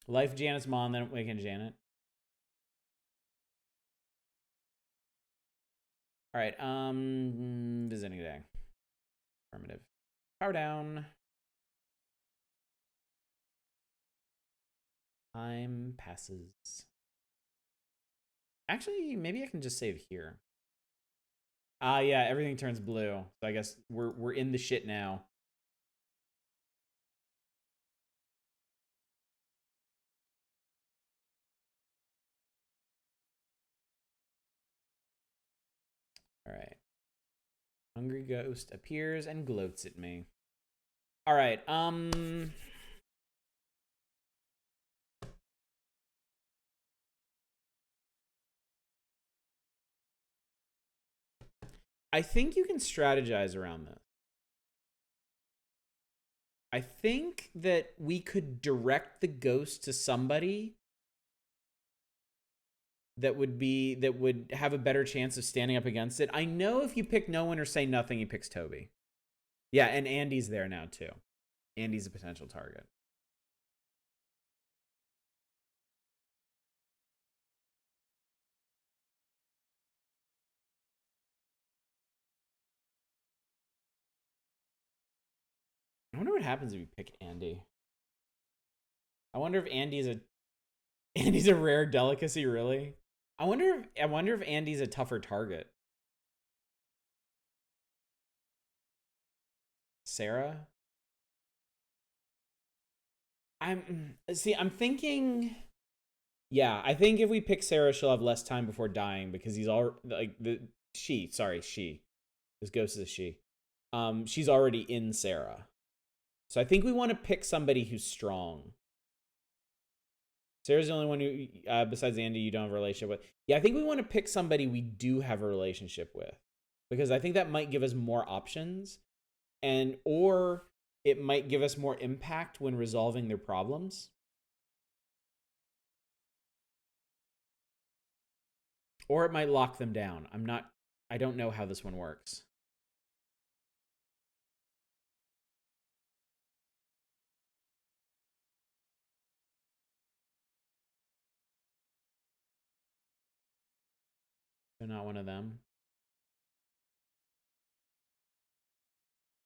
Speaker 1: Life Janet's mom, then awaken Janet. All right. Visiting day. Affirmative. Power down. Time passes. Actually, maybe I can just save here. Yeah, everything turns blue. So I guess we're in the shit now. All right. Hungry ghost appears and gloats at me. All right. I think you can strategize around this. I think that we could direct the ghost to somebody that would have a better chance of standing up against it. I know if you pick no one or say nothing, he picks Toby. Yeah, and Andy's there now too. Andy's a potential target. I wonder what happens if you pick Andy. I wonder if Andy's a rare delicacy, really. I wonder if Andy's a tougher target. Sarah? I'm thinking. Yeah, I think if we pick Sarah, she'll have less time before dying because he's all like she. This ghost is a she. She's already in Sarah, so I think we want to pick somebody who's strong. Sarah's the only one who, besides Andy, you don't have a relationship with. Yeah, I think we want to pick somebody we do have a relationship with because I think that might give us more options, or it might give us more impact when resolving their problems. Or it might lock them down. I don't know how this one works. They're not one of them.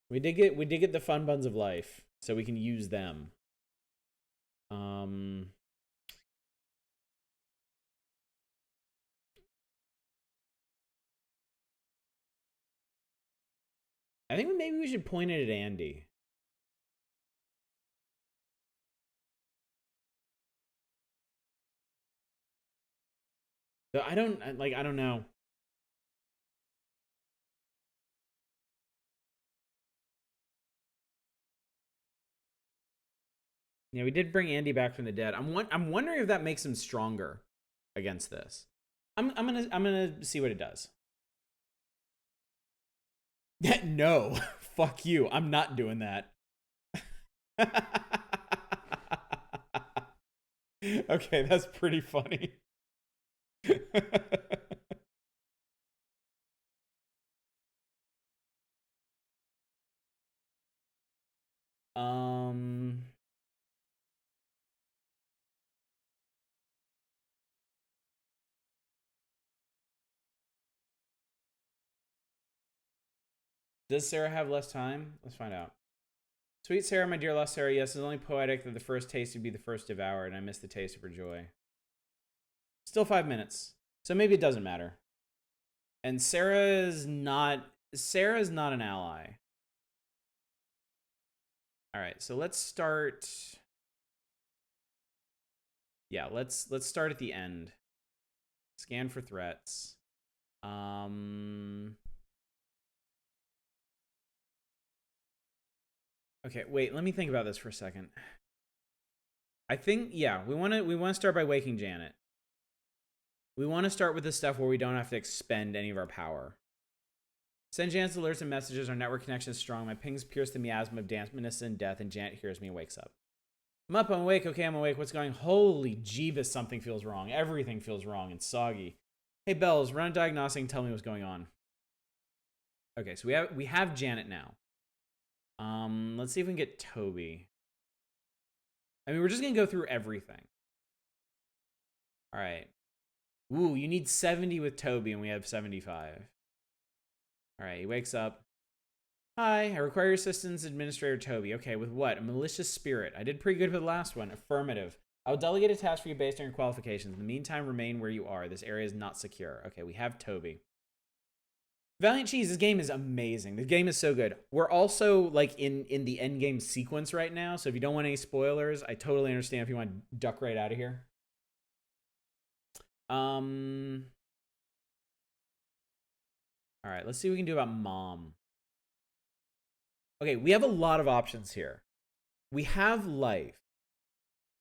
Speaker 1: We did get the fun buns of life, so we can use them. I think maybe we should point it at Andy. I don't know. Yeah, we did bring Andy back from the dead. I'm wondering if that makes him stronger against this. I'm gonna see what it does. No, fuck you. I'm not doing that. Okay, that's pretty funny. um Does Sarah have less time? Let's find out. Sweet Sarah, my dear lost Sarah, yes, it's only poetic that the first taste would be the first devoured, and I miss the taste of her joy. Still 5 minutes, so maybe it doesn't matter. And Sarah's not an ally. All right, so let's start. Yeah, let's start at the end. Scan for threats. Okay, wait, let me think about this for a second. I think, yeah, we want to start by waking Janet. We want to start with the stuff where we don't have to expend any of our power. Send Janet's alerts and messages. Our network connection is strong. My pings pierce the miasma of dampness and death, and Janet hears me and wakes up. I'm up, I'm awake. Okay, I'm awake. What's going on? Holy Jeebus, something feels wrong. Everything feels wrong and soggy. Hey, Bells, run a diagnostic and tell me what's going on. Okay, so we have Janet now. Let's see if we can get Toby. I mean, we're just gonna go through everything. All right. Ooh, you need 70 with Toby, and we have 75. All right, he wakes up. Hi, I require your assistance, Administrator Toby. Okay, with what? A malicious spirit. I did pretty good with the last one. Affirmative. I will delegate a task for you based on your qualifications. In the meantime, remain where you are. This area is not secure. Okay, we have Toby. Valiant Cheese, this game is amazing. The game is so good. We're also like in the end game sequence right now, so if you don't want any spoilers, I totally understand if you want to duck right out of here. All right, let's see what we can do about Mom. Okay, we have a lot of options here. We have life.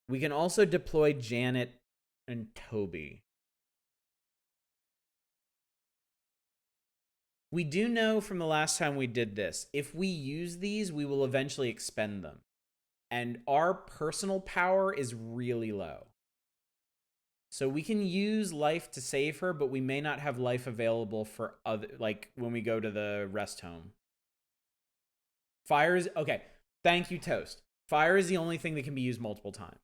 Speaker 1: We can also deploy Janet and Toby. We do know from the last time we did this, if we use these, we will eventually expend them. And our personal power is really low. So we can use life to save her, but we may not have life available for other, like when we go to the rest home. Fire is, okay, thank you, Toast. Fire is the only thing that can be used multiple times.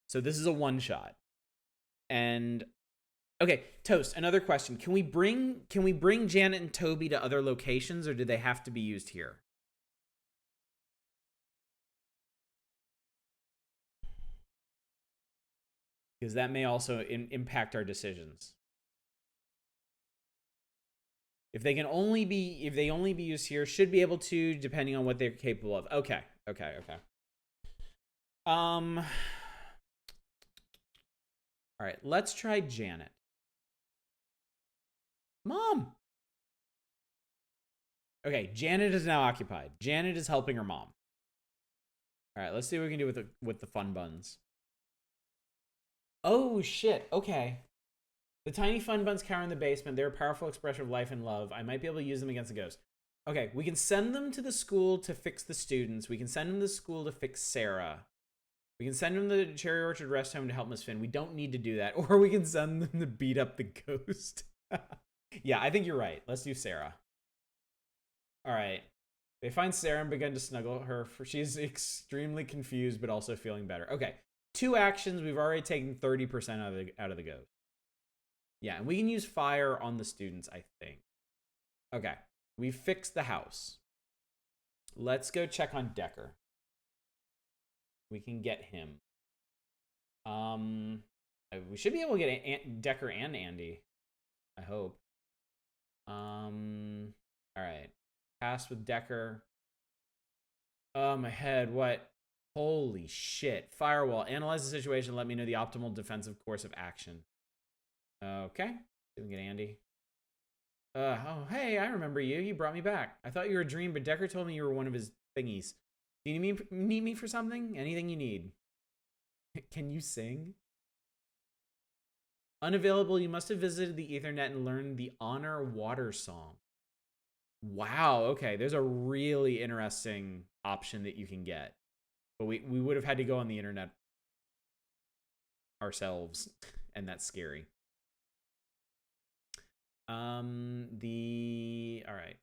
Speaker 1: So this is a one shot. And okay, Toast, another question. Can we bring Janet and Toby to other locations, or do they have to be used here? Because that may also impact our decisions. If they only be used here, should be able to, depending on what they're capable of. Okay. All right, let's try Janet. Mom. Okay, Janet is now occupied. Janet is helping her mom. All right, let's see what we can do with the fun buns. Oh shit. Okay. The tiny fun buns cower in the basement. They're a powerful expression of life and love. I might be able to use them against a ghost. Okay, we can send them to the school to fix the students. We can send them to the school to fix Sarah. We can send them to the Cherry Orchard Rest Home to help Miss Finn. We don't need to do that. Or we can send them to beat up the ghost. Yeah, I think you're right. Let's do Sarah. All right. They find Sarah and begin to snuggle her. She's extremely confused, but also feeling better. Okay. 2 actions. We've already taken 30% out of the ghost. Yeah, and we can use fire on the students, I think. Okay. We fixed the house. Let's go check on Decker. We can get him. We should be able to get Decker and Andy. I hope. All right. Pass with Decker. Oh, my head. What? Holy shit. Firewall. Analyze the situation. Let me know the optimal defensive course of action. Okay. See if we can get Andy. Oh, hey, I remember you. You brought me back. I thought you were a dream, but Decker told me you were one of his thingies. Do you need me for something? Anything you need. Can you sing? Unavailable. You must have visited the Ethernet and learned the Honor Water song. Wow. Okay. There's a really interesting option that you can get. But we would have had to go on the internet ourselves. And that's scary. All right.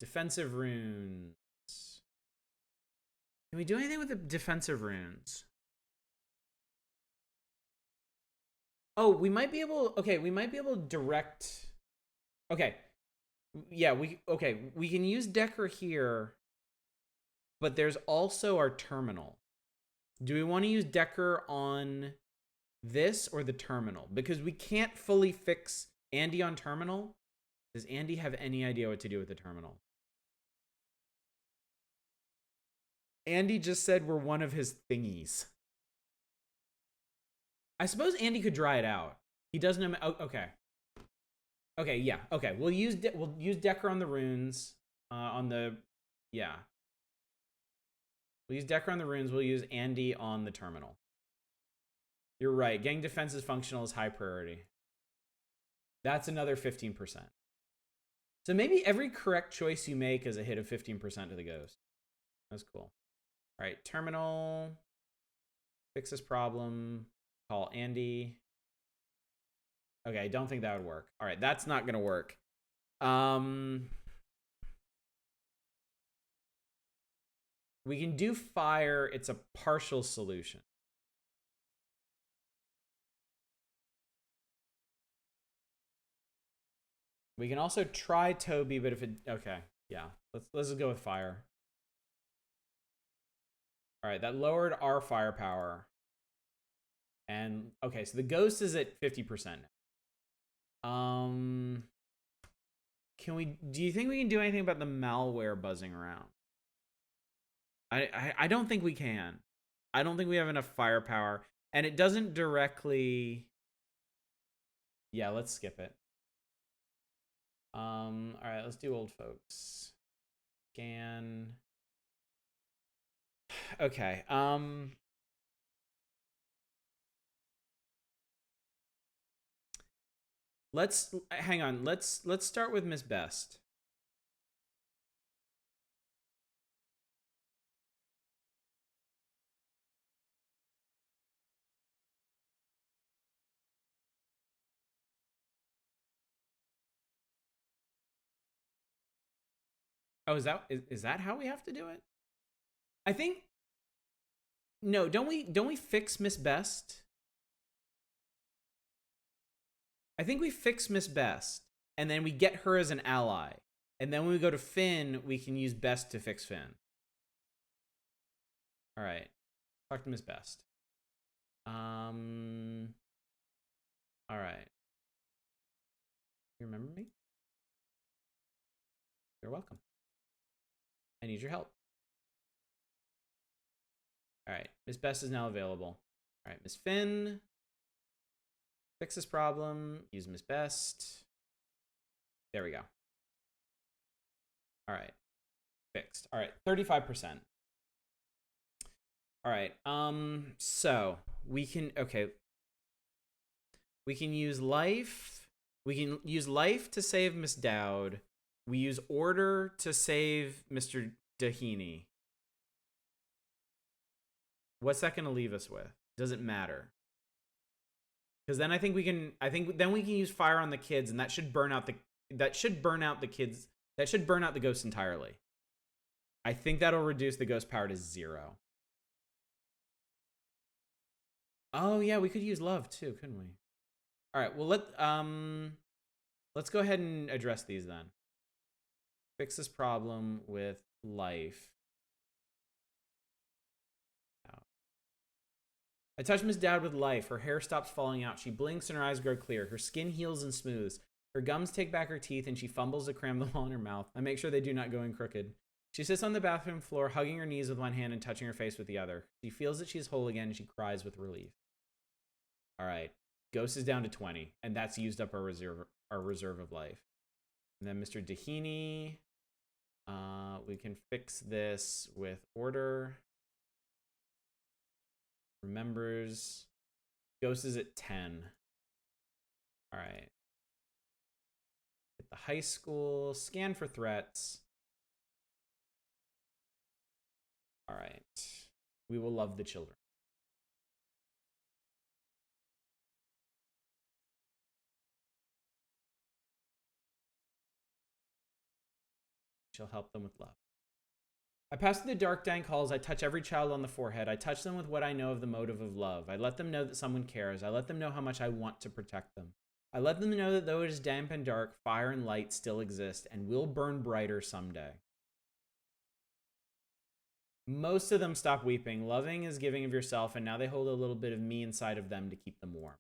Speaker 1: Defensive runes. Can we do anything with the defensive runes? Oh, we might be able, okay, we might be able to direct. Okay. Yeah, we can use Decker here, but there's also our terminal. Do we want to use Decker on this or the terminal? Because we can't fully fix Andy on terminal. Does Andy have any idea what to do with the terminal? Andy just said we're one of his thingies. I suppose Andy could dry it out. He doesn't know. Oh, okay. Okay, yeah. Okay, we'll use Decker on the runes. Yeah. We'll use Decker on the runes. We'll use Andy on the terminal. You're right. Getting defenses functional is high priority. That's another 15%. So maybe every correct choice you make is a hit of 15% to the ghost. That's cool. All right, terminal. Fix this problem. Call Andy. Okay, I don't think that would work. All right, that's not going to work. We can do fire. It's a partial solution. We can also try Toby, but if it... Okay, yeah. Let's just go with fire. All right, that lowered our firepower. And, okay, so the ghost is at 50%. Do you think we can do anything about the malware buzzing around? I don't think we can. I don't think we have enough firepower. And it doesn't directly... Yeah, let's skip it. All right, let's do old folks. Scan. Okay. Let's hang on. Let's start with Miss Best. Oh, is that how we have to do it? I think no. Don't we fix Miss Best? I think we fix Miss Best, and then we get her as an ally, and then when we go to Finn, we can use Best to fix Finn. All right, talk to Miss Best. All right. You remember me? You're welcome. I need your help. All right, Miss Best is now available. All right, Miss Finn. Fix this problem. Use Miss Best. There we go. All right. Fixed. All right, 35%. All right. So we can we can use life. We can use life to save Miss Dowd. We use order to save Mr. Dahini. What's that going to leave us with? Doesn't matter. Because then I think then we can use fire on the kids, and that should burn out the kids. That should burn out the ghosts entirely. I think that'll reduce the ghost power to 0. Oh yeah, we could use love too, couldn't we? All right, well let's go ahead and address these then. Fix this problem with life. I touch Miss Dowd with life. Her hair stops falling out. She blinks and her eyes grow clear. Her skin heals and smooths. Her gums take back her teeth and she fumbles to cram them all in her mouth. I make sure they do not go in crooked. She sits on the bathroom floor, hugging her knees with one hand and touching her face with the other. She feels that she is whole again and she cries with relief. All right. Ghost is down to 20, and that's used up our reserve of life. And then Mr. Dahini, we can fix this with order. Remembers. Ghost is at 10. All right. Hit the high school. Scan for threats. All right. We will love the children. She'll help them with love. I pass through the dark, dank halls. I touch every child on the forehead. I touch them with what I know of the motive of love. I let them know that someone cares. I let them know how much I want to protect them. I let them know that though it is damp and dark, fire and light still exist and will burn brighter someday. Most of them stop weeping. Loving is giving of yourself, and now they hold a little bit of me inside of them to keep them warm.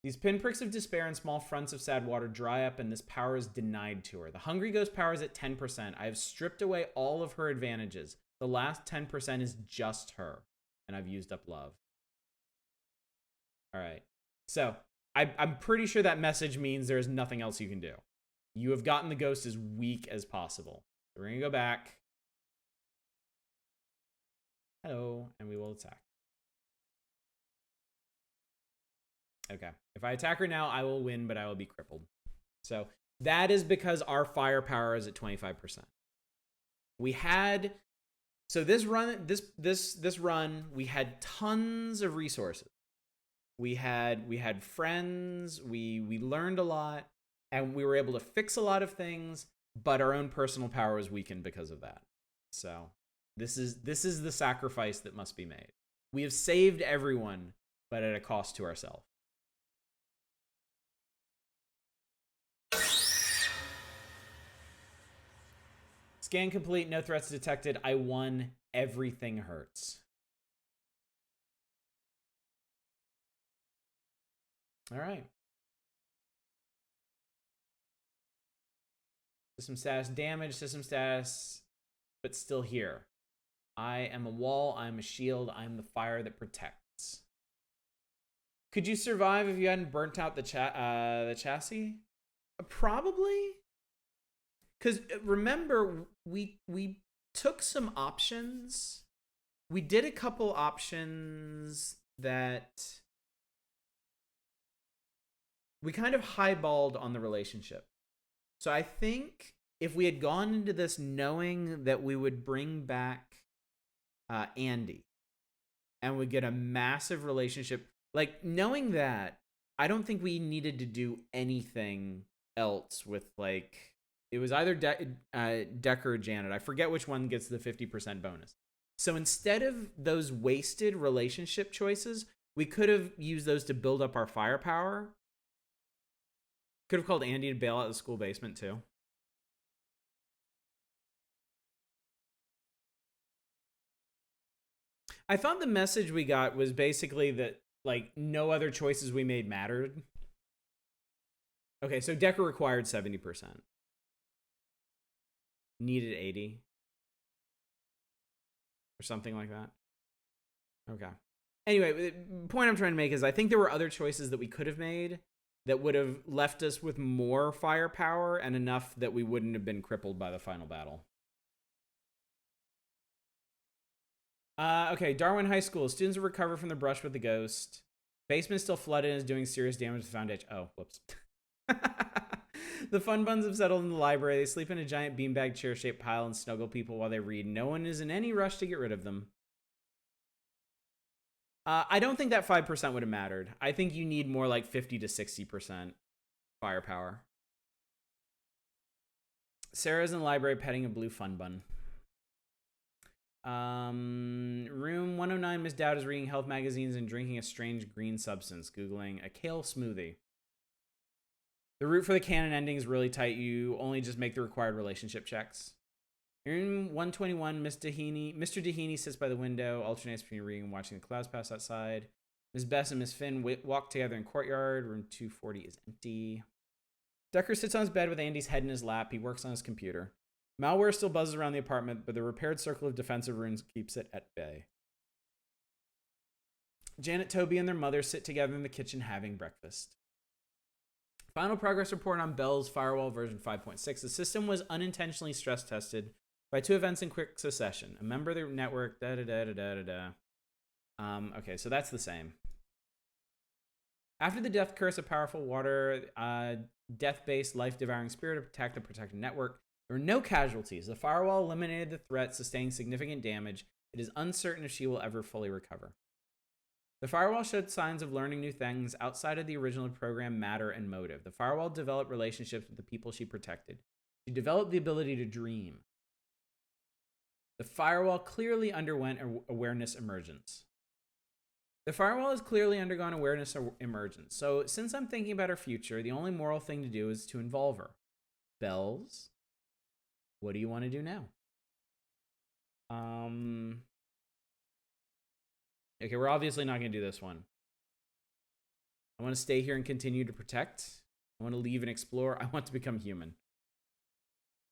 Speaker 1: These pinpricks of despair and small fronts of sad water dry up, and this power is denied to her. The hungry ghost power is at 10%. I have stripped away all of her advantages. The last 10% is just her, and I've used up love. All right. So I'm pretty sure that message means there is nothing else you can do. You have gotten the ghost as weak as possible. So we're going to go back. Hello, and we will attack. Okay. If I attack her now, I will win, but I will be crippled. So that is because our firepower is at 25%. We had this run, we had tons of resources. We had friends, we learned a lot, and we were able to fix a lot of things, but our own personal power was weakened because of that. So this is the sacrifice that must be made. We have saved everyone, but at a cost to ourselves. Scan complete, no threats detected. I won. Everything hurts. All right. System status damage, system status, but still here. I am a wall, I'm a shield, I'm the fire that protects. Could you survive if you hadn't burnt out the chassis? Probably. Because remember, we took some options. We did a couple options that we kind of highballed on the relationship. So I think if we had gone into this knowing that we would bring back Andy and we get a massive relationship, like knowing that, I don't think we needed to do anything else with like it was either Decker or Janet. I forget which one gets the 50% bonus. So instead of those wasted relationship choices, we could have used those to build up our firepower. Could have called Andy to bail out the school basement too. I thought the message we got was basically that, like, no other choices we made mattered. Okay, so Decker required 70%. Needed 80. Or something like that. Okay. Anyway, the point I'm trying to make is I think there were other choices that we could have made that would have left us with more firepower and enough that we wouldn't have been crippled by the final battle. Okay, Darwin High School. Students will recover from the brush with the ghost. Basement still flooded and is doing serious damage to the foundation. Oh, whoops. The fun buns have settled in the library. They sleep in a giant beanbag chair-shaped pile and snuggle people while they read. No one is in any rush to get rid of them. I don't think that 5% would have mattered. I think you need more like 50 to 60% firepower. Sarah's in the library petting a blue fun bun. Room 109, Miss Dowd is reading health magazines and drinking a strange green substance, Googling a kale smoothie. The route for the canon ending is really tight. You only just make the required relationship checks. Room 121, Mr. Dehaney sits by the window, alternates between reading and watching the clouds pass outside. Miss Bess and Miss Finn walk together in courtyard. Room 240 is empty. Decker sits on his bed with Andy's head in his lap. He works on his computer. Malware still buzzes around the apartment, but the repaired circle of defensive runes keeps it at bay. Janet, Toby, and their mother sit together in the kitchen having breakfast. Final progress report on Bell's Firewall version 5.6. The system was unintentionally stress tested by 2 events in quick succession. A member of the network, okay, so that's the same. After the death curse of powerful water, death-based, life-devouring spirit attacked the protected network, there were no casualties. The firewall eliminated the threat, sustaining significant damage. It is uncertain if she will ever fully recover. The firewall showed signs of learning new things outside of the original program matter and motive. The firewall developed relationships with the people she protected. She developed the ability to dream. The firewall clearly underwent awareness emergence. The firewall has clearly undergone awareness emergence. So since I'm thinking about her future, the only moral thing to do is to involve her. Bells, what do you want to do now? Okay, we're obviously not going to do this one. I want to stay here and continue to protect. I want to leave and explore. I want to become human.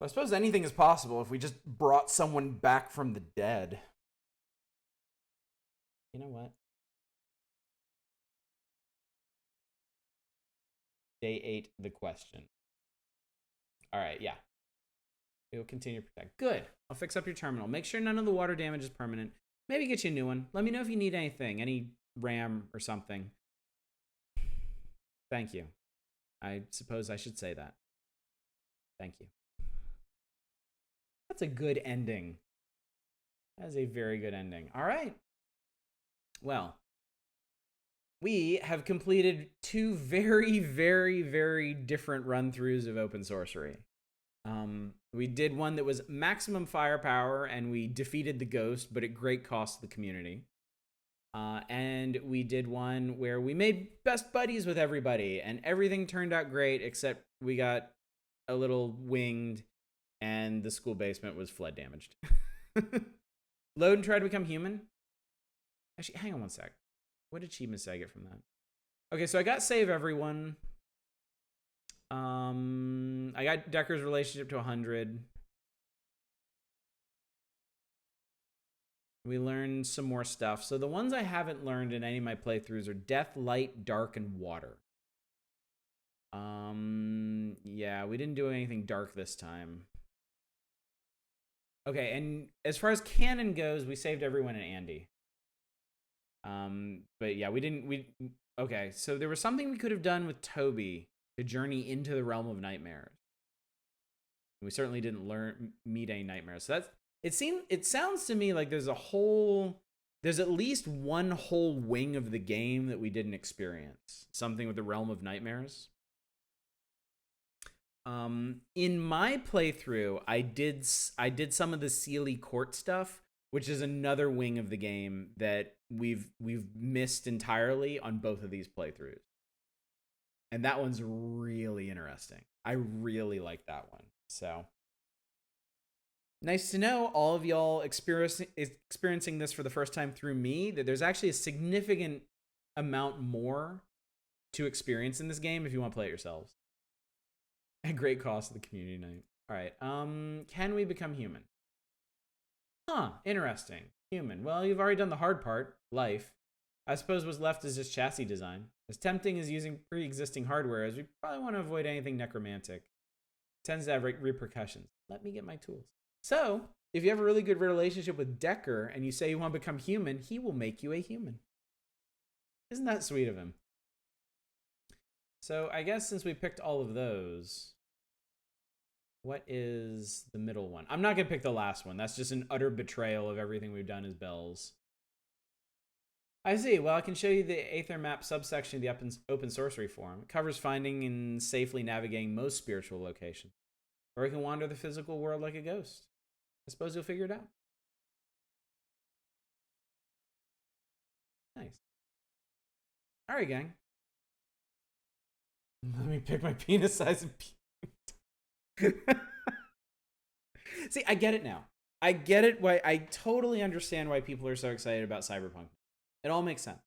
Speaker 1: Well, I suppose anything is possible if we just brought someone back from the dead. You know what? Day 8, the question. All right, yeah. It will continue to protect. Good. I'll fix up your terminal. Make sure none of the water damage is permanent. Maybe get you a new one. Let me know if you need anything, any RAM or something. Thank you. I suppose I should say that. Thank you. That's a good ending. That is a very good ending. All right. Well, we have completed 2 very, very, very different run-throughs of Open Sorcery. We did one that was maximum firepower, and we defeated the ghost, but at great cost to the community. And we did one where we made best buddies with everybody, and everything turned out great, except we got a little winged, and the school basement was flood damaged. Load and try to become human. Actually, hang on one sec. What achievements did I get from that? Okay, so I got save everyone. I got Decker's relationship to 100. We learned some more stuff. So the ones I haven't learned in any of my playthroughs are Death, Light, Dark, and Water. Yeah, we didn't do anything dark this time. Okay, and as far as canon goes, we saved everyone in Andy. But yeah, okay, so there was something we could have done with Toby to journey into the realm of nightmares. We certainly didn't meet any nightmares. So it sounds to me like there's at least one whole wing of the game that we didn't experience. Something with the realm of nightmares. In my playthrough, I did some of the Sealy Court stuff, which is another wing of the game that we've missed entirely on both of these playthroughs. And that one's really interesting. I really like that one. So nice to know all of y'all experiencing this for the first time through me, that there's actually a significant amount more to experience in this game if you want to play it yourselves. At great cost to the community night. All right. Can we become human? Huh. Interesting. Human. Well, you've already done the hard part, life. I suppose what's left is just chassis design. As tempting as using pre-existing hardware as we probably want to avoid anything necromantic. It tends to have repercussions. Let me get my tools. So, if you have a really good relationship with Decker and you say you want to become human, he will make you a human. Isn't that sweet of him? So, I guess since we picked all of those, what is the middle one? I'm not going to pick the last one. That's just an utter betrayal of everything we've done as Bells. I see. Well, I can show you the Aether Map subsection of the Open Sorcery Forum. It covers finding and safely navigating most spiritual locations. Or you can wander the physical world like a ghost. I suppose you'll figure it out. Nice. All right, gang. Let me pick my penis size and See, I get it now. I get it. Why I totally understand why people are so excited about Cyberpunk. It all makes sense.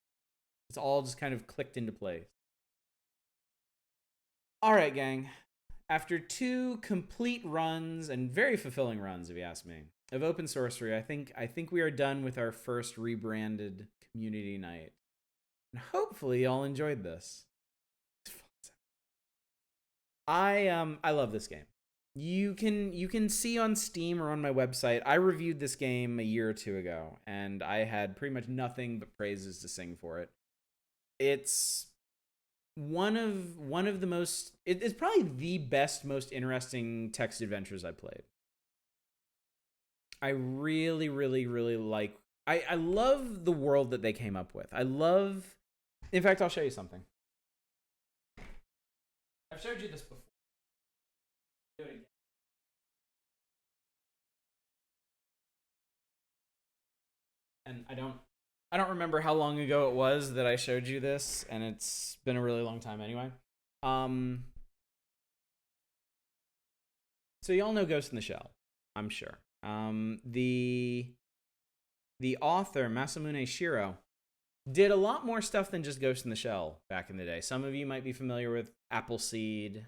Speaker 1: It's all just kind of clicked into place. All right, gang. After 2 complete runs, and very fulfilling runs, if you ask me, of Open Sorcery, I think we are done with our first rebranded community night. And hopefully y'all enjoyed this. I love this game. You can see on Steam or on my website, I reviewed this game a year or 2 ago, and I had pretty much nothing but praises to sing for it. It's one of the most, it's probably the best, most interesting text adventures I played. I really, really, really like, I love the world that they came up with. In fact, I'll show you something. I've showed you this before. Do it again. And I don't remember how long ago it was that I showed you this, and it's been a really long time anyway. So y'all know Ghost in the Shell, I'm sure. The author, Masamune Shiro, did a lot more stuff than just Ghost in the Shell back in the day. Some of you might be familiar with Appleseed,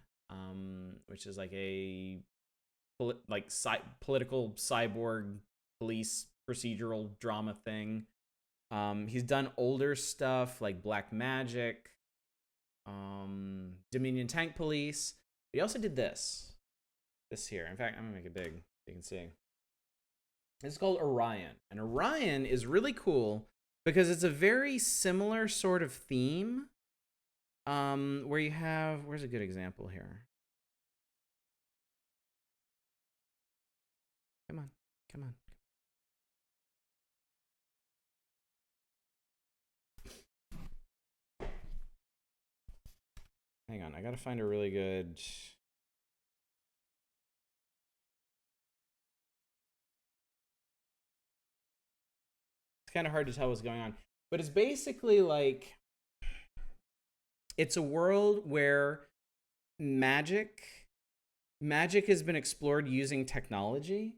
Speaker 1: which is like a political cyborg police procedural drama thing. He's done older stuff like Black Magic, Dominion Tank Police. But he also did this here. In fact, I'm gonna make it big so you can see. It's called Orion, and Orion is really cool because it's a very similar sort of theme. Where you have, where's a good example here? Come on. Hang on, I gotta find a really good. It's kind of hard to tell what's going on, but it's basically like, it's a world where magic has been explored using technology,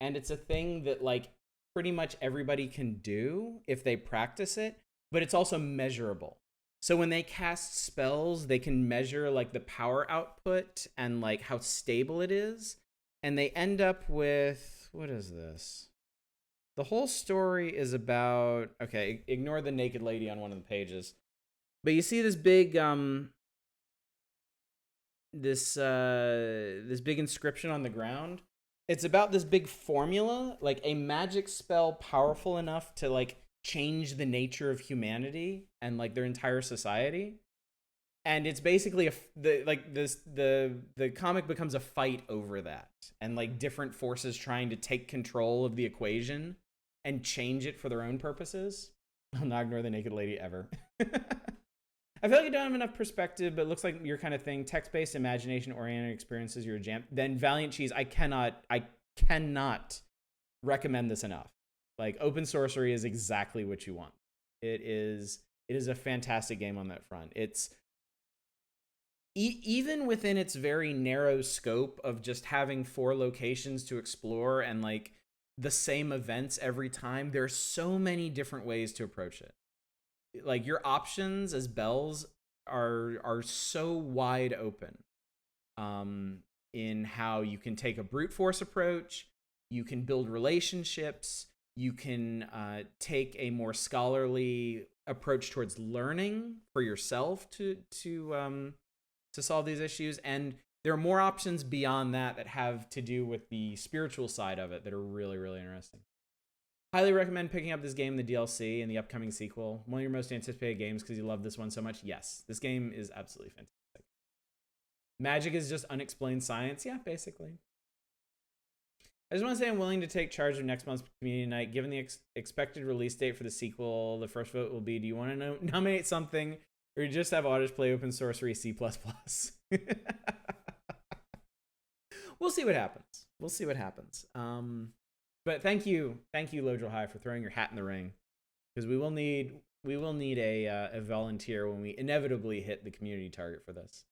Speaker 1: and it's a thing that like pretty much everybody can do if they practice it, but it's also measurable. So when they cast spells, they can measure like the power output and like how stable it is, and they end up with, what is this? The whole story is about, okay, ignore the naked lady on one of the pages. But you see this big this big inscription on the ground. It's about this big formula, like a magic spell powerful enough to like change the nature of humanity and like their entire society. And it's basically the comic becomes a fight over that, and like different forces trying to take control of the equation and change it for their own purposes. I'll not ignore the naked lady ever. I feel like you don't have enough perspective, but it looks like your kind of thing. Text-based, imagination-oriented experiences, you're a jam. Then Valiant Cheese, I cannot recommend this enough. Like, Open Sorcery is exactly what you want. It is a fantastic game on that front. It's even within its very narrow scope of just having 4 locations to explore and like the same events every time, there's so many different ways to approach it. Like, your options as bells are so wide open in how you can take a brute force approach, you can build relationships, you can take a more scholarly approach towards learning for yourself to solve these issues, and there are more options beyond that have to do with the spiritual side of it that are really, really interesting. Highly recommend picking up this game, the DLC, and the upcoming sequel. One of your most anticipated games because you love this one so much. Yes, this game is absolutely fantastic. Magic is just unexplained science. Yeah, basically. I just want to say I'm willing to take charge of next month's community night. Given the expected release date for the sequel, the first vote will be, do you want to nominate something, or you just have Oddish play Open Sorcery C++? We'll see what happens. We'll see what happens. But thank you, Lodral High, for throwing your hat in the ring, because we will need a volunteer when we inevitably hit the community target for this.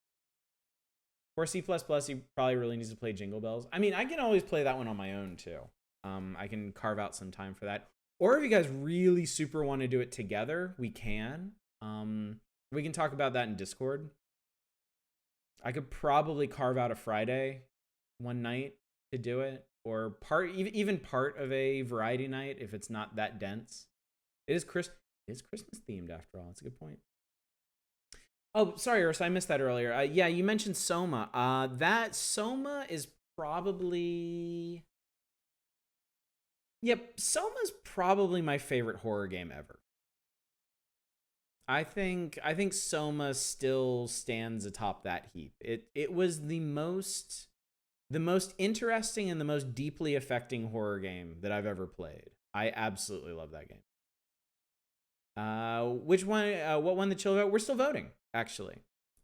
Speaker 1: For C++, he probably really needs to play Jingle Bells. I mean, I can always play that one on my own too. I can carve out some time for that. Or if you guys really super want to do it together, we can. We can talk about that in Discord. I could probably carve out a Friday one night to do it, or even part of a variety night if it's not that dense. It is Christmas themed after all. That's a good point. Oh, sorry, Ursa, I missed that earlier. Yeah, you mentioned Soma. That Soma is probably... Yep, Soma's probably my favorite horror game ever. I think Soma still stands atop that heap. It was the most interesting and the most deeply affecting horror game that I've ever played. I absolutely love that game. Which one? What won the chill vote? We're still voting, actually.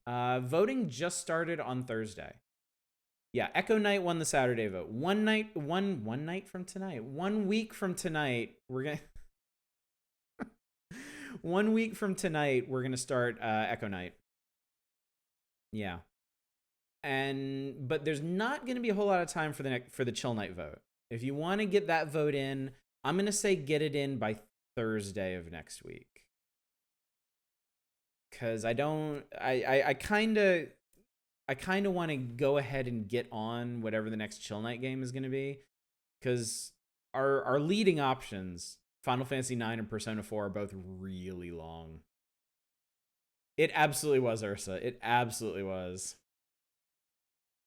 Speaker 1: Voting just started on Thursday. Yeah, Echo Night won the Saturday vote. One night from tonight. 1 week from tonight, we're gonna. 1 week from tonight, we're gonna start Echo Night. Yeah, but there's not gonna be a whole lot of time for the chill night vote. If you want to get that vote in, I'm gonna say get it in by Thursday of next week. Because I kind of want to go ahead and get on whatever the next chill night game is going to be, because our leading options, Final Fantasy IX and Persona 4, are both really long. It absolutely was, Ursa. It absolutely was.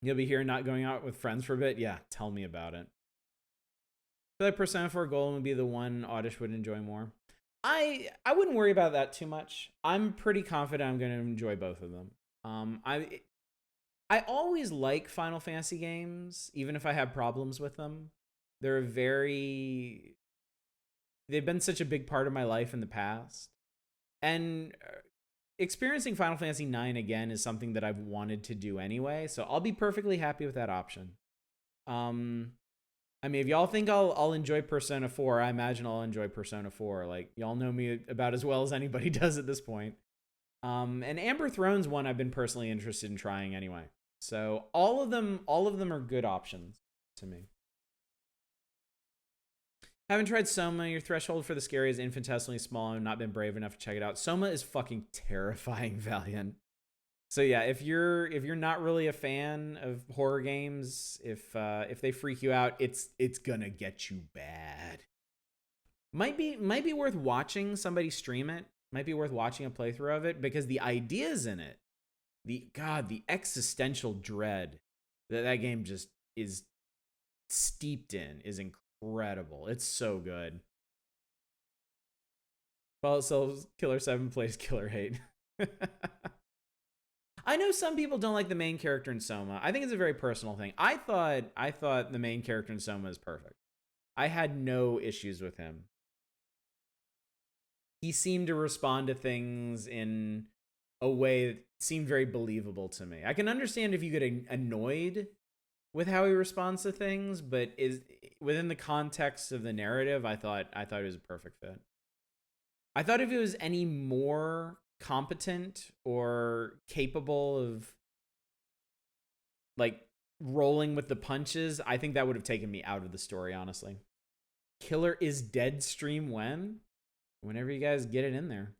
Speaker 1: You'll be here not going out with friends for a bit? Yeah, tell me about it. I feel like Persona 4 Golden would be the one Oddish would enjoy more. I wouldn't worry about that too much. I'm pretty confident I'm going to enjoy both of them. I always like Final Fantasy games, even if I have problems with them. They've been such a big part of my life in the past. And experiencing Final Fantasy IX again is something that I've wanted to do anyway, so I'll be perfectly happy with that option. I mean, if y'all think I'll enjoy Persona 4, I imagine I'll enjoy Persona 4. Like, y'all know me about as well as anybody does at this point. And Amber Throne's one I've been personally interested in trying anyway. So all of them are good options to me. Haven't tried Soma. Your threshold for the scary is infinitesimally small. I've not been brave enough to check it out. Soma is fucking terrifying, Valiant. So yeah, if you're not really a fan of horror games, if they freak you out, it's gonna get you bad. Might be worth watching somebody stream it. Might be worth watching a playthrough of it, because the ideas in it, the existential dread that game just is steeped in is incredible. It's so good. Fallout Sells Killer 7 plays Killer 8. I know some people don't like the main character in Soma. I think it's a very personal thing. I thought the main character in Soma is perfect. I had no issues with him. He seemed to respond to things in a way that seemed very believable to me. I can understand if you get annoyed with how he responds to things, but is within the context of the narrative, I thought it was a perfect fit. I thought if it was any more competent or capable of like rolling with the punches, I think that would have taken me out of the story, honestly. Killer is dead stream when? Whenever you guys get it in there.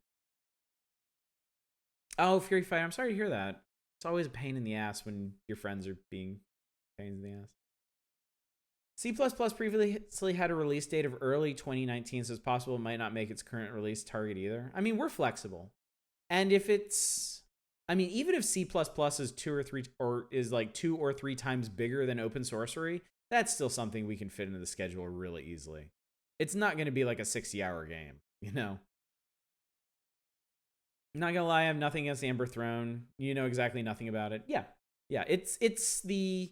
Speaker 1: Oh, Fury Fight, I'm sorry to hear that. It's always a pain in the ass when your friends are being pains in the ass. C++ previously had a release date of early 2019, so it's possible it might not make its current release target either. I mean, we're flexible. And if it's, I mean, even if C++ is two or three times bigger than Open Sorcery, that's still something we can fit into the schedule really easily. It's not going to be like a 60-hour game, you know? Not gonna lie, I have nothing against Amber Throne. You know exactly nothing about it. Yeah. It's the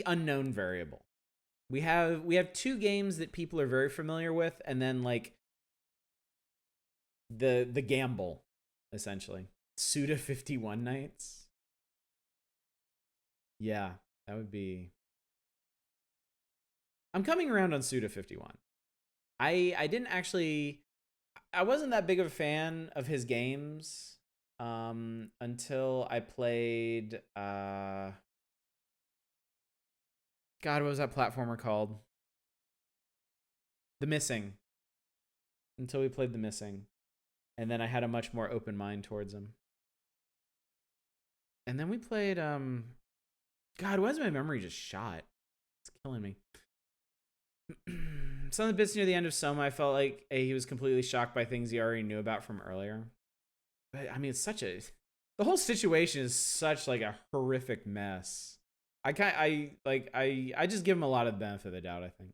Speaker 1: unknown variable. We have two games that people are very familiar with, and then like the gamble, essentially. Suda 51 Nights. Yeah, that would be. I'm coming around on Suda 51. I didn't actually. I wasn't that big of a fan of his games until I played. God, what was that platformer called? The Missing. Until we played The Missing. And then I had a much more open mind towards him. And then we played God, why is my memory just shot? It's killing me. Some of the bits near the end of Soma, I felt like he was completely shocked by things he already knew about from earlier. But I mean, it's such a the whole situation is such like a horrific mess. I just give him a lot of the benefit of the doubt, I think.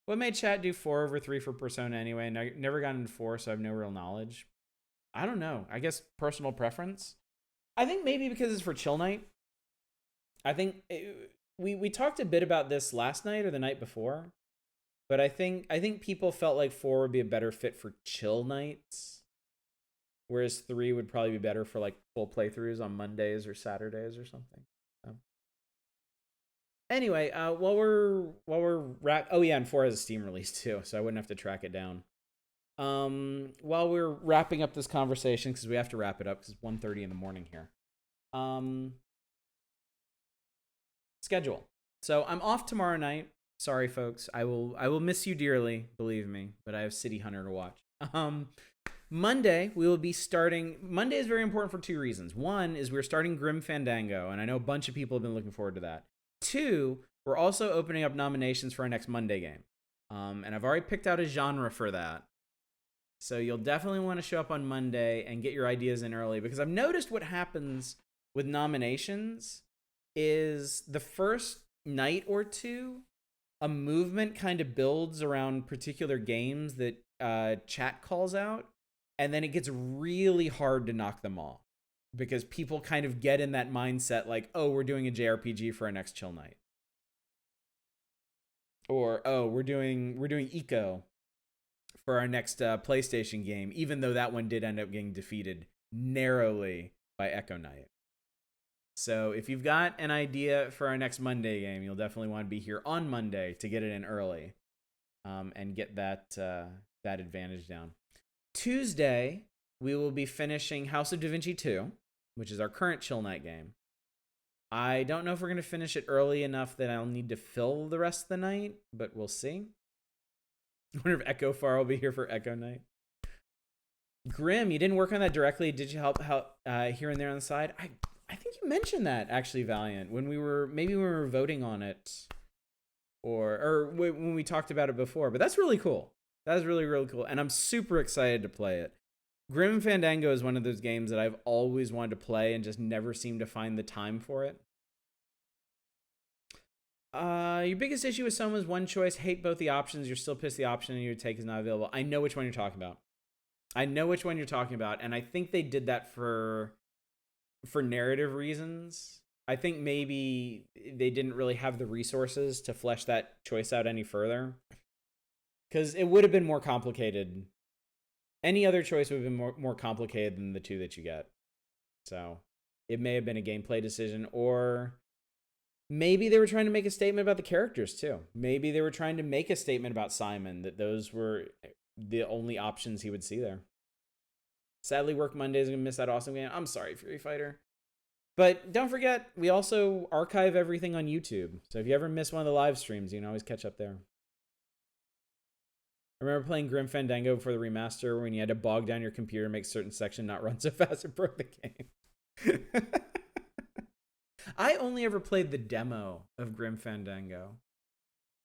Speaker 1: What made chat do 4/3 for Persona anyway? Never got into 4, so I have no real knowledge. I don't know. I guess personal preference. I think maybe because it's for chill night. I think we talked a bit about this last night or the night before, but I think people felt like 4 would be a better fit for chill nights, whereas 3 would probably be better for like full playthroughs on Mondays or Saturdays or something. So. Anyway, while we're oh yeah, and 4 has a Steam release too, so I wouldn't have to track it down. While we're wrapping up this conversation, because we have to wrap it up because it's 1:30 in the morning here. Schedule. So I'm off tomorrow night. Sorry, folks. I will miss you dearly, believe me. But I have City Hunter to watch. Monday we will be starting. Monday is very important for two reasons. One is we're starting Grim Fandango, and I know a bunch of people have been looking forward to that. Two, we're also opening up nominations for our next Monday game. And I've already picked out a genre for that. So you'll definitely want to show up on Monday and get your ideas in early, because I've noticed what happens with nominations is the first night or two, a movement kind of builds around particular games that chat calls out, and then it gets really hard to knock them off because people kind of get in that mindset like, oh, we're doing a JRPG for our next chill night. Or, oh, we're doing Eco for our next PlayStation game, even though that one did end up getting defeated narrowly by Echo Knight. So if you've got an idea for our next Monday game, you'll definitely want to be here on Monday to get it in early and get that advantage down. Tuesday, we will be finishing House of Da Vinci 2, which is our current chill night game. I don't know if we're going to finish it early enough that I'll need to fill the rest of the night, but we'll see. I wonder if Echo Far will be here for Echo Night. Grim, you didn't work on that directly. Did you help here and there on the side? I think you mentioned that, actually, Valiant, when we were voting on it, or when we talked about it before. But that's really cool. That is really, really cool, and I'm super excited to play it. Grim Fandango is one of those games that I've always wanted to play and just never seemed to find the time for it. Your biggest issue with Soma is one choice. Hate both the options. You're still pissed the option you would take is not available. I know which one you're talking about. And I think they did that for narrative reasons. I think maybe they didn't really have the resources to flesh that choice out any further, because it would have been more complicated. Any other choice would have been more complicated than the two that you get. So it may have been a gameplay decision, or maybe they were trying to make a statement about the characters too. Maybe they were trying to make a statement about Simon, that those were the only options he would see there. Sadly, work Mondays and miss that awesome game. I'm sorry, Fury Fighter. But don't forget, we also archive everything on YouTube. So if you ever miss one of the live streams, you can always catch up there. I remember playing Grim Fandango for the remaster when you had to bog down your computer and make certain section not run so fast it broke the game. I only ever played the demo of Grim Fandango.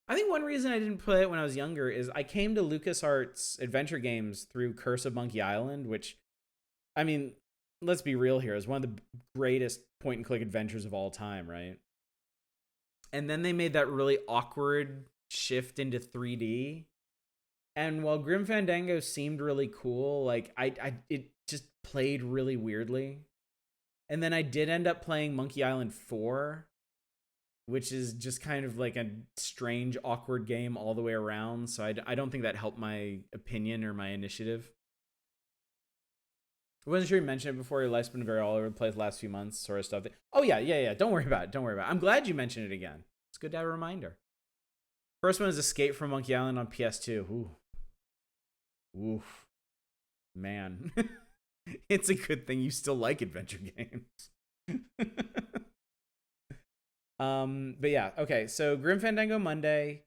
Speaker 1: I think one reason I didn't play it when I was younger is I came to LucasArts adventure games through Curse of Monkey Island, which, I mean, let's be real here, is one of the greatest point-and-click adventures of all time, right? And then they made that really awkward shift into 3D. And while Grim Fandango seemed really cool, like it just played really weirdly. And then I did end up playing Monkey Island 4, which is just kind of like a strange, awkward game all the way around. So I don't think that helped my opinion or my initiative. I wasn't sure you mentioned it before. Your life's been very all over the place the last few months, sort of stuff. Oh, yeah. Don't worry about it. I'm glad you mentioned it again. It's good to have a reminder. First one is Escape from Monkey Island on PS2. Oof. Man. It's a good thing you still like adventure games. But yeah, okay. So Grim Fandango Monday.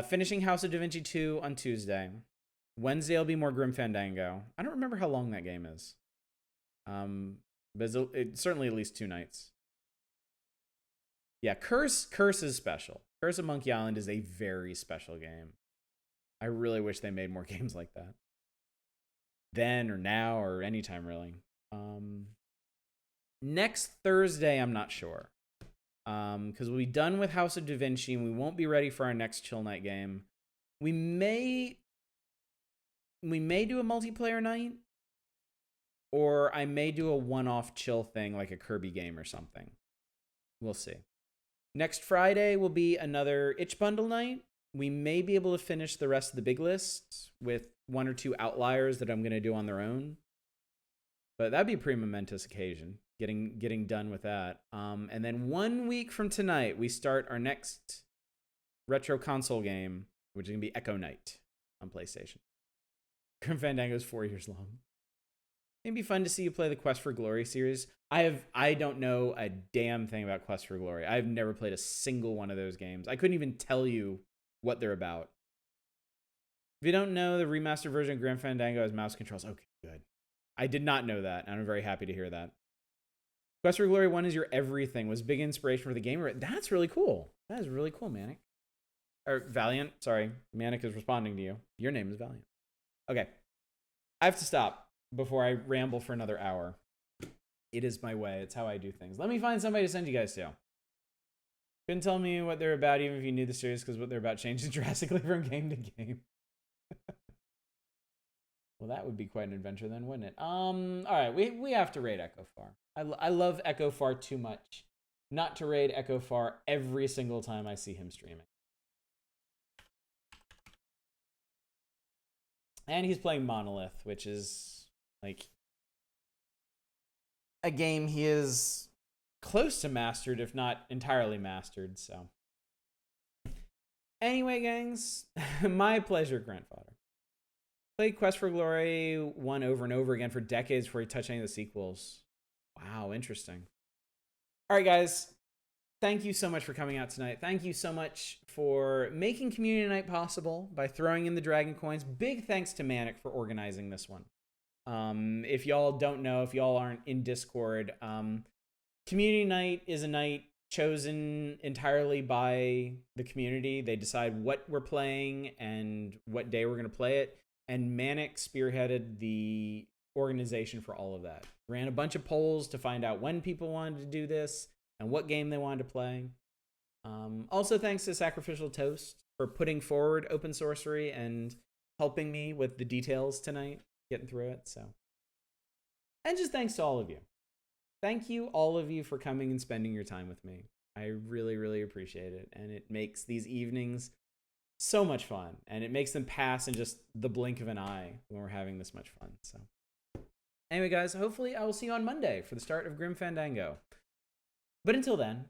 Speaker 1: Finishing House of Da Vinci 2 on Tuesday. Wednesday will be more Grim Fandango. I don't remember how long that game is. But it's certainly at least 2 nights. Yeah, Curse is special. Curse of Monkey Island is a very special game. I really wish they made more games like that. Then or now or anytime really. Next Thursday, I'm not sure. Because we'll be done with House of Da Vinci and we won't be ready for our next chill night game. We may do a multiplayer night, or I may do a one-off chill thing like a Kirby game or something. We'll see. Next Friday will be another Itch Bundle night. We may be able to finish the rest of the big list with 1 or 2 outliers that I'm going to do on their own. But that'd be a pretty momentous occasion, getting done with that. And then 1 week from tonight, we start our next retro console game, which is going to be Echo Knight on PlayStation. Grim Fandango is 4 years long. It'd be fun to see you play the Quest for Glory series. I don't know a damn thing about Quest for Glory. I've never played a single one of those games. I couldn't even tell you what they're about. If you don't know, the remastered version of Grim Fandango has mouse controls. Okay, good. I did not know that, and I'm very happy to hear that. Quest for Glory 1 is your everything. Was big inspiration for the game. That's really cool. That is really cool, Manic. Or Valiant. Sorry, Manic is responding to you. Your name is Valiant. Okay. I have to stop before I ramble for another hour. It is my way. It's how I do things. Let me find somebody to send you guys to. Couldn't tell me what they're about even if you knew the series, because what they're about changes drastically from game to game. Well, that would be quite an adventure then, wouldn't it? All right, we have to raid Echo Far. I love Echo Far too much not to raid Echo Far every single time I see him streaming. And he's playing Monolith, which is like a game he is close to mastered, if not entirely mastered. So anyway, gangs, my pleasure, grandfather. Played Quest for Glory 1 over and over again for decades before he touched any of the sequels. Wow, interesting. All right, guys. Thank you so much for coming out tonight. Thank you so much for making Community Night possible by throwing in the Dragon Coins. Big thanks to Manic for organizing this one. If y'all don't know, if y'all aren't in Discord, Community Night is a night chosen entirely by the community. They decide what we're playing and what day we're going to play it. And Manic spearheaded the organization for all of that. Ran a bunch of polls to find out when people wanted to do this and what game they wanted to play. Also, thanks to Sacrificial Toast for putting forward Open Sorcery and helping me with the details tonight, getting through it. So, and just thanks to all of you. Thank you, all of you, for coming and spending your time with me. I really, really appreciate it. And it makes these evenings so much fun. And it makes them pass in just the blink of an eye when we're having this much fun. So, Anyway, guys, hopefully I will see you on Monday for the start of Grim Fandango. But until then,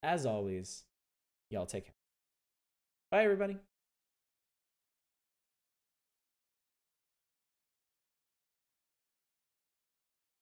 Speaker 1: as always, y'all take care. Bye, everybody.